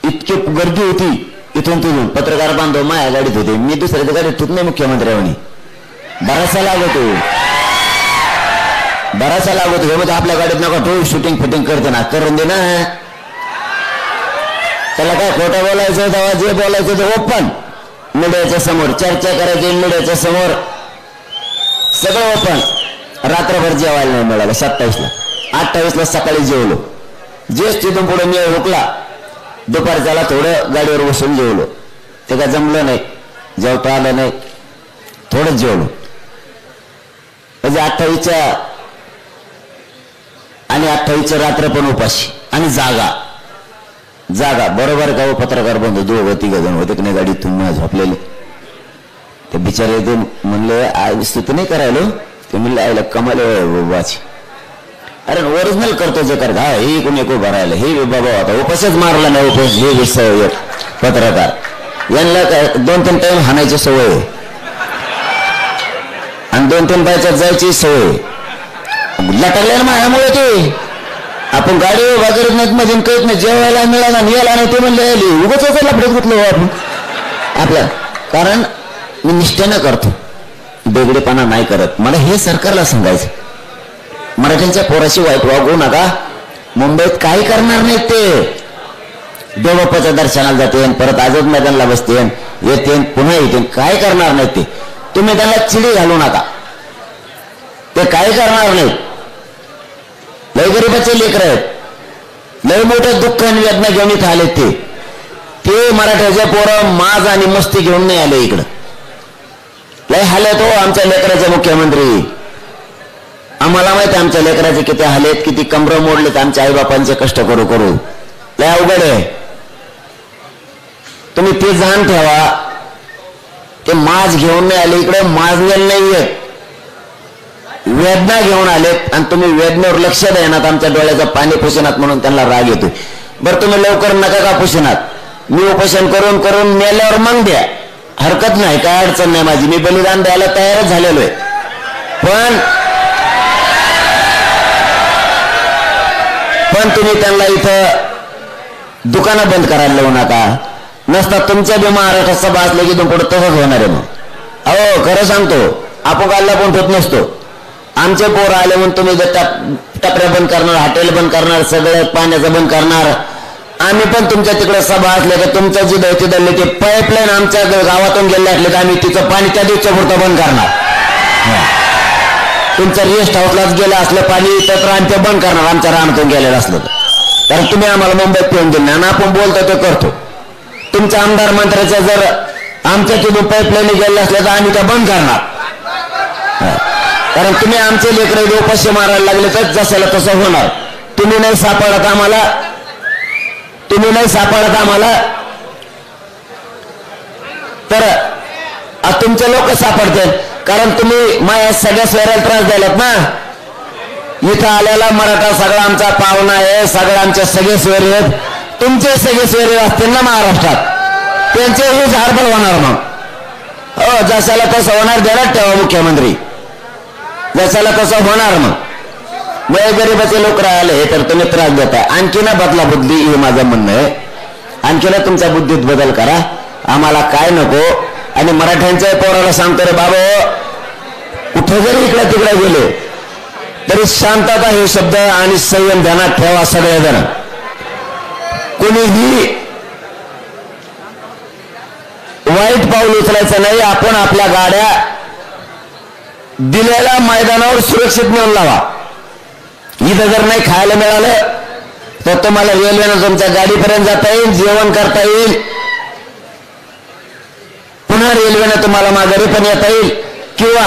इतकी गर्दी होती, इथून तिथून पत्रकार बांधव माझ्या गाडीत होते, मी दुसऱ्याच्या गाडीत होत नाही. मुख्यमंत्र्यांनी बराचसा लागतो, बराचसा लागतो. हे म्हणजे आपल्या गाडीत नका तो शूटिंग फिटिंग करते ना, करून दे ना. त्याला काय खोटं बोलायचं तेव्हा जे बोलायचं ते ओपन, मी मीडियाच्या समोर चर्चा करायची, मीडियाच्या समोर सगळं ओपन. रात्रभर जेवायला नाही मिळालं. 27ला 28ला सकाळी जेवलो. जेच तिथून पुढे मी हुकला. दुपारच्याला थोडं गाडीवर बसून जेवलो. ते काय जमलं नाही, जेवता आलं नाही, थोडंच जेवलो. म्हणजे 28च्या आणि 28च्या रात्र पण उपाशी आणि जागा जागा. बरोबर का? पत्रकार बंधू 2-3 होते की नाही गाडीत तुम्ही झोपलेले. ते बिचारे ते म्हणले आई स्तुती नाही करायलो. ते म्हणले आईला कमाल बाबाची. अरे ओरिजिनल करतो जे करत. हा हे कोणी उभं राहिलं, हे बाबा होता उपासच मारला नाही. उपास हे विषय पत्रकार यांना 2-3 टाइम हाणायची सवय आणि 2-3 बायच्यात जायची सवय. लटकल्या माझ्यामुळे ते आपण गाडी वगैरे नाहीत मध्ये कळत नाही. जेवायला मिळाला यायला नाही ते म्हणले उगाच लफडत घेतलं आपण आपल्या. कारण मी निष्ठेनं करतो, बेगडेपणा नाही करत. मला हे सरकारला सांगायचं, मराठ्यांच्या पोराशी वाईट वागू नका. मुंबईत काही करणार नाहीत ते. देवबाप्पाच्या दर्शनाला जाते, परत आझाद मैदानला बसते, येते पुन्हा येते. काय करणार नाहीत ते. तुम्ही त्यांना चिडी घालू नका. ते काय करणार नाहीत. लय गरीबाचे लेकर आहेत, लय मोठं दुःख आणि वेदना घेऊन इथं आले. ते मराठ्याचे पोरं माज आणि मस्ती घेऊन नाही आले इकडं. लय हालेत हो आमच्या लेकराचे मुख्यमंत्री. आम्हाला माहिती आमच्या लेकराचे किती हालेत, किती कमरं मोडलेत आमच्या आईबापांचे कष्ट करू करू. लय अवघड आहे. तुम्ही ते जाण ठेवा. ते माज घेऊन नाही आले इकडे, माजलेले नाही आहेत, वेदना घेऊन आलेत. आणि तुम्ही वेदनेवर लक्ष देणार, आमच्या डोळ्याचं पाणी पुसनात म्हणून त्यांना राग येतो. बरं तुम्ही लवकर नका का पुसनात. मी उपोषण करून करून मेल्यावर मग द्या, हरकत नाही, काय अडचण नाही माझी. मी बलिदान द्यायला तयारच झालेलो आहे. पण तुम्ही त्यांना इथं दुकानं बंद करायला लावू नका. नसता तुमच्या बी महाराष्ट्रात सभा असल्या की पुढे तसंच होणार आहे. मग अहो खरं सांगतो, आपण गाडला पण ठेवत नसतो. आमचे पोर आले म्हणून तुम्ही टपऱ्या बंद करणार, हॉटेल बंद करणार, सगळं पाण्याचं बंद करणार. आम्ही पण तुमच्या तिकडे सभा असल्या तर तुमचं जिथं तिथले ते पाईपलाईन आमच्या गावातून गेले असले तर आम्ही तिचं पाणी त्या दिवशी पुरतं बंद करणार. तुमचं रेस्ट हाऊसलाच गेलं असलं पाणी तर आम्ही ते बंद करणार, आमच्या रानातून गेलेलं असलं तर. कारण तुम्ही आम्हाला मुंबईत पिऊन दिलं आणि आपण बोलतो ते करतो. तुमच्या आमदार मंत्र्याच्या जर आमच्या तिथून पाईपलाईन गेले असल्या तर आम्ही त्या बंद करणार. कारण तुम्ही आमचे लेकरं उपाशी मारायला लागले तर जसाला तसं होणार. तुम्ही नाही सापडत आम्हाला, तुम्ही नाही सापडत आम्हाला तर तुमचे लोक सापडतील. कारण तुम्ही माझ्या सगळ्या स्वराला त्रास द्यायलात ना. इथं आलेला मराठा सगळा आमचा पाहुणा आहे, सगळं आमचे सगळे स्वेरे आहेत. तुमचे सगळे स्वेरे असतील ना महाराष्ट्रात, त्यांचेही झाडबड होणार. मग हो जसाला तसं होणार, देण्यात ठेवा मुख्यमंत्री, जसाला तसं होणार. मग गरीबाचे लोक राहिले तर तुम्ही त्रास देताय. आणखी ना बदला बुद्धी, हे माझं म्हणणं आहे. आणखी ना तुमच्या बुद्धीत बदल करा, आम्हाला काय नको. आणि मराठ्यांच्या पोराला सांगतो रे बाबा, कुठे जरी इकडे तिकडे गेले तरी शांतता हे शब्द आणि संयम ध्यानात ठेवा सगळेजण. कोणीही वाईट पाऊल उचलायचं नाही. आपण आपल्या गाड्या दिलेल्या मैदानावर सुरक्षित नेऊन लावा. इथं जर नाही खायला मिळालं तर तुम्हाला रेल्वेनं तुमच्या गाडीपर्यंत जाता येईल, जेवण करता येईल, पुन्हा रेल्वेनं तुम्हाला माघारी पण येता येईल. किंवा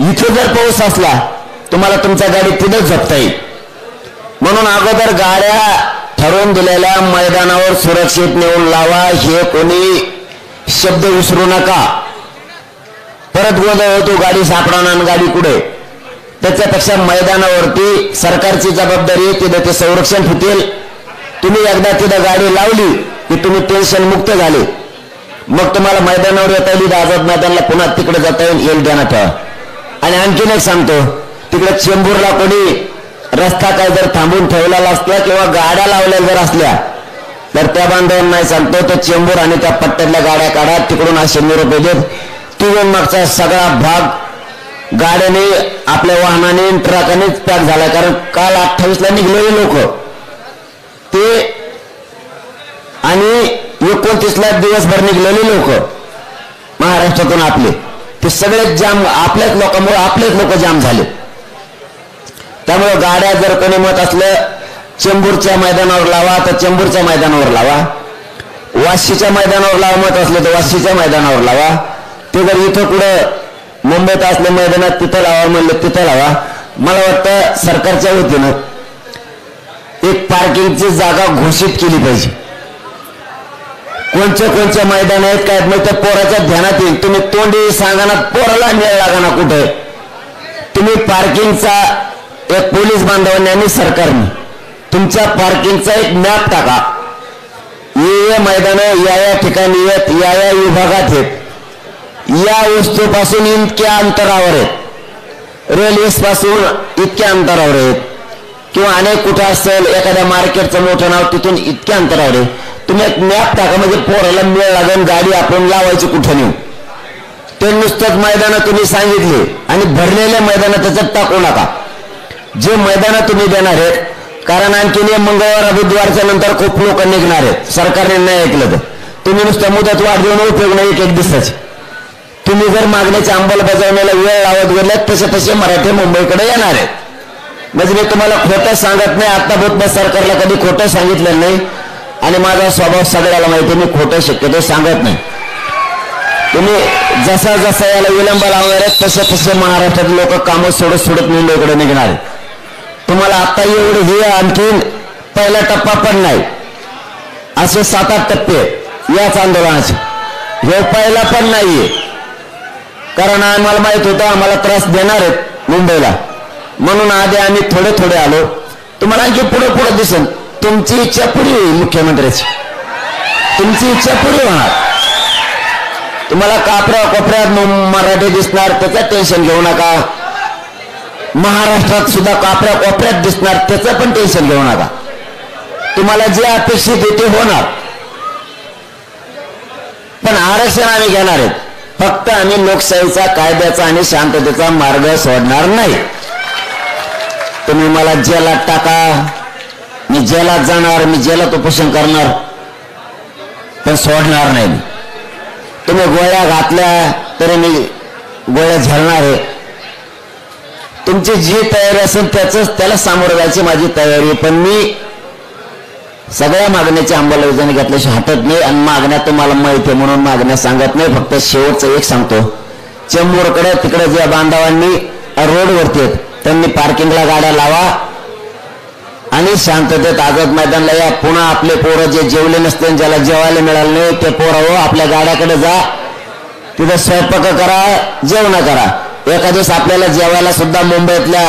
इथे जर पाऊस असला तुम्हाला तुमच्या गाडीत तिथंच झोपता येईल. म्हणून अगोदर गाड्या ठरवून दिलेल्या मैदानावर सुरक्षित नेऊन लावा. हे कोणी शब्द विसरू नका. परत गोंधळ होतो, गाडी सापडणार आणि गाडी कुठे. त्याच्यापेक्षा मैदानावरती सरकारची जबाबदारी, तिथं ते संरक्षण होतील. तुम्ही एकदा तिथं गाडी लावली की तुम्ही टेन्शन मुक्त झाले. मग तुम्हाला मैदानावर येता येईल, आझाद मैदानला पुन्हा तिकडे जाता येईल ध्यानात ठेवा. आणि आणखीन एक सांगतो, तिकडे चेंबूरला कोणी रस्ता काय जर थांबून ठेवलेला असला किंवा गाड्या लावल्या जर असल्या तर त्या बांधवांना नाही सांगतो, तो चेंबूर आणि त्या पट्ट्यातल्या गाड्या काढा, तिकडून असे निरोप देत. तिकडून मागचा सगळा भाग गाड्याने, आपल्या वाहनाने, ट्रकानेच पॅक झाला. कारण काल 28ला निघलेले लोक ते आणि 29ला दिवसभर निघलेले लोक. मग महाराष्ट्रातून आपले ते सगळे जाम आपल्याच लोकांमुळे आपलेच लोक जाम झाले. त्यामुळे गाड्या जर कोणी मत असलं चेंबूरच्या मैदानावर लावा तर चेंबूरच्या मैदानावर लावा, वाशीच्या मैदानावर लावा मत असलं तर वाशीच्या मैदानावर लावा. ते जर इथं कुठं मुंबईत असले मैदानात तिथं लावा म्हणलं तिथं लावा. मला वाटतं सरकारच्या वतीनं एक पार्किंगची जागा घोषित केली पाहिजे. कोणच्या मैदान आहेत काय मग त्या पोराच्या ध्यानात येईल. तुम्ही तोंडी सांगा ना पोराला मेळ लागा ना कुठे. तुम्ही पार्किंगचा एक पोलीस बांधवांनी आणि सरकारने तुमच्या पार्किंगचा एक मॅप टाका. ये मैदान या ठिकाणी आहेत, या विभागात आहेत, या वस्तूपासून इतक्या अंतरावर आहेत, रेल्वेस पासून इतक्या अंतरावर आहेत, किंवा अनेक कुठं असेल एखाद्या मार्केटचं मोठं नाव तिथून इतक्या अंतरावर आहे. तुम्ही एक मॅप टाका म्हणजे पोराला मेळ लागेल गाडी आपण लावायची कुठं नेऊ. ते नुसतंच मैदानं तुम्ही सांगितले आणि भरलेल्या मैदानात त्याच्यात टाकू नका. जे मैदानं तुम्ही देणार आहेत, कारण आणखीन मंगळवार बुधवारच्या नंतर खूप लोक निघणार आहेत. सरकारने नाही ऐकलं तर तुम्ही नुसतं मुदत वाढ देऊन उपयोग नाही एक दिवसाची. तुम्ही जर मागण्याच्या अंमलबजावणीला वेळ लावत गेल्यात तसे तसे मराठी मुंबईकडे येणार आहेत. म्हणजे मी तुम्हाला खोटं सांगत नाही. आतापर्यंत सरकारला कधी खोटं सांगितलं नाही आणि माझा स्वभाव सगळ्याला माहिती, मी खोटं शक्यतो सांगत नाही. तुम्ही जसा जसा याला विलंब लावणार आहेत तसे तसे महाराष्ट्रातील लोक कामं सोडत मुंबईकडे निघणार आहेत. तुम्हाला आता एवढे हे आणखीन पहिला टप्पा पण नाही, असे 7-8 टप्पे याच आंदोलनाचे. हे पहिला पण नाहीये, कारण आम्हाला माहित होतं आम्हाला त्रास देणार आहेत मुंबईला, म्हणून आधी आम्ही थोडे थोडे आलो. तुम्हाला आणखी पुढे पुढे दिसेल. तुमची इच्छा पुरी होईल मुख्यमंत्र्याची, तुमची इच्छा पुरी होणार. तुम्हाला कोपऱ्यात मराठी दिसणार त्याचं टेन्शन घेऊ नका. महाराष्ट्रात सुद्धा कोपऱ्यात दिसणार त्याचं पण टेन्शन घेऊ नका. तुम्हाला जे अपेक्षित आहे ते होणार. पण आरक्षण आम्ही घेणार आहेत. फक्त आम्ही लोकशाहीचा कायद्याचा आणि शांततेचा मार्ग सोडणार नाही. तुम्ही मला जेलात टाका, मी जेलात जाणार, मी जेलात उपोषण करणार, पण सोडणार नाही. तुम्ही गोळ्या घातल्या तरी मी गोळ्या झेलणार आहे. तुमची जी तयारी असेल त्याला सामोरं जायची माझी तयारी. पण मी सगळ्या मागण्याची अंमलबजावणी घेतल्याशिवाय हटत नाही. आणि मागण्या तुम्हाला माहिती आहे म्हणून मागण्या सांगत नाही. फक्त शेवटचं एक सांगतो, चेंबूरकडे तिकडे ज्या बांधवांनी रोडवरती आहेत त्यांनी पार्किंगला गाड्या लावा आणि शांततेत आझाद मैदानला या. पुन्हा आपले पोरं जे जेवले नसते ज्याला जेवायला मिळालं नाही ते पोरं आपल्या गाड्याकडे जा, तिथं स्वयंपाक करा, जेवण करा. एका दिवस आपल्याला जेवायला सुद्धा मुंबईतल्या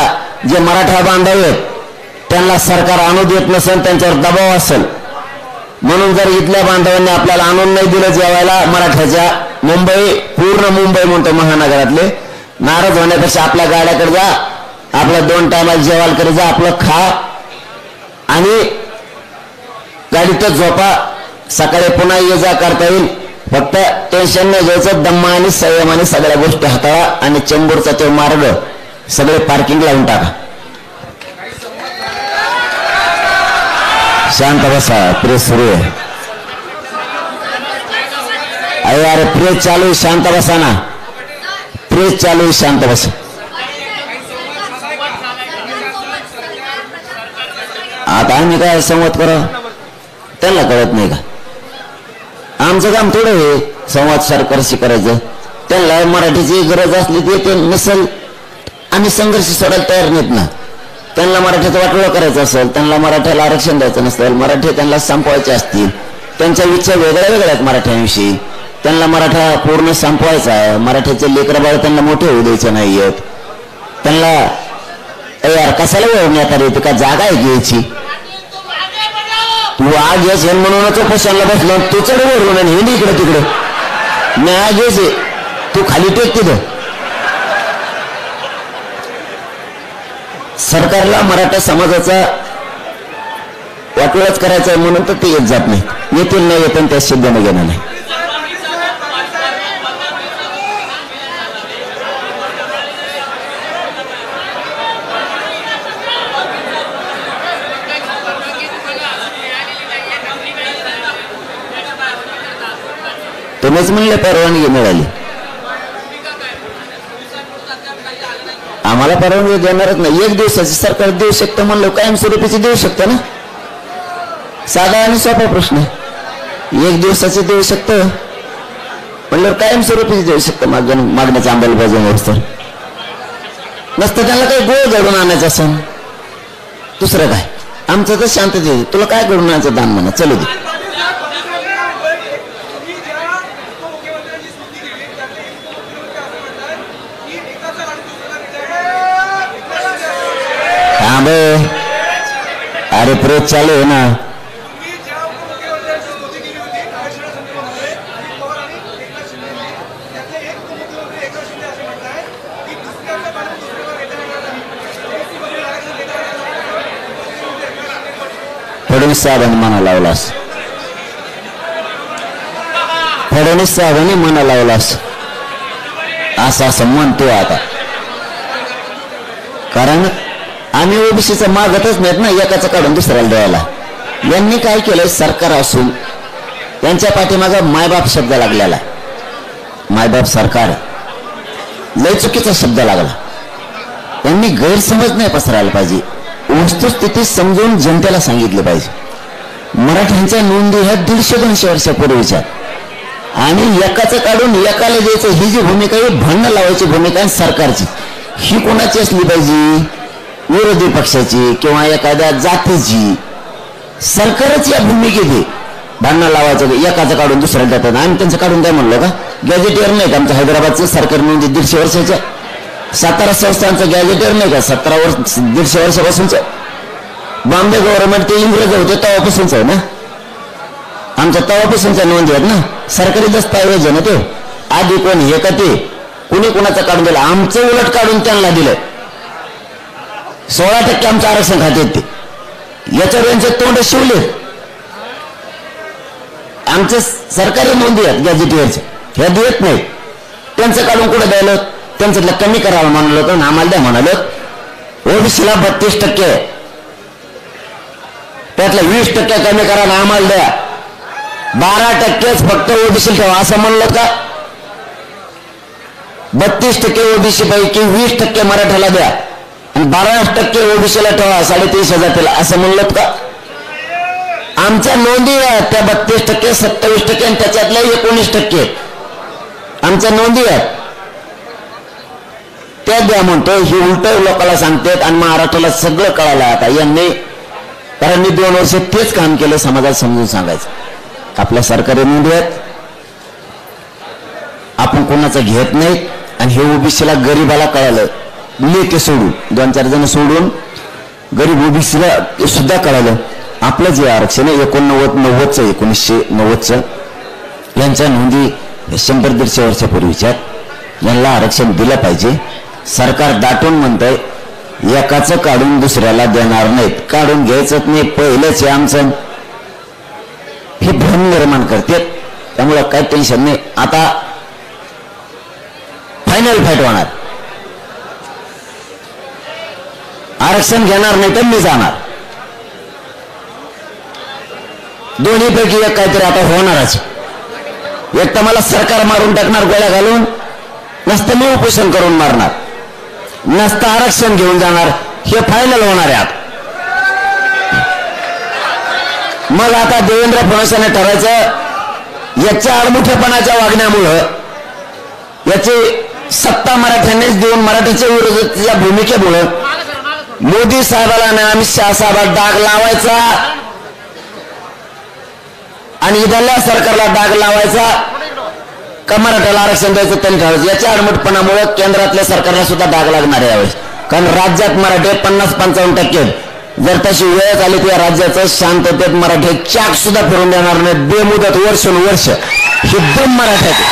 जे मराठा बांधव आहेत त्यांना सरकार आणू देत नसेल, त्यांच्यावर दबाव असेल, म्हणून जर इथल्या बांधवांनी आपल्याला आणून नाही दिलं जेवायला मराठ्याच्या, पूर्ण मुंबई म्हणतो महानगरातले, नाराज होण्यापेक्षा आपल्या गाड्याकडे जा, आपल्या 2 टायमाला जेवायला करे जा, आपलं खा आणि गाडीतच झोपा, सकाळी पुन्हा ये जा करता येईल. फक्त टेन्शन नाही घ्यायचं, दम्मा आणि संयमाने सगळ्या गोष्टी हाताळा आणि चेंबूरचा तो मार्ग सगळे पार्किंग लावून टाका. शांत बसा, प्रेस सुरू आहे. अरे प्रेस चालू आहे, शांत बसा ना, प्रेस चालू आहे, शांत बसा. आता आम्ही काय संवाद करा त्यांना कळत नाही का? आमचं काम थोडं आहे संवाद सरकारशी करायचं. त्यांना मराठीची गरज असली ते नसेल आम्ही संघर्ष सोडायला तयार नाहीत ना. त्यांना मराठीचं वाटोळं करायचं असेल, त्यांना मराठ्याला आरक्षण द्यायचं नसेल, मराठी त्यांना संपवायचे असतील, त्यांच्या इच्छा वेगळ्या वेगळ्या आहेत मराठ्यांविषयी, त्यांना मराठा पूर्ण संपवायचा आहे, मराठ्याचे लेकरं बाळ त्यांना मोठे होऊ द्यायचे नाही आहेत, त्यांना यार कशाला वळवण्यात आली का जागा आहे घ्यायची. तू आग घ्यायच म्हणूनच उपोषणाला बसलो, तू चढ वरून आणि हिंदी इकडे तिकडे, मी आग घ्यायचे तू खाली टेक तिथं. सरकारला मराठा समाजाचा वाटोळाच करायचा आहे म्हणून तर ते येत जात नाही, येतील नाही येत त्या सिद्धाने घेणार नाही. तुम्हीच म्हणले परवानगी मिळाली, आम्हाला परवानगी देणारच नाही. एक दिवसाची सरकार देऊ शकतं म्हणलं, कायमस्वरूपीची देऊ शकतं ना. साधा आणि सोपा प्रश्न आहे. एक दिवसाची देऊ शकतं म्हणलं, कायमस्वरूपीची देऊ शकतं. मागण्याच्या अंमलबजावणीवर नसतं त्यांना काही गोळ घडून आणायचं असं. दुसरं काय आमचं तर शांतते. तुला काय घडून आणायचं दान म्हणा, चलू दे. अरे प्रेत चालू आहे ना. फडणवीस साहेबांनी मना लावलास, फडणवीस साहेबांनी मना लावलास असं असं म्हणतो आता. कारण आम्ही ओबीसीचं मागतच नाहीत ना एकाचं काढून दुसऱ्याला द्यायला. यांनी काय केलंय, सरकार असून यांच्या पाठीमागा मायबाप शब्द लागलेला. मायबाप सरकार लय चुकीचा शब्द लागला. यांनी गैरसमज नाही पसरायला पाहिजे. वस्तुस्थिती समजून जनतेला सांगितलं पाहिजे. मराठ्यांच्या नोंदी ह्या 150-200 वर्षापूर्वीच्या, आणि एकाचं काढून एकाला द्यायचं ही जी भूमिका आहे, भांडणं लावायची भूमिका सरकारची, ही कोणाची असली पाहिजे? विरोधी पक्षाची किंवा एखाद्या जातीची. सरकारच या भूमिकेत आहे. भांडणं लावायचं, एकाचं काढून दुसऱ्याला देतात. आम्ही त्यांचं काढून काय म्हणलो का? गॅजेटियर नाही का आमचं हैदराबादचं सरकार नोंदी 150 वर्षाच्या? सातारा संस्थांचं गॅजेटियर नाही का 150 वर्षापासूनचं? बॉम्बे गव्हर्नमेंट ते इंग्रज होते तेव्हापासूनच आहे ना. आमच्या तेव्हापासूनच्या नोंदी आहेत ना. सरकारी दस्तावेज आहे ना ते. आधी कोण हे का ते कुणी कुणाचं काढून दिलं? आमचं उलट काढून त्यांना दिलं. 16% आमचं आरक्षण खात्यात ते. याच्यावर यांचे तोंड शिवले. आमचे सरकारी नोंदी आहेत गॅजेटियरचे, ह्या देत नाही. त्यांचं काढून कुठं द्यायला? त्यांच्यातलं कमी करावं म्हणालो तर आम्हाला द्या म्हणालो. ओबीसीला 32%, त्यातलं 20% कमी करा ना आम्हाला द्या. 12%च फक्त ओबीसी ठेवा असं म्हणलं का? 32% ओबीसी पैकी 20% मराठ्याला द्या आणि 12% ओबीसीला ठेवा 35,000 असं म्हणलं का? आमच्या नोंदी आहेत त्या 32%, 27% आणि त्याच्यातल्या 19% आमच्या नोंदी आहेत. त्या द्या म्हणतो. ही उलट लोकांना सांगतात आणि महाराष्ट्राला सगळं कळालं आता यांनी. कारण मी 2 वर्ष तेच काम केलं, समाजात समजून सांगायचं. आपल्या सरकारी नोंदी आहेत, आपण कोणाचं घेत नाही. आणि हे ओबीसीला गरीबाला कळालं, लेके सोडून 2-4 जण सोडून गरीब ओबीसीला सुद्धा कळालं आपलं जे आरक्षण आहे 1990चं यांच्या नोंदी 100-150 वर्षापूर्वीच्या, यांना आरक्षण दिलं पाहिजे. सरकार दाटून म्हणतंय एकाचं काढून दुसऱ्याला देणार नाहीत. काढून घ्यायचंच नाही, पहिलंच आहे आमचं. हे भ्रम निर्माण करते. त्यामुळं काही टेन्शन नाही. आता फायनल फाईट होणार. आरक्षण घेणार नाही तर मी जाणार. दोन्हीपैकी एक काहीतरी आता होणारच. एक तर मला सरकार मारून टाकणार गोळ्या घालून, नसतं मी उपोषण करून मारणार, नसतं आरक्षण घेऊन जाणार. हे फायनल होणार आहे आता. मग आता देवेंद्र फडणवीसांनी ठरायचं याच्या आडमुठेपणाच्या वागण्यामुळं, याची सत्ता मराठ्यांनीच देऊन मराठीच्या विरोधाच्या भूमिकेमुळं मोदी साहेबाला आणि अमित शहा साहेबाला डाग लावायचा आणि इथल्या सरकारला डाग लावायचा का मराठ्याला आरक्षण द्यायचं त्यांनी ठरवायचं. याच्या आडमुठपणामुळे केंद्रातल्या सरकारला सुद्धा डाग लागणार आहे यावेळेस. कारण राज्यात मराठी 50-55%. जर तशी वेळ आली तर राज्याचं शांततेत मराठी चाक सुद्धा फिरून देणार नाही. बेमुदत वर्षानुवर्ष हे 2 मराठ्याचे